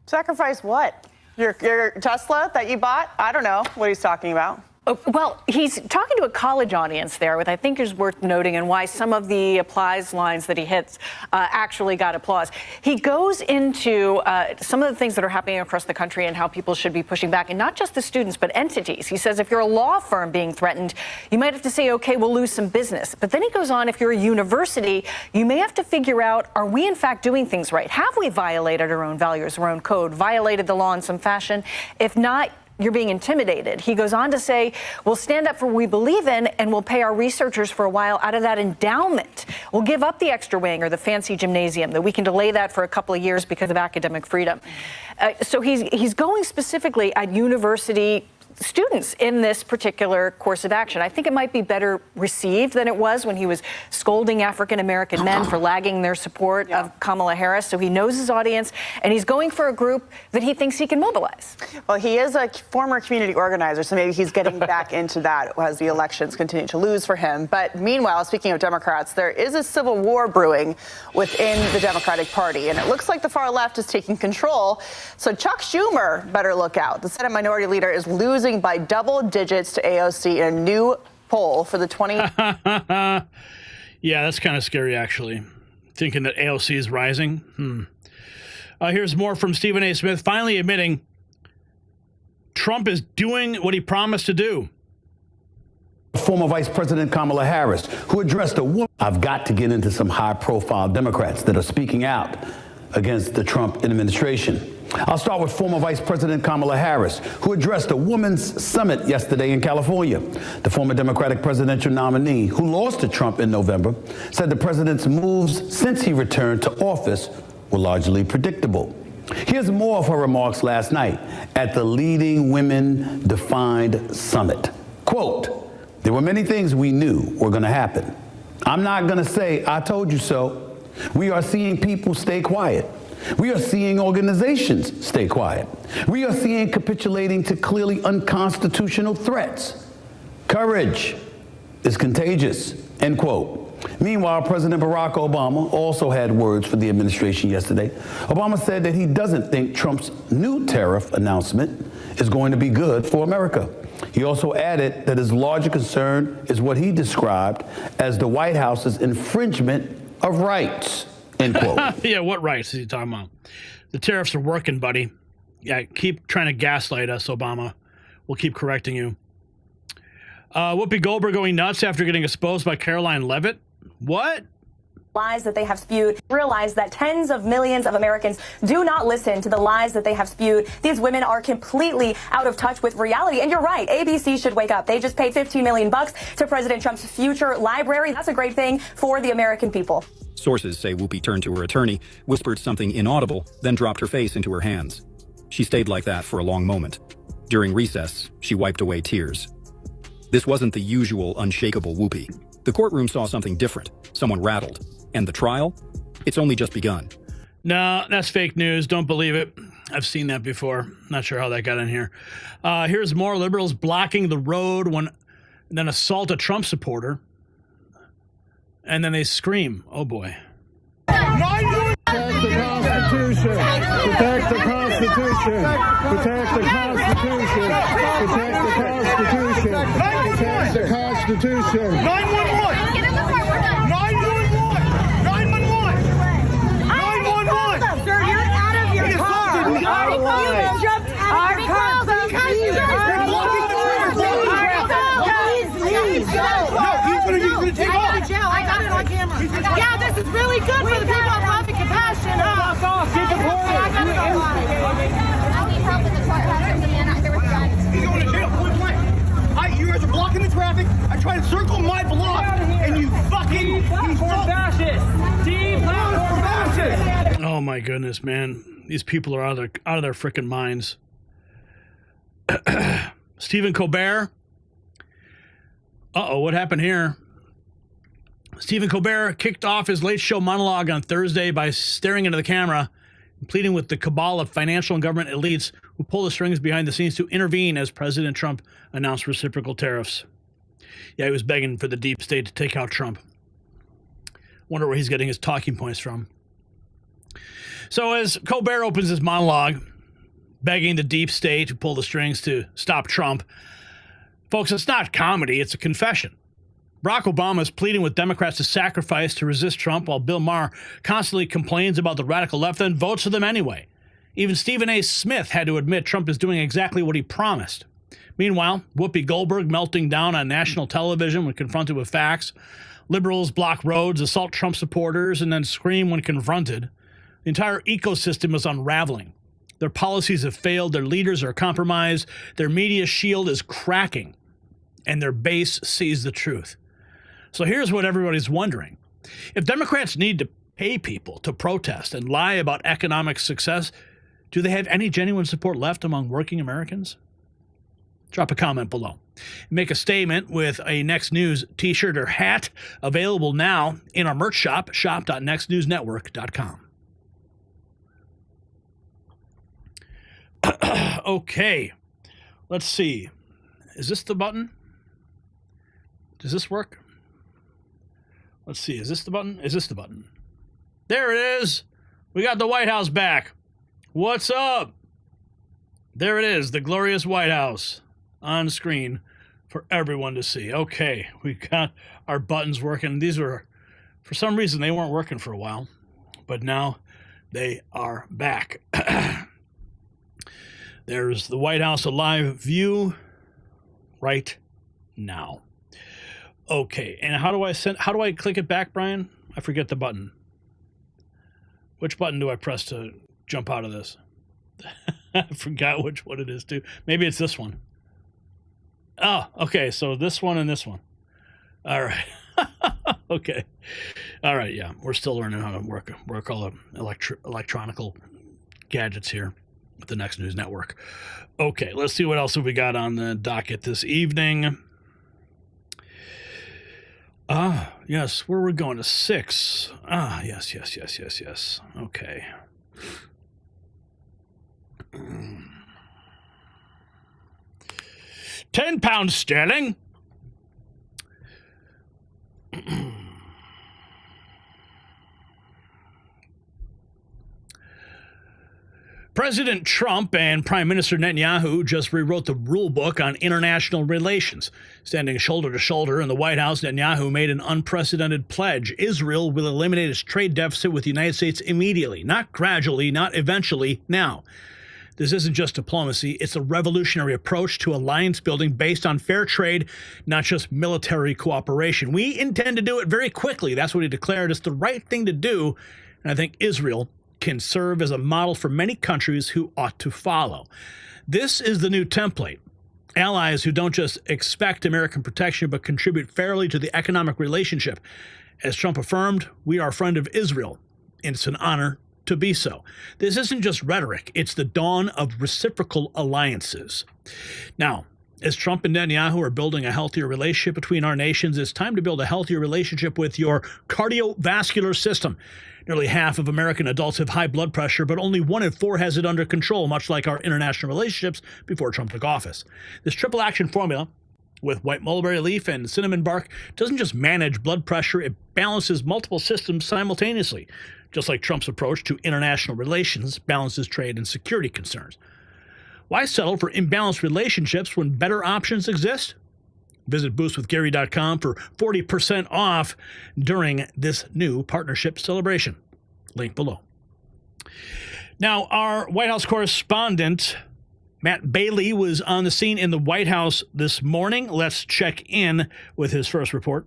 Sacrifice what? Your Tesla that you bought? I don't know what he's talking about. Well, he's talking to a college audience there, which I think is worth noting, and why some of the applause lines that he hits actually got applause. He goes into some of the things that are happening across the country and how people should be pushing back, and not just the students, but entities. He says if you're a law firm being threatened, you might have to say, okay, we'll lose some business. But then he goes on, if you're a university, you may have to figure out, are we in fact doing things right? Have we violated our own values, our own code, violated the law in some fashion? If not, you're being intimidated. He goes on to say, we'll stand up for what we believe in, and we'll pay our researchers for a while out of that endowment. We'll give up the extra wing or the fancy gymnasium, that we can delay that for a couple of years because of academic freedom. So he's going specifically at university students in this particular course of action. I think it might be better received than it was when he was scolding African-American men for lagging their support of Kamala Harris. So he knows his audience, and he's going for a group that he thinks he can mobilize. Well, he is a former community organizer, so maybe he's getting back into that as the elections continue to lose for him. But meanwhile, speaking of Democrats, there is a civil war brewing within the Democratic Party, and it looks like the far left is taking control. So Chuck Schumer better look out. The Senate Minority Leader is losing by double digits to AOC in a new poll for the 20. Yeah, that's kind of scary, actually. Thinking that AOC is rising. Here's more from Stephen A. Smith, finally admitting Trump is doing what he promised to do. Former Vice President Kamala Harris, who addressed a woman. I've got to get into some high-profile Democrats that are speaking out against the Trump administration. I'll start with former Vice President Kamala Harris, who addressed a women's summit yesterday in California. The former Democratic presidential nominee, who lost to Trump in November, said the president's moves since he returned to office were largely predictable. Here's more of her remarks last night at the Leading Women Defined Summit. Quote, there were many things we knew were going to happen. I'm not going to say, I told you so. We are seeing people stay quiet. We are seeing organizations stay quiet. We are seeing capitulating to clearly unconstitutional threats. Courage is contagious, end quote. Meanwhile, President Barack Obama also had words for the administration yesterday. Obama said that he doesn't think Trump's new tariff announcement is going to be good for America. He also added that his larger concern is what he described as the White House's infringement of rights. End quote. Yeah, what rights is he talking about? The tariffs are working, buddy. Yeah, keep trying to gaslight us, Obama. We'll keep correcting you. Whoopi Goldberg going nuts after getting exposed by Caroline Leavitt. What? Lies that they have spewed. Realize that tens of millions of Americans do not listen to the lies that they have spewed. These women are completely out of touch with reality. And you're right, ABC should wake up. They just paid $15 million to President Trump's future library. That's a great thing for the American people. Sources say Whoopi turned to her attorney, whispered something inaudible, then dropped her face into her hands. She stayed like that for a long moment. During recess, she wiped away tears. This wasn't the usual unshakable Whoopi. The courtroom saw something different. Someone rattled. And the trial? It's only just begun. No, that's fake news. Don't believe it. I've seen that before. Not sure how that got in here. Here's more liberals blocking the road when then assault a Trump supporter. And then they scream. Oh, boy. Protect the Constitution. Protect the Constitution. Protect the Constitution. Protect the Constitution. Protect the Constitution. 911. Get in the car. We're done. 911. 911. 911. Sir, you're out of your car. You jumped out of your car. You're blocking the traffic. Please go. No, he's going to take off. I got it on camera. Yeah, this is really good for the people of love and compassion. Fuck off. Get the point. I got it on live. I need help in the car. There's a man out here with guns. He's going to jail. Point blank. You guys are blocking the traffic. I tried to circle my block, and you Oh my goodness, man. These people are out of their freaking minds. Stephen Colbert. Uh-oh, what happened here? Stephen Colbert kicked off his late show monologue on Thursday by staring into the camera and pleading with the cabal of financial and government elites who pull the strings behind the scenes to intervene as President Trump announced reciprocal tariffs. Yeah, he was begging for the deep state to take out Trump. Wonder where he's getting his talking points from. So as Colbert opens his monologue, begging the deep state to pull the strings to stop Trump, folks, it's not comedy, it's a confession. Barack Obama is pleading with Democrats to sacrifice to resist Trump, while Bill Maher constantly complains about the radical left and votes for them anyway. Even Stephen A. Smith had to admit Trump is doing exactly what he promised. Meanwhile, Whoopi Goldberg melting down on national television when confronted with facts. Liberals block roads, assault Trump supporters, and then scream when confronted. The entire ecosystem is unraveling. Their policies have failed, their leaders are compromised, their media shield is cracking, and their base sees the truth. So here's what everybody's wondering. If Democrats need to pay people to protest and lie about economic success, do they have any genuine support left among working Americans? Drop a comment below. Make a statement with a Next News t-shirt or hat, available now in our merch shop, shop.nextnewsnetwork.com. Okay, let's see. Is this the button? Does this work? Let's see. Is this the button? Is this the button? There it is. We got the White House back. What's up? There it is, the glorious White House on screen for everyone to see. Okay, we got our buttons working. These were, for some reason, they weren't working for a while, but now they are back. There's the White House, a live view right now. Okay, and how do I click it back, Brian? I forget the button. Which button do I press to jump out of this? I forgot which one it is too. Maybe it's this one. Oh, okay, so this one and this one. All right. Okay. All right, yeah. We're still learning how to work all the electronical gadgets here with the Next News Network. Okay, let's see what else have we got on the docket this evening. Yes, where we're going to 6. Yes. Okay. £10 sterling. President Trump and Prime Minister Netanyahu just rewrote the rule book on international relations. Standing shoulder to shoulder in the White House, Netanyahu made an unprecedented pledge. Israel will eliminate its trade deficit with the United States immediately, not gradually, not eventually, now. This isn't just diplomacy, it's a revolutionary approach to alliance building based on fair trade, not just military cooperation. We intend to do it very quickly. That's what he declared. It's the right thing to do, and I think Israel can serve as a model for many countries who ought to follow. This is the new template. Allies who don't just expect American protection but contribute fairly to the economic relationship. As Trump affirmed, we are a friend of Israel, and it's an honor to be so. This isn't just rhetoric, it's the dawn of reciprocal alliances. Now, as Trump and Netanyahu are building a healthier relationship between our nations, it's time to build a healthier relationship with your cardiovascular system. Nearly half of American adults have high blood pressure, but only 1 in 4 has it under control, much like our international relationships before Trump took office. This triple action formula with white mulberry leaf and cinnamon bark doesn't just manage blood pressure, it balances multiple systems simultaneously, just like Trump's approach to international relations balances trade and security concerns. Why settle for imbalanced relationships when better options exist? Visit boostwithgary.com for 40% off during this new partnership celebration. Link below. Now, our White House correspondent, Matt Bailey, was on the scene in the White House this morning. Let's check in with his first report.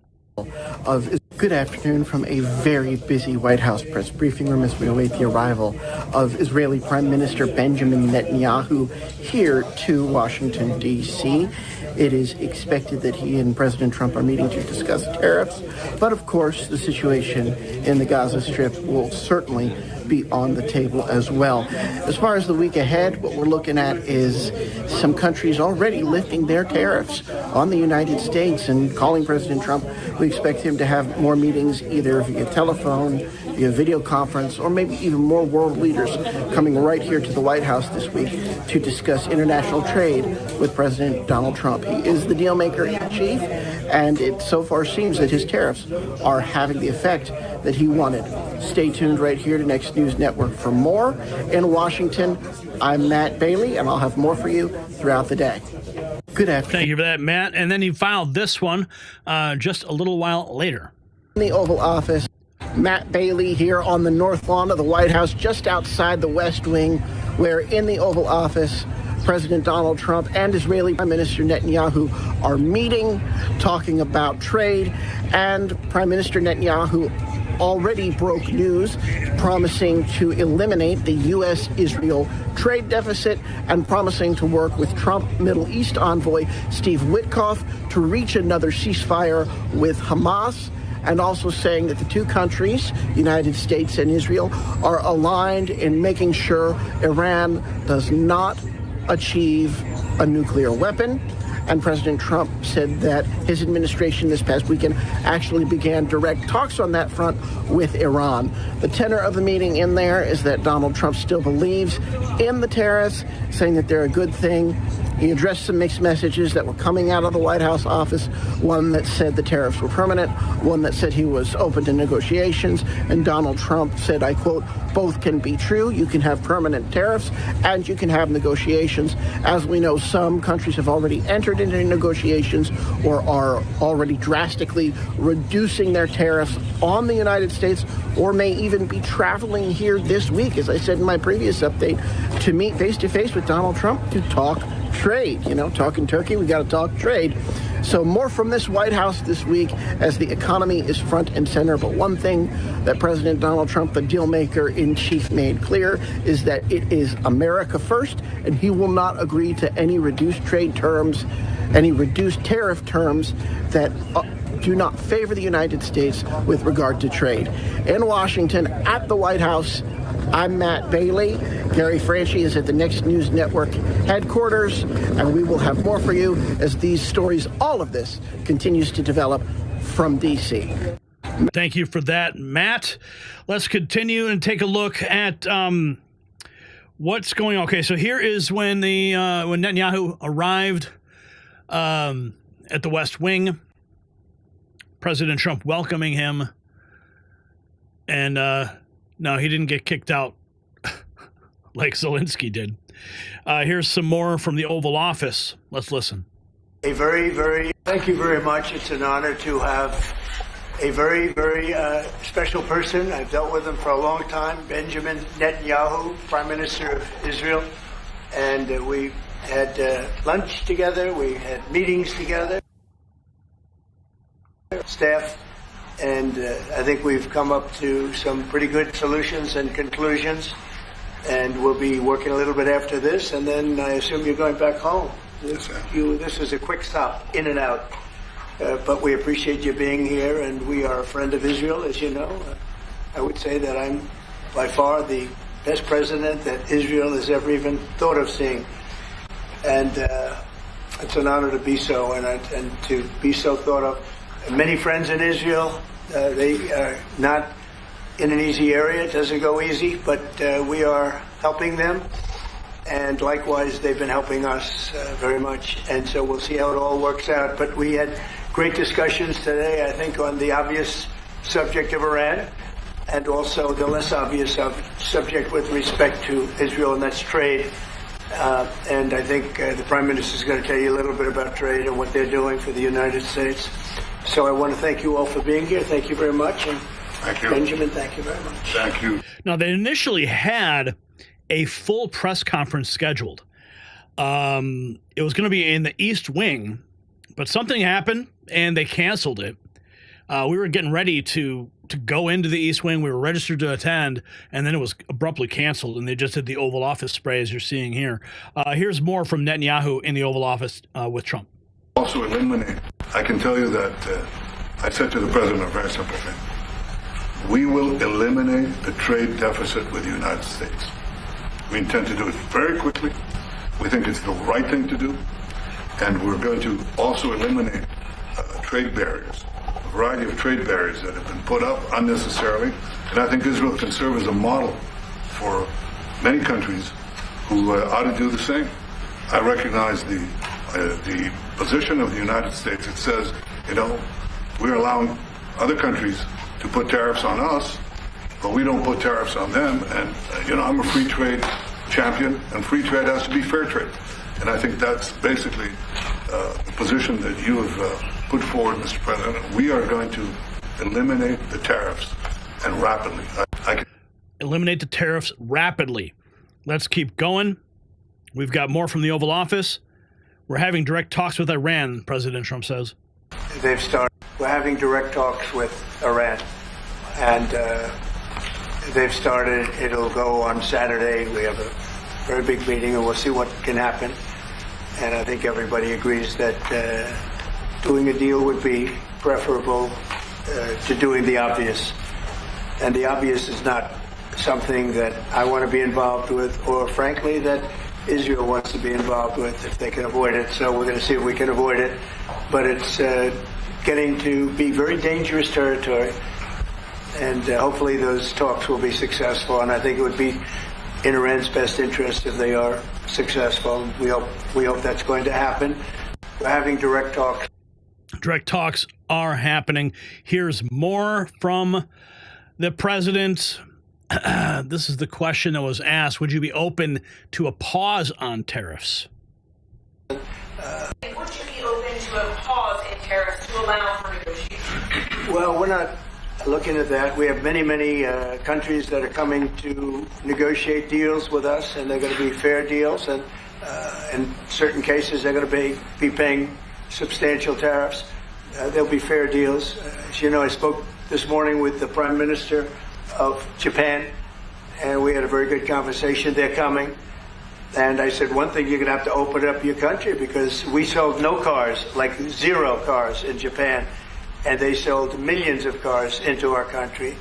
Good afternoon from a very busy White House press briefing room as we await the arrival of Israeli Prime Minister Benjamin Netanyahu here to Washington, D.C. It is expected that he and President Trump are meeting to discuss tariffs, but of course the situation in the Gaza Strip will certainly be on the table as well. As far as the week ahead, what we're looking at is some countries already lifting their tariffs on the United States and calling President Trump. We expect him to have more meetings either via telephone, via video conference, or maybe even more world leaders coming right here to the White House this week to discuss international trade with President Donald Trump. He is the deal maker in chief, and it so far seems that his tariffs are having the effect that he wanted. Stay tuned right here to Next News Network for more. In Washington, I'm Matt Bailey, and I'll have more for you throughout the day. Good afternoon. Thank you for that, Matt. And then he filed this one just a little while later. In the Oval Office, Matt Bailey here on the north lawn of the White House, just outside the West Wing, where in the Oval Office, President Donald Trump and Israeli Prime Minister Netanyahu are meeting, talking about trade, and Prime Minister Netanyahu already broke news promising to eliminate the U.S.-Israel trade deficit and promising to work with Trump Middle East envoy Steve Witkoff to reach another ceasefire with Hamas, and also saying that the two countries, United States and Israel, are aligned in making sure Iran does not achieve a nuclear weapon. And President Trump said that his administration this past weekend actually began direct talks on that front with Iran. The tenor of the meeting in there is that Donald Trump still believes in the tariffs, saying that they're a good thing. He addressed some mixed messages that were coming out of the White House office, one that said the tariffs were permanent, one that said he was open to negotiations, and Donald Trump said, I quote, both can be true. You can have permanent tariffs and you can have negotiations. As we know, some countries have already entered into negotiations or are already drastically reducing their tariffs on the United States, or may even be traveling here this week, as I said in my previous update, to meet face-to-face with Donald Trump to talk trade. You know, talking turkey, we got to talk trade. So more from this White House this week as the economy is front and center. But one thing that President Donald Trump, the deal maker in chief, made clear is that it is America first, and he will not agree to any reduced trade terms, any reduced tariff terms that do not favor the United States with regard to trade. In Washington, at the White House, I'm Matt Bailey. Gary Franchi is at the Next News Network headquarters, and we will have more for you as these stories, all of this, continues to develop from D.C. Thank you for that, Matt. Let's continue and take a look at what's going on. Okay, so here is when when Netanyahu arrived at the West Wing. President Trump welcoming him, and no, he didn't get kicked out like Zelensky did. Here's some more from the Oval Office. Let's listen. Thank you very much. It's an honor to have a very special person. I've dealt with him for a long time, Benjamin Netanyahu, Prime Minister of Israel. And we had lunch together. We had meetings together. Staff. And I think we've come up to some pretty good solutions and conclusions. And we'll be working a little bit after this. And then I assume you're going back home. Yes, sir. This is a quick stop, in and out. But we appreciate you being here. And we are a friend of Israel, as you know. I would say that I'm by far the best president that Israel has ever even thought of seeing. And it's an honor to be so, and to be so thought of. Many friends in Israel. They are not in an easy area. It doesn't go easy, but we are helping them. And likewise, they've been helping us very much. And so we'll see how it all works out. But we had great discussions today, I think, on the obvious subject of Iran, and also the less obvious subject with respect to Israel, and that's trade. And I think the Prime Minister is going to tell you a little bit about trade and what they're doing for the United States. So I want to thank you all for being here. Thank you very much. And thank you. Benjamin, thank you very much. Thank you. Now, they initially had a full press conference scheduled. It was going to be in the East Wing, but something happened and they canceled it. We were getting ready to go into the East Wing. We were registered to attend, and then it was abruptly canceled, and they just did the Oval Office spray, as you're seeing here. Here's more from Netanyahu in the Oval Office with Trump. Also eliminate. I can tell you that I said to the president a very simple thing. We will eliminate the trade deficit with the United States. We intend to do it very quickly. We think it's the right thing to do. And we're going to also eliminate trade barriers, a variety of trade barriers that have been put up unnecessarily. And I think Israel can serve as a model for many countries who ought to do the same. I recognize the position of the United States. It says, we're allowing other countries to put tariffs on us, but we don't put tariffs on them. And, I'm a free trade champion, and free trade has to be fair trade. And I think that's basically the position that you have put forward, Mr. President. We are going to eliminate the tariffs, and rapidly. Eliminate the tariffs rapidly. Let's keep going. We've got more from the Oval Office. We're having direct talks with Iran, President Trump says. They've started. We're having direct talks with Iran, and they've started. It'll go on Saturday. We have a very big meeting, and we'll see what can happen. And I think everybody agrees that doing a deal would be preferable to doing the obvious. And the obvious is not something that I want to be involved with, or frankly, that Israel wants to be involved with if they can avoid it. So we're going to see if we can avoid it. But it's getting to be very dangerous territory. And hopefully those talks will be successful. And I think it would be in Iran's best interest if they are successful. We hope that's going to happen. We're having direct talks. Direct talks are happening. Here's more from the president. This is the question that was asked. Would you be open to a pause on tariffs? Would you be open to a pause in tariffs to allow for negotiation? Well, we're not looking at that. We have many countries that are coming to negotiate deals with us, and they're going to be fair deals. And in certain cases, they're going to be paying substantial tariffs. There'll be fair deals. As you know, I spoke this morning with the Prime Minister of Japan, and we had a very good conversation. They're coming. And I said, one thing, you're going to have to open up your country, because we sold no cars, like 0 cars in Japan, and they sold millions of cars into our country.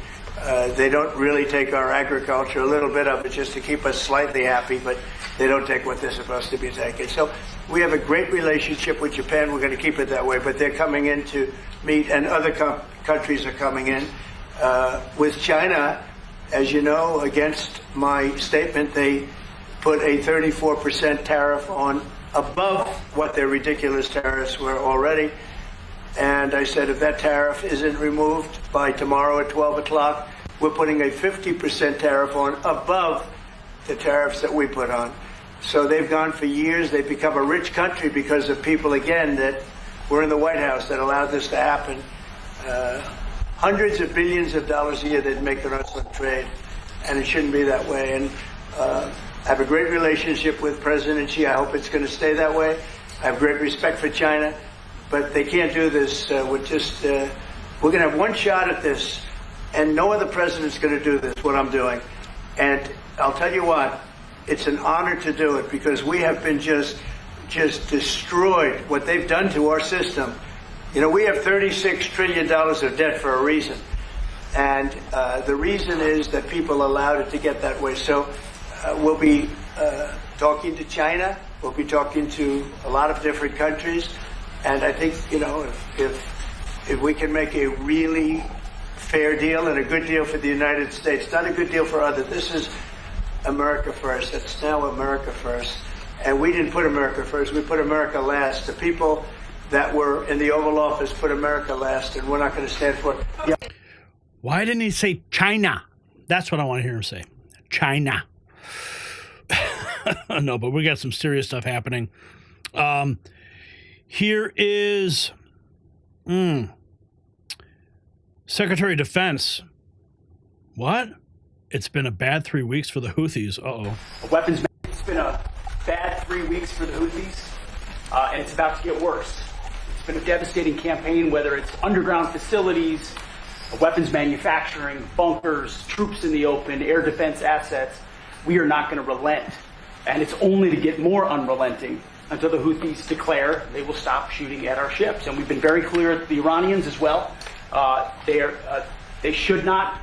They don't really take our agriculture, a little bit of it just to keep us slightly happy, but they don't take what they're supposed to be taking. So we have a great relationship with Japan. We're going to keep it that way, but they're coming in to meet, and other countries are coming in. With China, as you know, against my statement, they put a 34% tariff on above what their ridiculous tariffs were already. And I said, if that tariff isn't removed by tomorrow at 12 o'clock, we're putting a 50% tariff on above the tariffs that we put on. So they've gone for years. They've become a rich country because of people, again, that were in the White House that allowed this to happen. Hundreds of billions of dollars a year they'd make on us on trade, and it shouldn't be that way. And I have a great relationship with President Xi. I hope it's going to stay that way. I have great respect for China, but they can't do this. We're going to have one shot at this, and no other president's going to do this, what I'm doing. And I'll tell you what, it's an honor to do it, because we have been just destroyed, what they've done to our system. You know, we have $36 trillion of debt for a reason. And the reason is that people allowed it to get that way. So we'll be talking to China. We'll be talking to a lot of different countries. And I think, if we can make a really fair deal and a good deal for the United States, not a good deal for others. This is America first. It's now America first. And we didn't put America first. We put America last. The people that were in the Oval Office put America last, and we're not going to stand for it. Yeah. Why didn't he say China? That's what I want to hear him say. China. No, but we got some serious stuff happening. Here is Secretary of Defense. What? It's been a bad 3 weeks for the Houthis. Uh-oh. Weapons. It's been a bad 3 weeks for the Houthis, and it's about to get worse. been a devastating campaign, whether it's underground facilities, weapons manufacturing, bunkers, troops in the open, air defense assets. We are not going to relent. And it's only to get more unrelenting until the Houthis declare they will stop shooting at our ships. And we've been very clear, the Iranians as well, they should not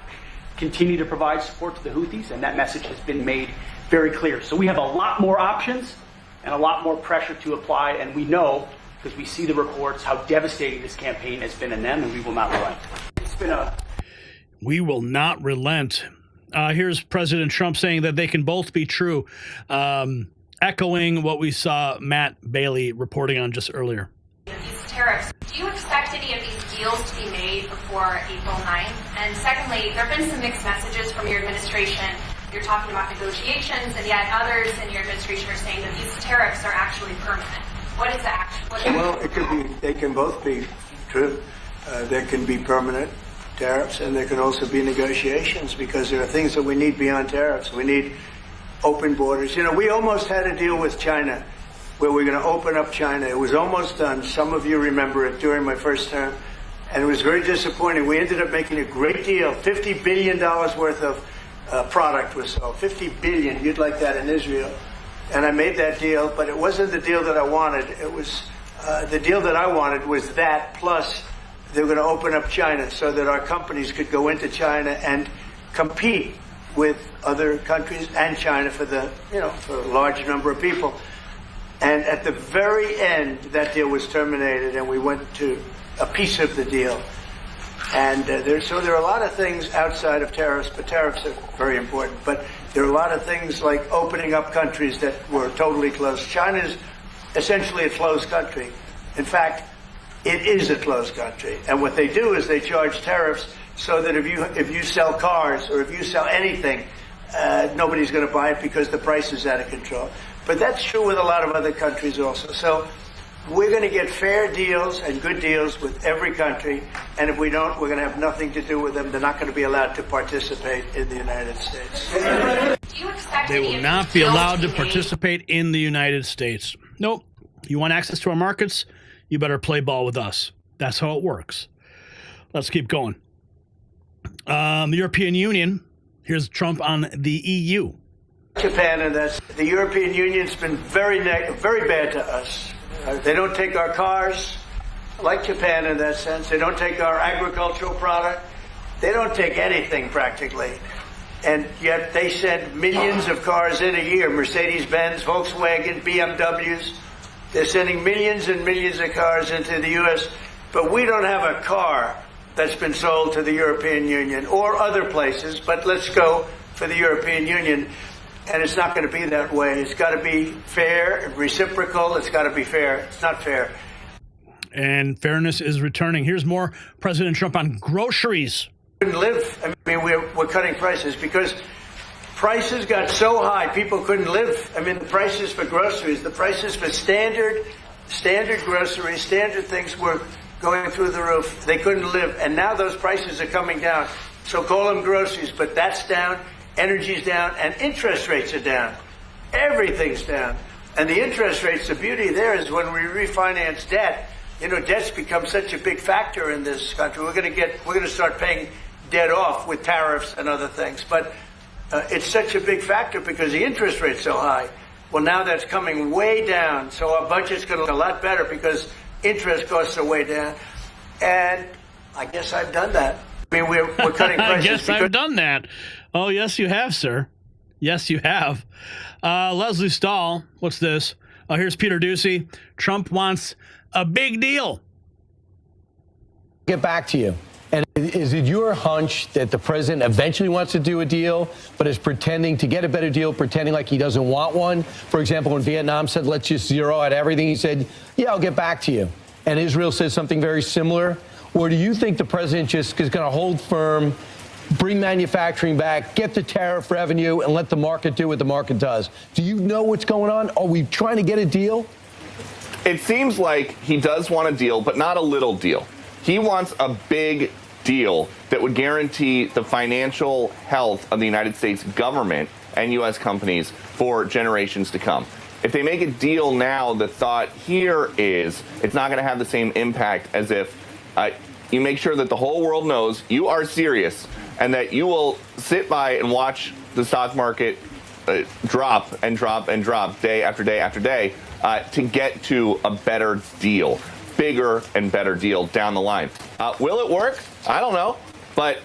continue to provide support to the Houthis, and that message has been made very clear. So we have a lot more options and a lot more pressure to apply, and we know, because we see the reports, how devastating this campaign has been in them, and we will not relent. It's been a... We will not relent. Here's President Trump saying that they can both be true, echoing what we saw Matt Bailey reporting on just earlier. These tariffs, do you expect any of these deals to be made before April 9th? And secondly, there have been some mixed messages from your administration. You're talking about negotiations, and yet others in your administration are saying that these tariffs are actually permanent. What is the action? Well, it could be. They can both be true. There can be permanent tariffs, and there can also be negotiations, because there are things that we need beyond tariffs. We need open borders. You know, we almost had a deal with China where we're going to open up China. It was almost done. Some of you remember it during my first term, and it was very disappointing. We ended up making a great deal. $50 billion worth of product was sold. $50 billion. You'd like that in Israel. And I made that deal, but it wasn't the deal that I wanted. It was the deal that I wanted was that, plus they were going to open up China so that our companies could go into China and compete with other countries and China for the, for a large number of people. And at the very end, that deal was terminated, and we went to a piece of the deal. And there are a lot of things outside of tariffs, but tariffs are very important. But there are a lot of things like opening up countries that were totally closed. China is essentially a closed country. In fact, it is a closed country. And what they do is they charge tariffs so that if you sell cars or if you sell anything, nobody's going to buy it because the price is out of control. But that's true with a lot of other countries also. So we're going to get fair deals and good deals with every country. And if we don't, we're going to have nothing to do with them. They're not going to be allowed to participate in the United States. They will not be allowed to participate in the United States. Nope. You want access to our markets? You better play ball with us. That's how it works. Let's keep going. The European Union. Here's Trump on the EU. Japan, and that's the European Union's been very bad to us. They don't take our cars, like Japan in that sense. They don't take our agricultural product. They don't take anything practically. And yet they send millions of cars in a year, Mercedes-Benz, Volkswagen, BMWs. They're sending millions and millions of cars into the U.S., but we don't have a car that's been sold to the European Union or other places, but let's go for the European Union. And it's not going to be that way. It's got to be fair, reciprocal. It's got to be fair. It's not fair. And fairness is returning. Here's more President Trump on groceries. Couldn't live. I mean, we're cutting prices because prices got so high, people couldn't live. I mean, the prices for groceries, the prices for standard groceries, standard things were going through the roof. They couldn't live. And now those prices are coming down. So call them groceries, but that's down. Energy's down, and interest rates are down. Everything's down. And the interest rates, the beauty there is when we refinance debt, debt's become such a big factor in this country. We're going to start paying debt off with tariffs and other things. But it's such a big factor because the interest rate's so high. Well, now that's coming way down. So our budget's going to look a lot better because interest costs are way down. And I guess I've done that. I mean, we're cutting prices. I guess I've done that. Oh, yes, you have, sir. Yes, you have. Leslie Stahl, what's this? Oh, here's Peter Ducey. Trump wants a big deal. Get back to you. And is it your hunch that the president eventually wants to do a deal, but is pretending to get a better deal, pretending like he doesn't want one? For example, when Vietnam said, let's just zero out everything, he said, yeah, I'll get back to you. And Israel says something very similar. Or do you think the president just is going to hold firm, bring manufacturing back, get the tariff revenue, and let the market do what the market does? Do you know what's going on? Are we trying to get a deal? It seems like he does want a deal, but not a little deal. He wants a big deal that would guarantee the financial health of the United States government and U.S. companies for generations to come. If they make a deal now, the thought here is it's not going to have the same impact as if you make sure that the whole world knows you are serious and that you will sit by and watch the stock market drop and drop and drop day after day after day to get to a better deal, bigger and better deal down the line. Will it work? I don't know, but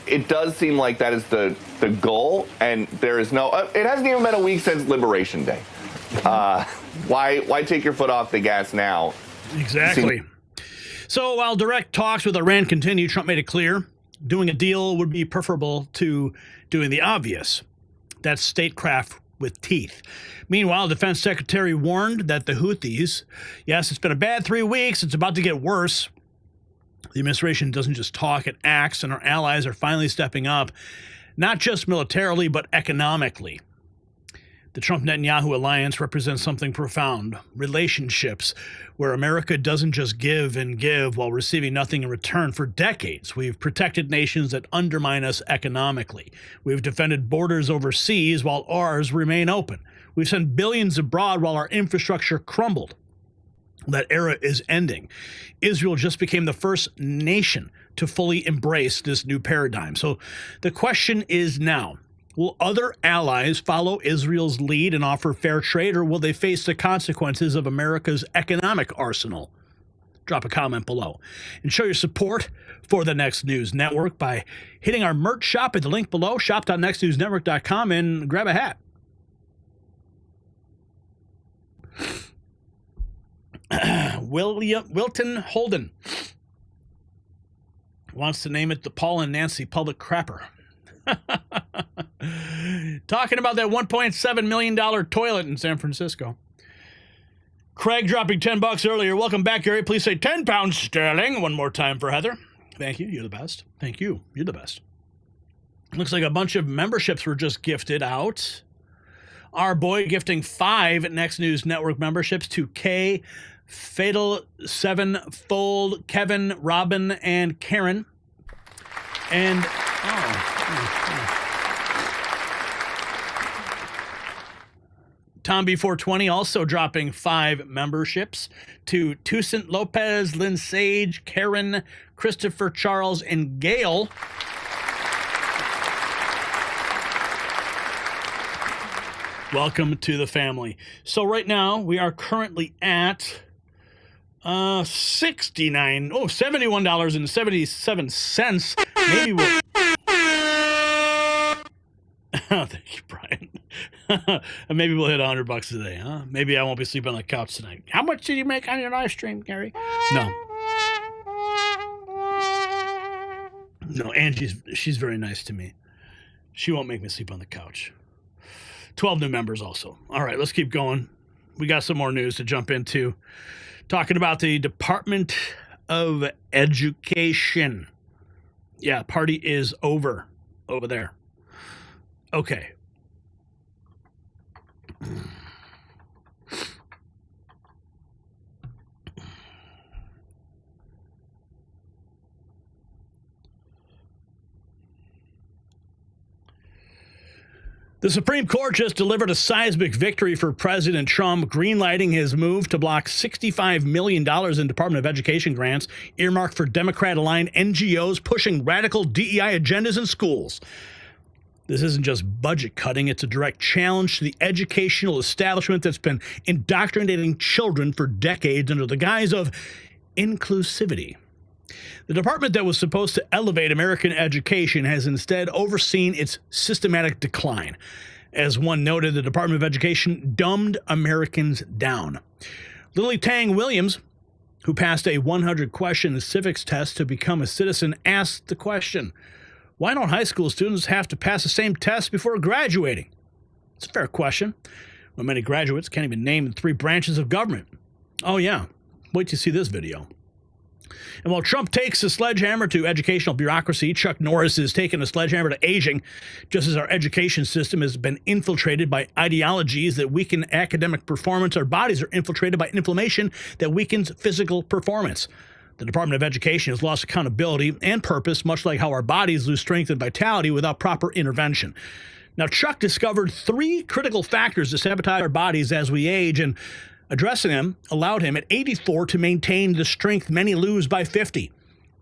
it does seem like that is the goal, and there is no. It hasn't even been a week since Liberation Day. Why take your foot off the gas now? Exactly. So while direct talks with Iran continue, Trump made it clear doing a deal would be preferable to doing the obvious. That's statecraft with teeth. Meanwhile, Defense Secretary warned that the Houthis, yes, it's been a bad 3 weeks, it's about to get worse. The administration doesn't just talk, it acts, and our allies are finally stepping up, not just militarily, but economically. The Trump-Netanyahu alliance represents something profound, relationships where America doesn't just give and give while receiving nothing in return. For decades, we've protected nations that undermine us economically. We've defended borders overseas while ours remain open. We've sent billions abroad while our infrastructure crumbled. That era is ending. Israel just became the first nation to fully embrace this new paradigm. So the question is now, will other allies follow Israel's lead and offer fair trade, or will they face the consequences of America's economic arsenal? Drop a comment below and show your support for the Next News Network by hitting our merch shop at the link below, shop.nextnewsnetwork.com, and grab a hat. Wilton Holden wants to name it the Paul and Nancy Public Crapper. Talking about that $1.7 million toilet in San Francisco. Craig dropping $10 earlier. Welcome back, Gary. Please say 10 pounds sterling. One more time for Heather. Thank you. You're the best. Thank you. You're the best. Looks like a bunch of memberships were just gifted out. Our boy gifting 5 Next News Network memberships to K, Fatal, Sevenfold, Kevin, Robin, and Karen. And Tom B420 also dropping 5 memberships to Toussaint Lopez, Lynn Sage, Karen, Christopher Charles, and Gail. Welcome to the family. So right now we are currently at $71.77. Maybe we'll thank you, Brian. Maybe we'll hit $100 today, huh? Maybe I won't be sleeping on the couch tonight. How much did you make on your live stream, Gary? No, Angie's she's very nice to me. She won't make me sleep on the couch. 12 new members also. All right, let's keep going. We got some more news to jump into. Talking about the Department of Education. Yeah, party is over there. Okay. The Supreme Court just delivered a seismic victory for President Trump, greenlighting his move to block $65 million in Department of Education grants earmarked for Democrat-aligned NGOs pushing radical DEI agendas in schools. This isn't just budget cutting, it's a direct challenge to the educational establishment that's been indoctrinating children for decades under the guise of inclusivity. The department that was supposed to elevate American education has instead overseen its systematic decline. As one noted, the Department of Education dumbed Americans down. Lily Tang Williams, who passed a 100-question civics test to become a citizen, asked the question, why don't high school students have to pass the same test before graduating? It's a fair question. Well, many graduates can't even name the 3 branches of government. Oh yeah, wait till you see this video. And while Trump takes a sledgehammer to educational bureaucracy, Chuck Norris is taking a sledgehammer to aging, just as our education system has been infiltrated by ideologies that weaken academic performance. Our bodies are infiltrated by inflammation that weakens physical performance. The Department of Education has lost accountability and purpose, much like how our bodies lose strength and vitality without proper intervention. Now, Chuck discovered 3 critical factors to sabotage our bodies as we age, and addressing them allowed him at 84 to maintain the strength many lose by 50.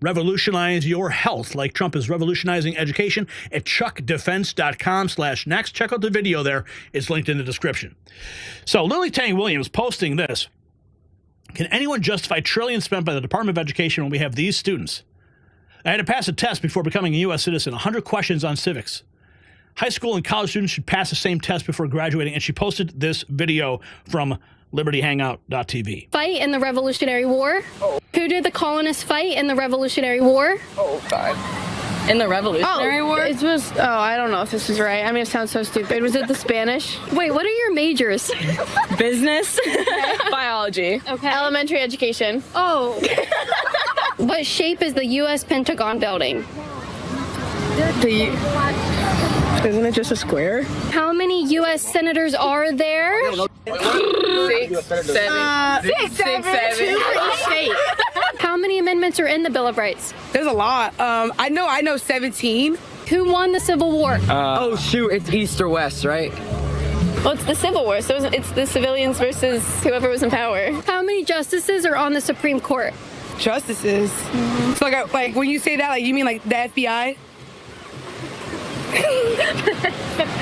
Revolutionize your health like Trump is revolutionizing education at chuckdefense.com/next. Check out the video there. It's linked in the description. So Lily Tang Williams posting this. Can anyone justify trillions spent by the Department of Education when we have these students? I had to pass a test before becoming a U.S. citizen, 100 questions on civics. High school and college students should pass the same test before graduating, and she posted this video from libertyhangout.tv. Fight in the Revolutionary War? Who did the colonists fight in the Revolutionary War? Oh, God. In the Revolutionary War? It was, I don't know if this is right. I mean, it sounds so stupid. Was it the Spanish? Wait, what are your majors? Business. Biology. Okay. Elementary education. Oh. What shape is the U.S. Pentagon building? Isn't it just a square? How many U.S. senators are there? 6, 7. 6, 7. 2 for each state. How many amendments are in the Bill of Rights? There's a lot. I know 17. Who won the Civil War? Oh, shoot. It's East or West, right? Well, it's the Civil War, so it's the civilians versus whoever was in power. How many justices are on the Supreme Court? Justices? Mm-hmm. So, like, when you say that, like, you mean, like, the FBI?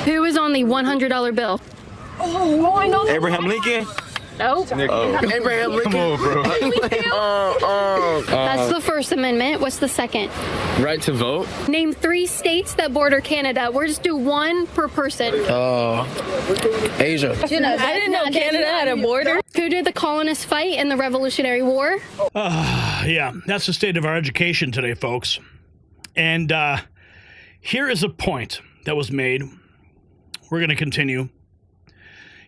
Who is on the $100 bill? Oh, I know that. Abraham Lincoln? Nope. Abraham Lincoln. Come on, bro. That's the First Amendment. What's the second? Right to vote. Name 3 states that border Canada. We'll just do 1 per person. Asia. I didn't know Canada had a border. Who did the colonists fight in the Revolutionary War? Yeah, that's the state of our education today, folks. And here is a point that was made. We're going to continue.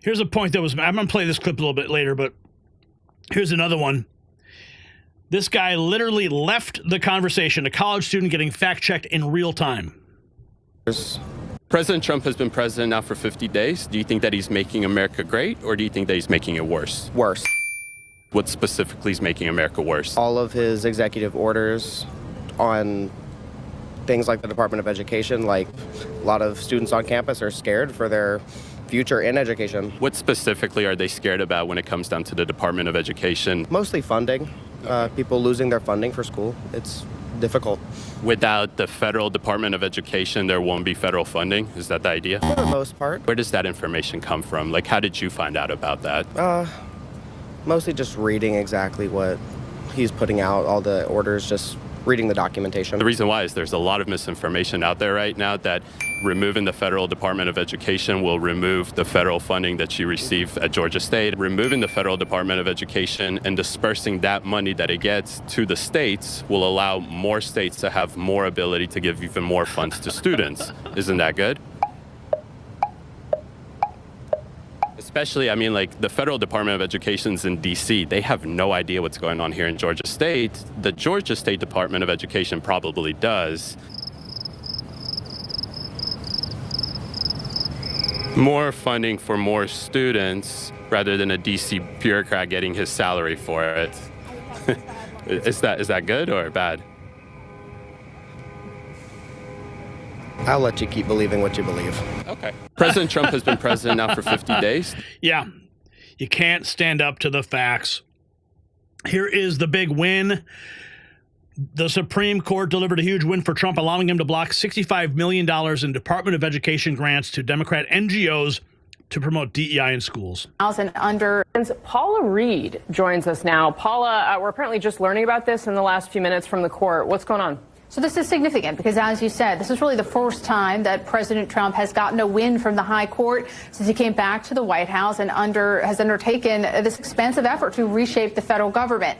Here's a point that was made. I'm going to play this clip a little bit later, but here's another one. This guy literally left the conversation, a college student getting fact-checked in real time. President Trump has been president now for 50 days. Do you think that he's making America great, or do you think that he's making it worse? Worse. What specifically is making America worse? All of his executive orders on things like the Department of Education, like a lot of students on campus are scared for their future in education. What specifically are they scared about when it comes down to the Department of Education? Mostly funding. People losing their funding for school. It's difficult. Without the federal Department of Education, there won't be federal funding? Is that the idea? For the most part. Where does that information come from? Like, how did you find out about that? Mostly just reading exactly what he's putting out, all the orders, just reading the documentation. The reason why is there's a lot of misinformation out there right now that removing the federal Department of Education will remove the federal funding that you receive at Georgia State. Removing the federal Department of Education and dispersing that money that it gets to the states will allow more states to have more ability to give even more funds to students. Isn't that good? Especially, I mean, like, the federal Department of Education's in D.C. They have no idea what's going on here in Georgia State. The Georgia State Department of Education probably does. More funding for more students rather than a D.C. bureaucrat getting his salary for it. Is that good or bad? I'll let you keep believing what you believe. Okay. President Trump has been president now for 50 days. Yeah, you can't stand up to the facts. Here is the big win. The Supreme Court delivered a huge win for Trump, allowing him to block $65 million in Department of Education grants to Democrat NGOs to promote DEI in schools. Paula Reed joins us now. Paula, we're apparently just learning about this in the last few minutes from the court. What's going on? So this is significant because, as you said, this is really the first time that President Trump has gotten a win from the high court since he came back to the White House and has undertaken this expansive effort to reshape the federal government.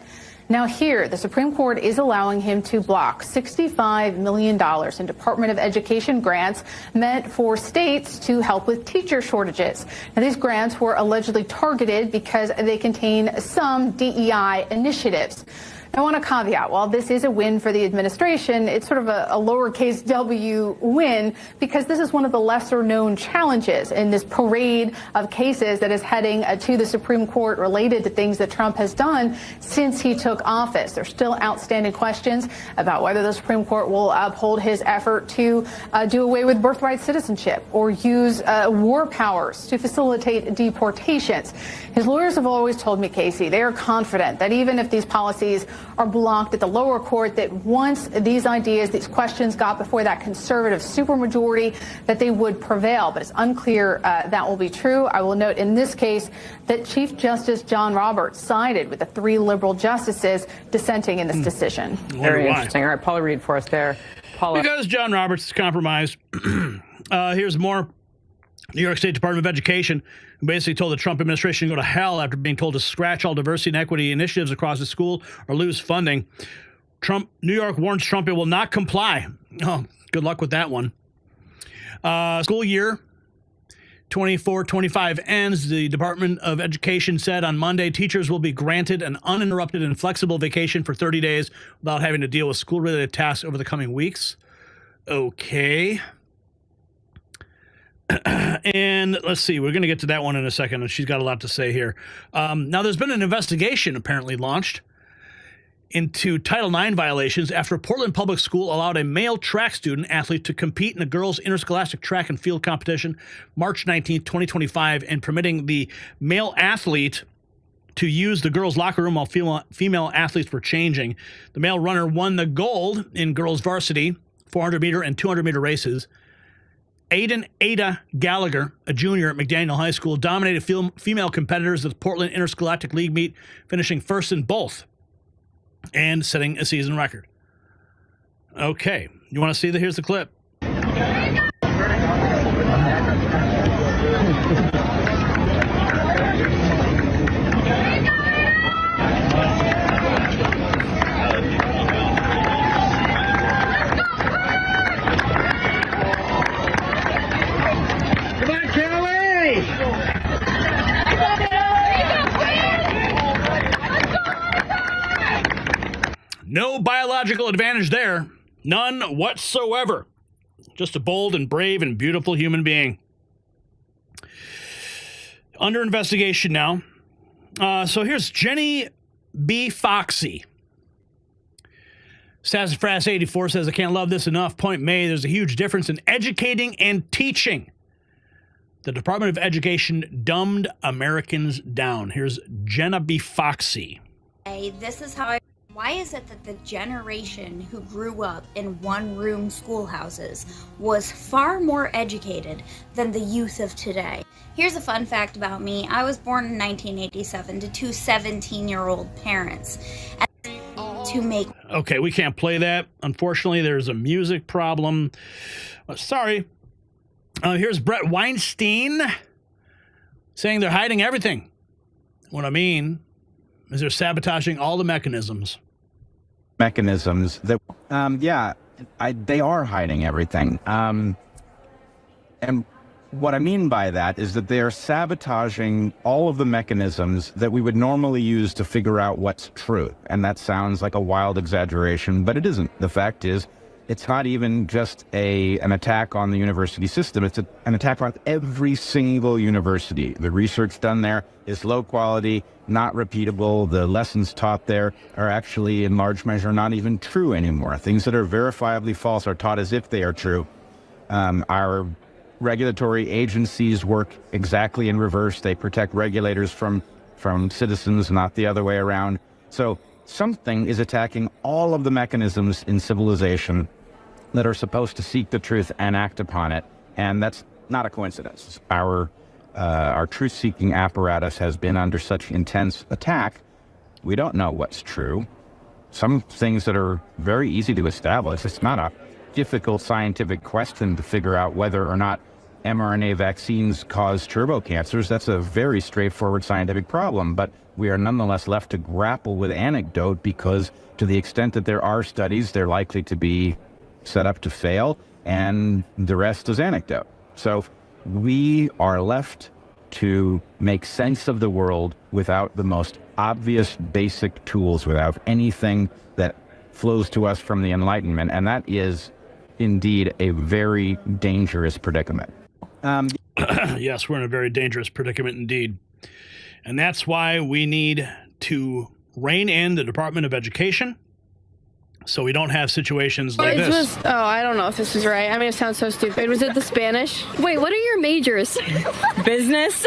Now here, the Supreme Court is allowing him to block $65 million in Department of Education grants meant for states to help with teacher shortages. Now, these grants were allegedly targeted because they contain some DEI initiatives. I want to caveat, while this is a win for the administration, it's sort of a lowercase w win, because this is one of the lesser known challenges in this parade of cases that is heading to the Supreme Court related to things that Trump has done since he took office. There's still outstanding questions about whether the Supreme Court will uphold his effort to do away with birthright citizenship or use war powers to facilitate deportations. His lawyers have always told me, Casey, they are confident that even if these policies are blocked at the lower court, that once these ideas, these questions got before that conservative supermajority, that they would prevail. But it's unclear that will be true. I will note in this case that Chief Justice John Roberts sided with the 3 liberal justices dissenting in this decision. Very interesting. All right, Paula Reed for us there. Paula. Because John Roberts is compromised. Here's more. New York State Department of Education who basically told the Trump administration to go to hell after being told to scratch all diversity and equity initiatives across the school or lose funding. New York warns Trump it will not comply. Oh, good luck with that one. School year 24-25 ends. The Department of Education said on Monday teachers will be granted an uninterrupted and flexible vacation for 30 days without having to deal with school-related tasks over the coming weeks. Okay. And let's see, we're going to get to that one in a second. She's got a lot to say here. Now, there's been an investigation apparently launched into Title IX violations after a Portland public school allowed a male track student athlete to compete in a girls' interscholastic track and field competition March 19th, 2025, and permitting the male athlete to use the girls' locker room while female athletes were changing. The male runner won the gold in girls' varsity 400-meter and 200-meter races. Ada Gallagher, a junior at McDaniel High School, dominated female competitors at the Portland Interscholastic League meet, finishing first in both and setting a season record. Okay, you want to see here's the clip. No biological advantage there. None whatsoever. Just a bold and brave and beautiful human being. Under investigation now. So here's Jenny B. Foxy. Sassafras 84 says, I can't love this enough. Point made. There's a huge difference in educating and teaching. The Department of Education dumbed Americans down. Here's Jenna B. Foxy. Hey, this is how Why is it that the generation who grew up in one-room schoolhouses was far more educated than the youth of today? Here's a fun fact about me. I was born in 1987 to 2 17-year-old parents. To make... Okay, we can't play that. Unfortunately, there's a music problem. Sorry. Here's Brett Weinstein saying they're hiding everything. What I mean is they're sabotaging all the mechanisms. Mechanisms that, they are hiding everything. And what I mean by that is that they are sabotaging all of the mechanisms that we would normally use to figure out what's true. And that sounds like a wild exaggeration, but it isn't. The fact is, it's not even just an attack on the university system. It's an attack on every single university. The research done there is low quality, not repeatable. The lessons taught there are actually, in large measure, not even true anymore. Things that are verifiably false are taught as if they are true. Our regulatory agencies work exactly in reverse. They protect regulators from citizens, not the other way around. So something is attacking all of the mechanisms in civilization that are supposed to seek the truth and act upon it. And that's not a coincidence. Our truth-seeking apparatus has been under such intense attack, we don't know what's true. Some things that are very easy to establish. It's not a difficult scientific question to figure out whether or not mRNA vaccines cause turbo cancers. That's a very straightforward scientific problem, but we are nonetheless left to grapple with anecdote because to the extent that there are studies, they're likely to be set up to fail, and the rest is anecdote. So we are left to make sense of the world without the most obvious basic tools, without anything that flows to us from the Enlightenment. And that is indeed a very dangerous predicament. Yes, we're in a very dangerous predicament indeed. And that's why we need to rein in the Department of Education so we don't have situations like this. I don't know if this is right. I mean, it sounds so stupid. Was it the Spanish? Wait, what are your majors? Business.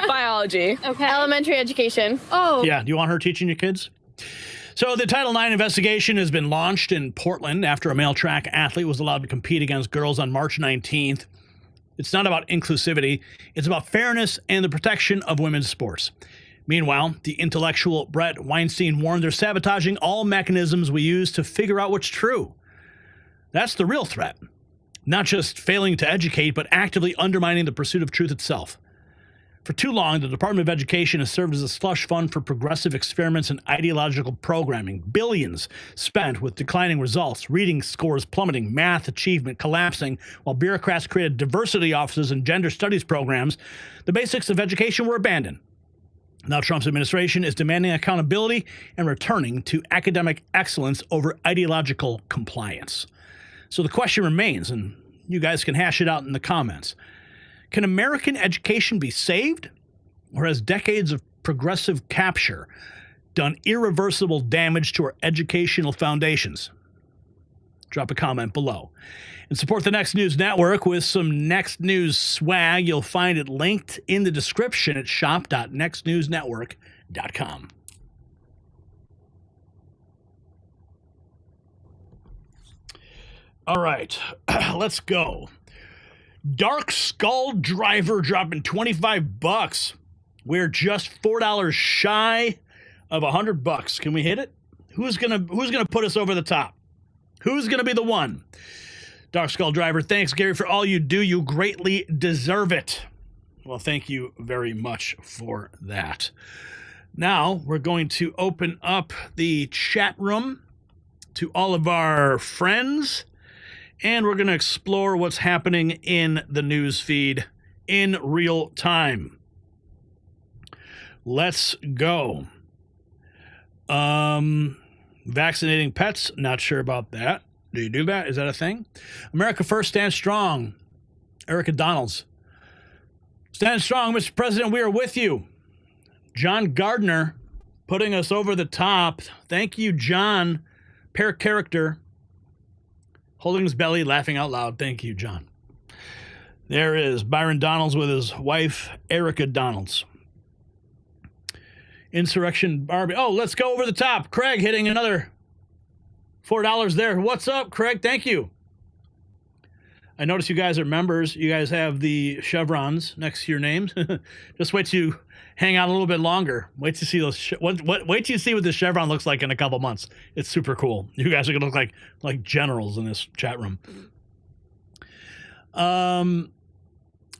Biology. Okay. Elementary education. Oh. Yeah, do you want her teaching your kids? So the Title IX investigation has been launched in Portland after a male track athlete was allowed to compete against girls on March 19th. It's not about inclusivity. It's about fairness and the protection of women's sports. Meanwhile, the intellectual Brett Weinstein warned they're sabotaging all mechanisms we use to figure out what's true. That's the real threat. Not just failing to educate, but actively undermining the pursuit of truth itself. For too long, the Department of Education has served as a slush fund for progressive experiments and ideological programming. Billions spent with declining results, reading scores plummeting, math achievement collapsing, while bureaucrats created diversity offices and gender studies programs. The basics of education were abandoned. Now Trump's administration is demanding accountability and returning to academic excellence over ideological compliance. So the question remains, and you guys can hash it out in the comments. Can American education be saved? Or has decades of progressive capture done irreversible damage to our educational foundations? Drop a comment below. And support the Next News Network with some Next News swag. You'll find it linked in the description at shop.nextnewsnetwork.com. All right, let's go. Dark Skull Driver dropping $25. We're just $4 shy of $100. Can we hit it? Who's gonna put us over the top? Who's gonna be the one? Dark Skull Driver, thanks, Gary, for all you do. You greatly deserve it. Well, thank you very much for that. Now we're going to open up the chat room to all of our friends. And we're going to explore what's happening in the news feed in real time. Let's go. Vaccinating pets, not sure about that. Do you do that? Is that a thing? America First, stand strong. Erica Donalds. Stand strong, Mr. President, we are with you. John Gardner putting us over the top. Thank you, John. Per character. Holding his belly, laughing out loud. Thank you, John. There is Byron Donalds with his wife, Erica Donalds. Insurrection Barbie. Oh, let's go over the top. Craig hitting another $4 there. What's up, Craig? Thank you. I notice you guys are members. You guys have the chevrons next to your names. Just wait till you hang out a little bit longer. Wait to see those. Wait till you see what the chevron looks like in a couple months. It's super cool. You guys are gonna look like generals in this chat room.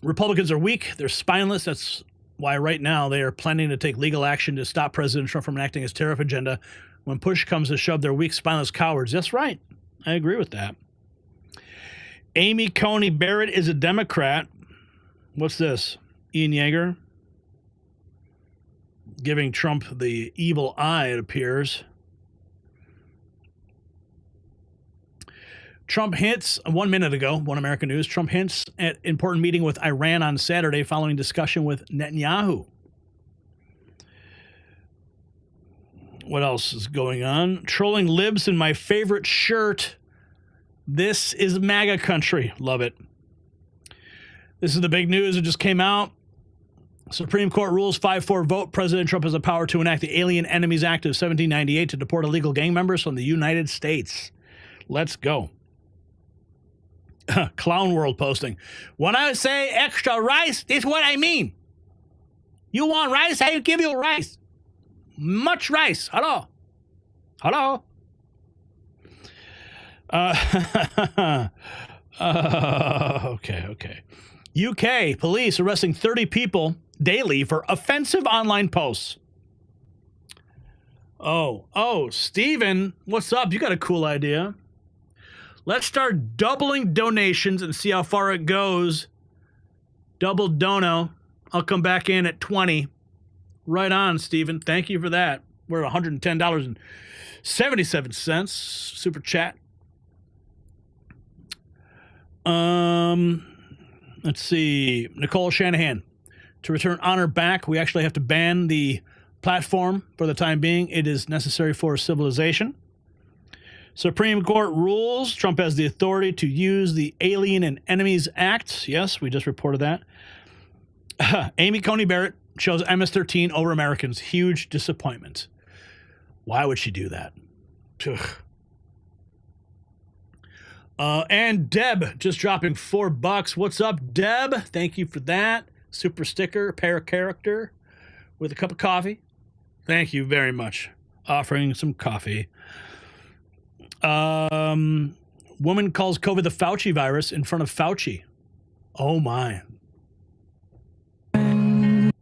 Republicans are weak. They're spineless. That's why right now they are planning to take legal action to stop President Trump from enacting his tariff agenda. When push comes to shove, they're weak, spineless cowards. That's right. I agree with that. Amy Coney Barrett is a Democrat. What's this? Ian Yeager giving Trump the evil eye, it appears. Trump hints, 1 minute ago, One American News, Trump hints at important meeting with Iran on Saturday following discussion with Netanyahu. What else is going on? Trolling libs in my favorite shirt. This is MAGA country. Love it. This is the big news that just came out. Supreme Court rules 5-4 vote. President Trump has the power to enact the Alien Enemies Act of 1798 to deport illegal gang members from the United States. Let's go. Clown World posting. When I say extra rice, that's what I mean. You want rice? I give you rice. Much rice. Hello. Hello. Okay. UK police arresting 30 people daily for offensive online posts. Oh, Steven, what's up? You got a cool idea. Let's start doubling donations and see how far it goes. Double dono I'll come back in at 20. Right on, Stephen. Thank you for that. We're $110.77. Super chat. Let's see. Nicole Shanahan. To return honor back, we actually have to ban the platform for the time being. It is necessary for civilization. Supreme Court rules. Trump has the authority to use the Alien and Enemies Act. Yes, we just reported that. Amy Coney Barrett chose MS-13 over Americans. Huge disappointment. Why would she do that? And Deb just dropping $4. What's up, Deb? Thank you for that. Super sticker, character with a cup of coffee. Thank you very much. Offering some coffee. Woman calls COVID the Fauci virus in front of Fauci. Oh my.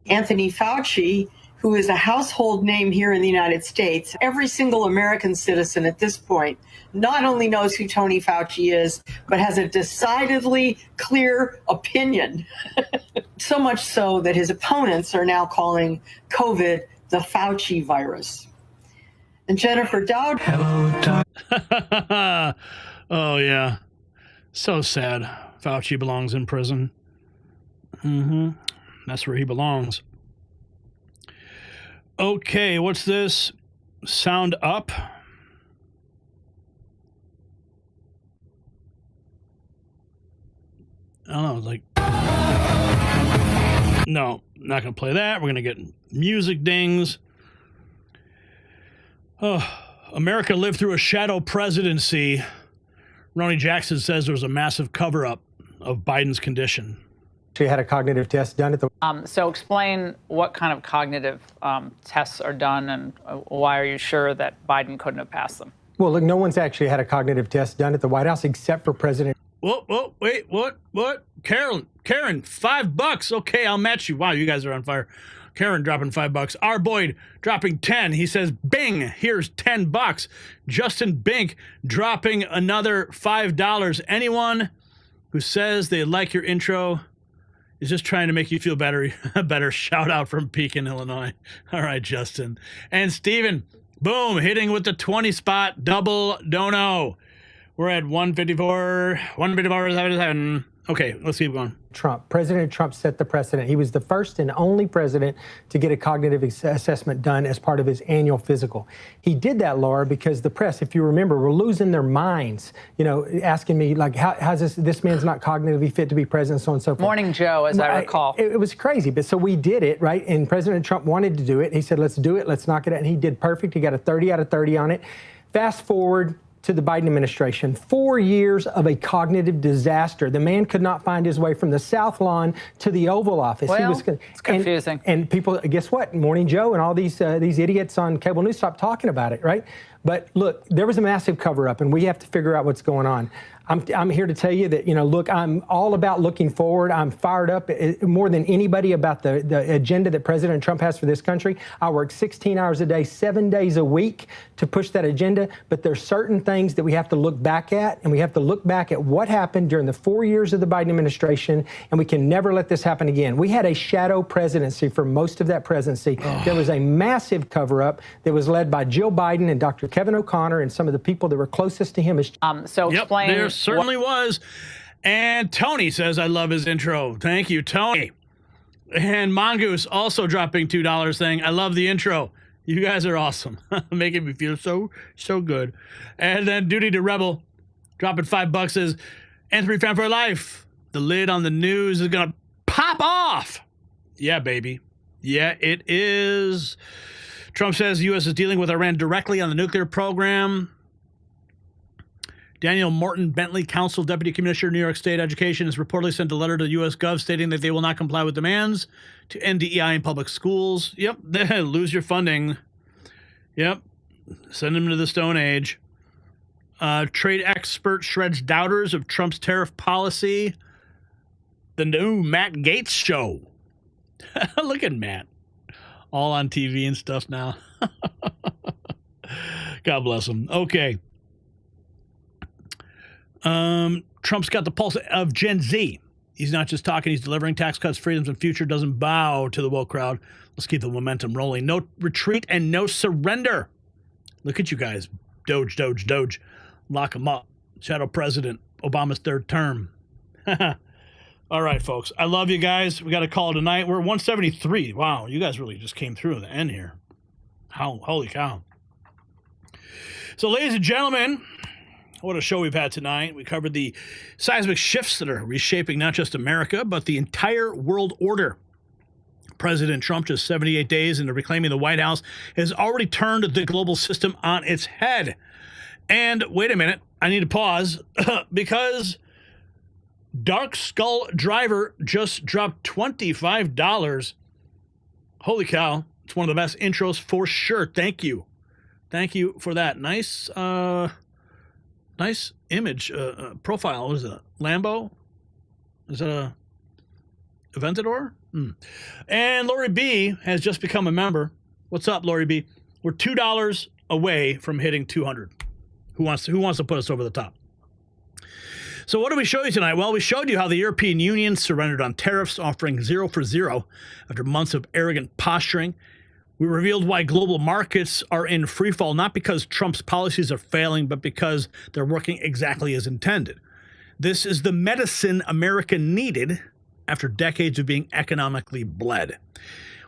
Anthony Fauci, who is a household name here in the United States. Every single American citizen at this point not only knows who Tony Fauci is, but has a decidedly clear opinion. So much so that his opponents are now calling COVID the Fauci virus. And Jennifer Dowd. Hello, Oh, yeah. So sad. Fauci belongs in prison. Mm-hmm. That's where he belongs. Okay, what's this? Sound up. I don't know, like... No, not going to play that. We're going to get music dings. Oh, America lived through a shadow presidency. Ronnie Jackson says there was a massive cover-up of Biden's condition. She had a cognitive test done at the... So explain what kind of cognitive tests are done and why are you sure that Biden couldn't have passed them? Well, look, no one's actually had a cognitive test done at the White House except for President... Whoa, wait, what? Karen, $5. Okay, I'll match you. Wow, you guys are on fire. Karen dropping $5. R. Boyd dropping 10. He says, bing, here's $10. Justin Bink dropping another $5. Anyone who says they like your intro is just trying to make you feel better. A better shout out from Pekin, Illinois. All right, Justin. And Steven, boom, hitting with the 20 spot double dono. We're at 154.77. Okay, let's keep going. President Trump set the precedent. He was the first and only president to get a cognitive assessment done as part of his annual physical. He did that, Laura, because the press, if you remember, were losing their minds, you know, asking me, like, how's this man's not cognitively fit to be president, so on and so forth. Morning Joe, as I recall. It was crazy, but so we did it, right? And President Trump wanted to do it. He said, let's do it, let's knock it out. And he did perfect. He got a 30 out of 30 on it. Fast forward to the Biden administration, 4 years of a cognitive disaster. The man could not find his way from the South Lawn to the Oval Office. Well, it's confusing. And people, guess what? Morning Joe and all these idiots on cable news stopped talking about it, right? But look, there was a massive cover-up, and we have to figure out what's going on. I'm here to tell you that, you know, look, I'm all about looking forward. I'm fired up more than anybody about the agenda that President Trump has for this country. I work 16 hours a day, 7 days a week to push that agenda. But there's certain things that we have to look back at, and we have to look back at what happened during the 4 years of the Biden administration, and we can never let this happen again. We had a shadow presidency for most of that presidency. Oh. There was a massive cover-up that was led by Jill Biden and Dr. Kevin O'Connor and some of the people that were closest to him. So explain... Yep, certainly was. And Tony says, I love his intro. Thank you, Tony. And Mongoose also dropping $2 saying, I love the intro. You guys are awesome. Making me feel so good. And then Duty to Rebel dropping $5 says, Anthony Fan for Life. The lid on the news is going to pop off. Yeah, baby. Yeah, it is. Trump says the U.S. is dealing with Iran directly on the nuclear program. Daniel Morton Bentley, Counsel Deputy Commissioner, New York State Education, has reportedly sent a letter to U.S. Gov stating that they will not comply with demands to end DEI in public schools. Yep, lose your funding. Yep, send them to the Stone Age. Trade expert shreds doubters of Trump's tariff policy. The new Matt Gaetz show. Look at Matt. All on TV and stuff now. God bless him. Okay. Trump's got the pulse of Gen Z. He's not just talking, he's delivering. Tax cuts, freedoms, and future doesn't bow to the woke crowd. Let's keep the momentum rolling. No retreat and no surrender. Look at you guys. Doge, Doge, Doge. Lock him up. Shadow President. Obama's third term. All right, folks. I love you guys. We got a call tonight. We're 173. Wow, you guys really just came through at the end here. Holy cow. So, ladies and gentlemen, what a show we've had tonight. We covered the seismic shifts that are reshaping not just America, but the entire world order. President Trump, just 78 days into reclaiming the White House, has already turned the global system on its head. And wait a minute, I need to pause because Dark Skull Driver just dropped $25. Holy cow. It's one of the best intros for sure. Thank you. Thank you for that. Nice image profile. What is it? Lambo? Is it a Aventador? And Lori B has just become a member. What's up, Lori B? We're $2 away from hitting 200. Who wants to put us over the top? So what did we show you tonight? Well, we showed you how the European Union surrendered on tariffs, offering 0 for 0 after months of arrogant posturing. We revealed why global markets are in freefall, not because Trump's policies are failing, but because they're working exactly as intended. This is the medicine America needed after decades of being economically bled.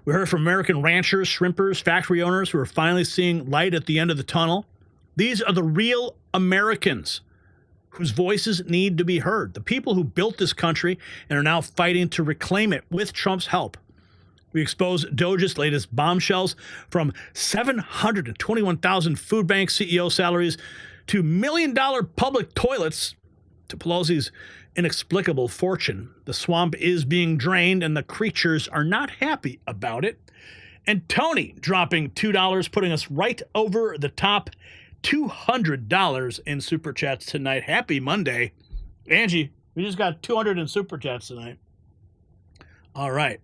We heard from American ranchers, shrimpers, factory owners who are finally seeing light at the end of the tunnel. These are the real Americans whose voices need to be heard, the people who built this country and are now fighting to reclaim it with Trump's help. We exposed Doge's latest bombshells, from $721,000 food bank CEO salaries to $1 million public toilets to Pelosi's inexplicable fortune. The swamp is being drained and the creatures are not happy about it. And Tony dropping $2, putting us right over the top. $200 in Super Chats tonight. Happy Monday. Angie, we just got 200 in Super Chats tonight. All right.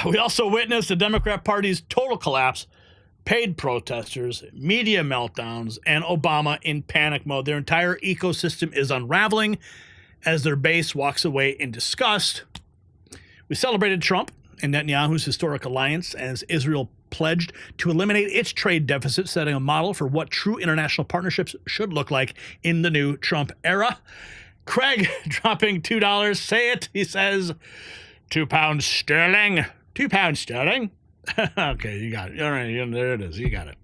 We also witnessed the Democrat Party's total collapse, paid protesters, media meltdowns, and Obama in panic mode. Their entire ecosystem is unraveling as their base walks away in disgust. We celebrated Trump and Netanyahu's historic alliance as Israel pledged to eliminate its trade deficit, setting a model for what true international partnerships should look like in the new Trump era. Craig dropping $2. Say it, he says. £2 sterling. £2 sterling. Okay, you got it. All right, there it is. You got it.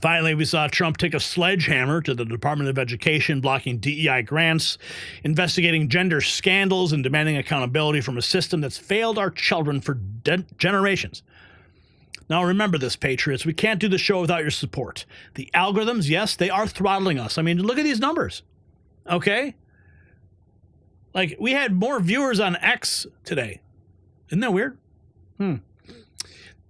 Finally, we saw Trump take a sledgehammer to the Department of Education, blocking DEI grants, investigating gender scandals, and demanding accountability from a system that's failed our children for generations. Now, remember this, Patriots. We can't do the show without your support. The algorithms, yes, they are throttling us. I mean, look at these numbers. Okay? Like, we had more viewers on X today. Isn't that weird?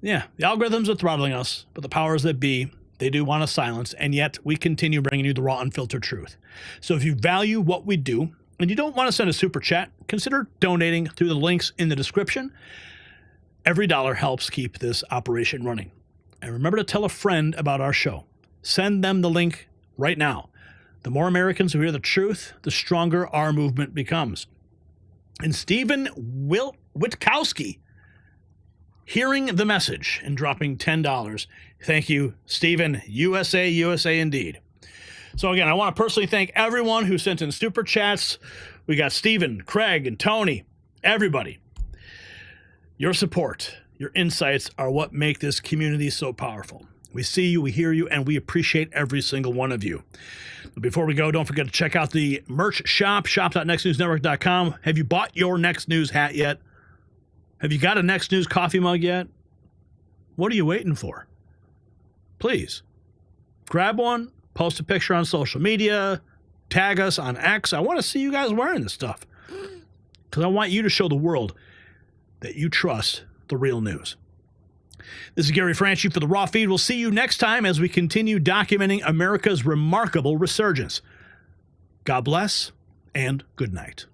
Yeah, the algorithms are throttling us, but the powers that be, they do want to silence, and yet we continue bringing you the raw, unfiltered truth. So if you value what we do, and you don't want to send a super chat, consider donating through the links in the description. Every dollar helps keep this operation running. And remember to tell a friend about our show. Send them the link right now. The more Americans who hear the truth, the stronger our movement becomes. And Stephen Witkowski, hearing the message and dropping $10. Thank you, Stephen. USA, USA indeed. So again, I want to personally thank everyone who sent in super chats. We got Stephen, Craig, and Tony, everybody. Your support, your insights are what make this community so powerful. We see you, we hear you, and we appreciate every single one of you. But before we go, don't forget to check out the merch shop, shop.nextnewsnetwork.com. Have you bought your Next News hat yet? Have you got a Next News coffee mug yet? What are you waiting for? Please, grab one, post a picture on social media, tag us on X. I want to see you guys wearing this stuff because I want you to show the world that you trust the real news. This is Gary Franchi for the Raw Feed. We'll see you next time as we continue documenting America's remarkable resurgence. God bless and good night.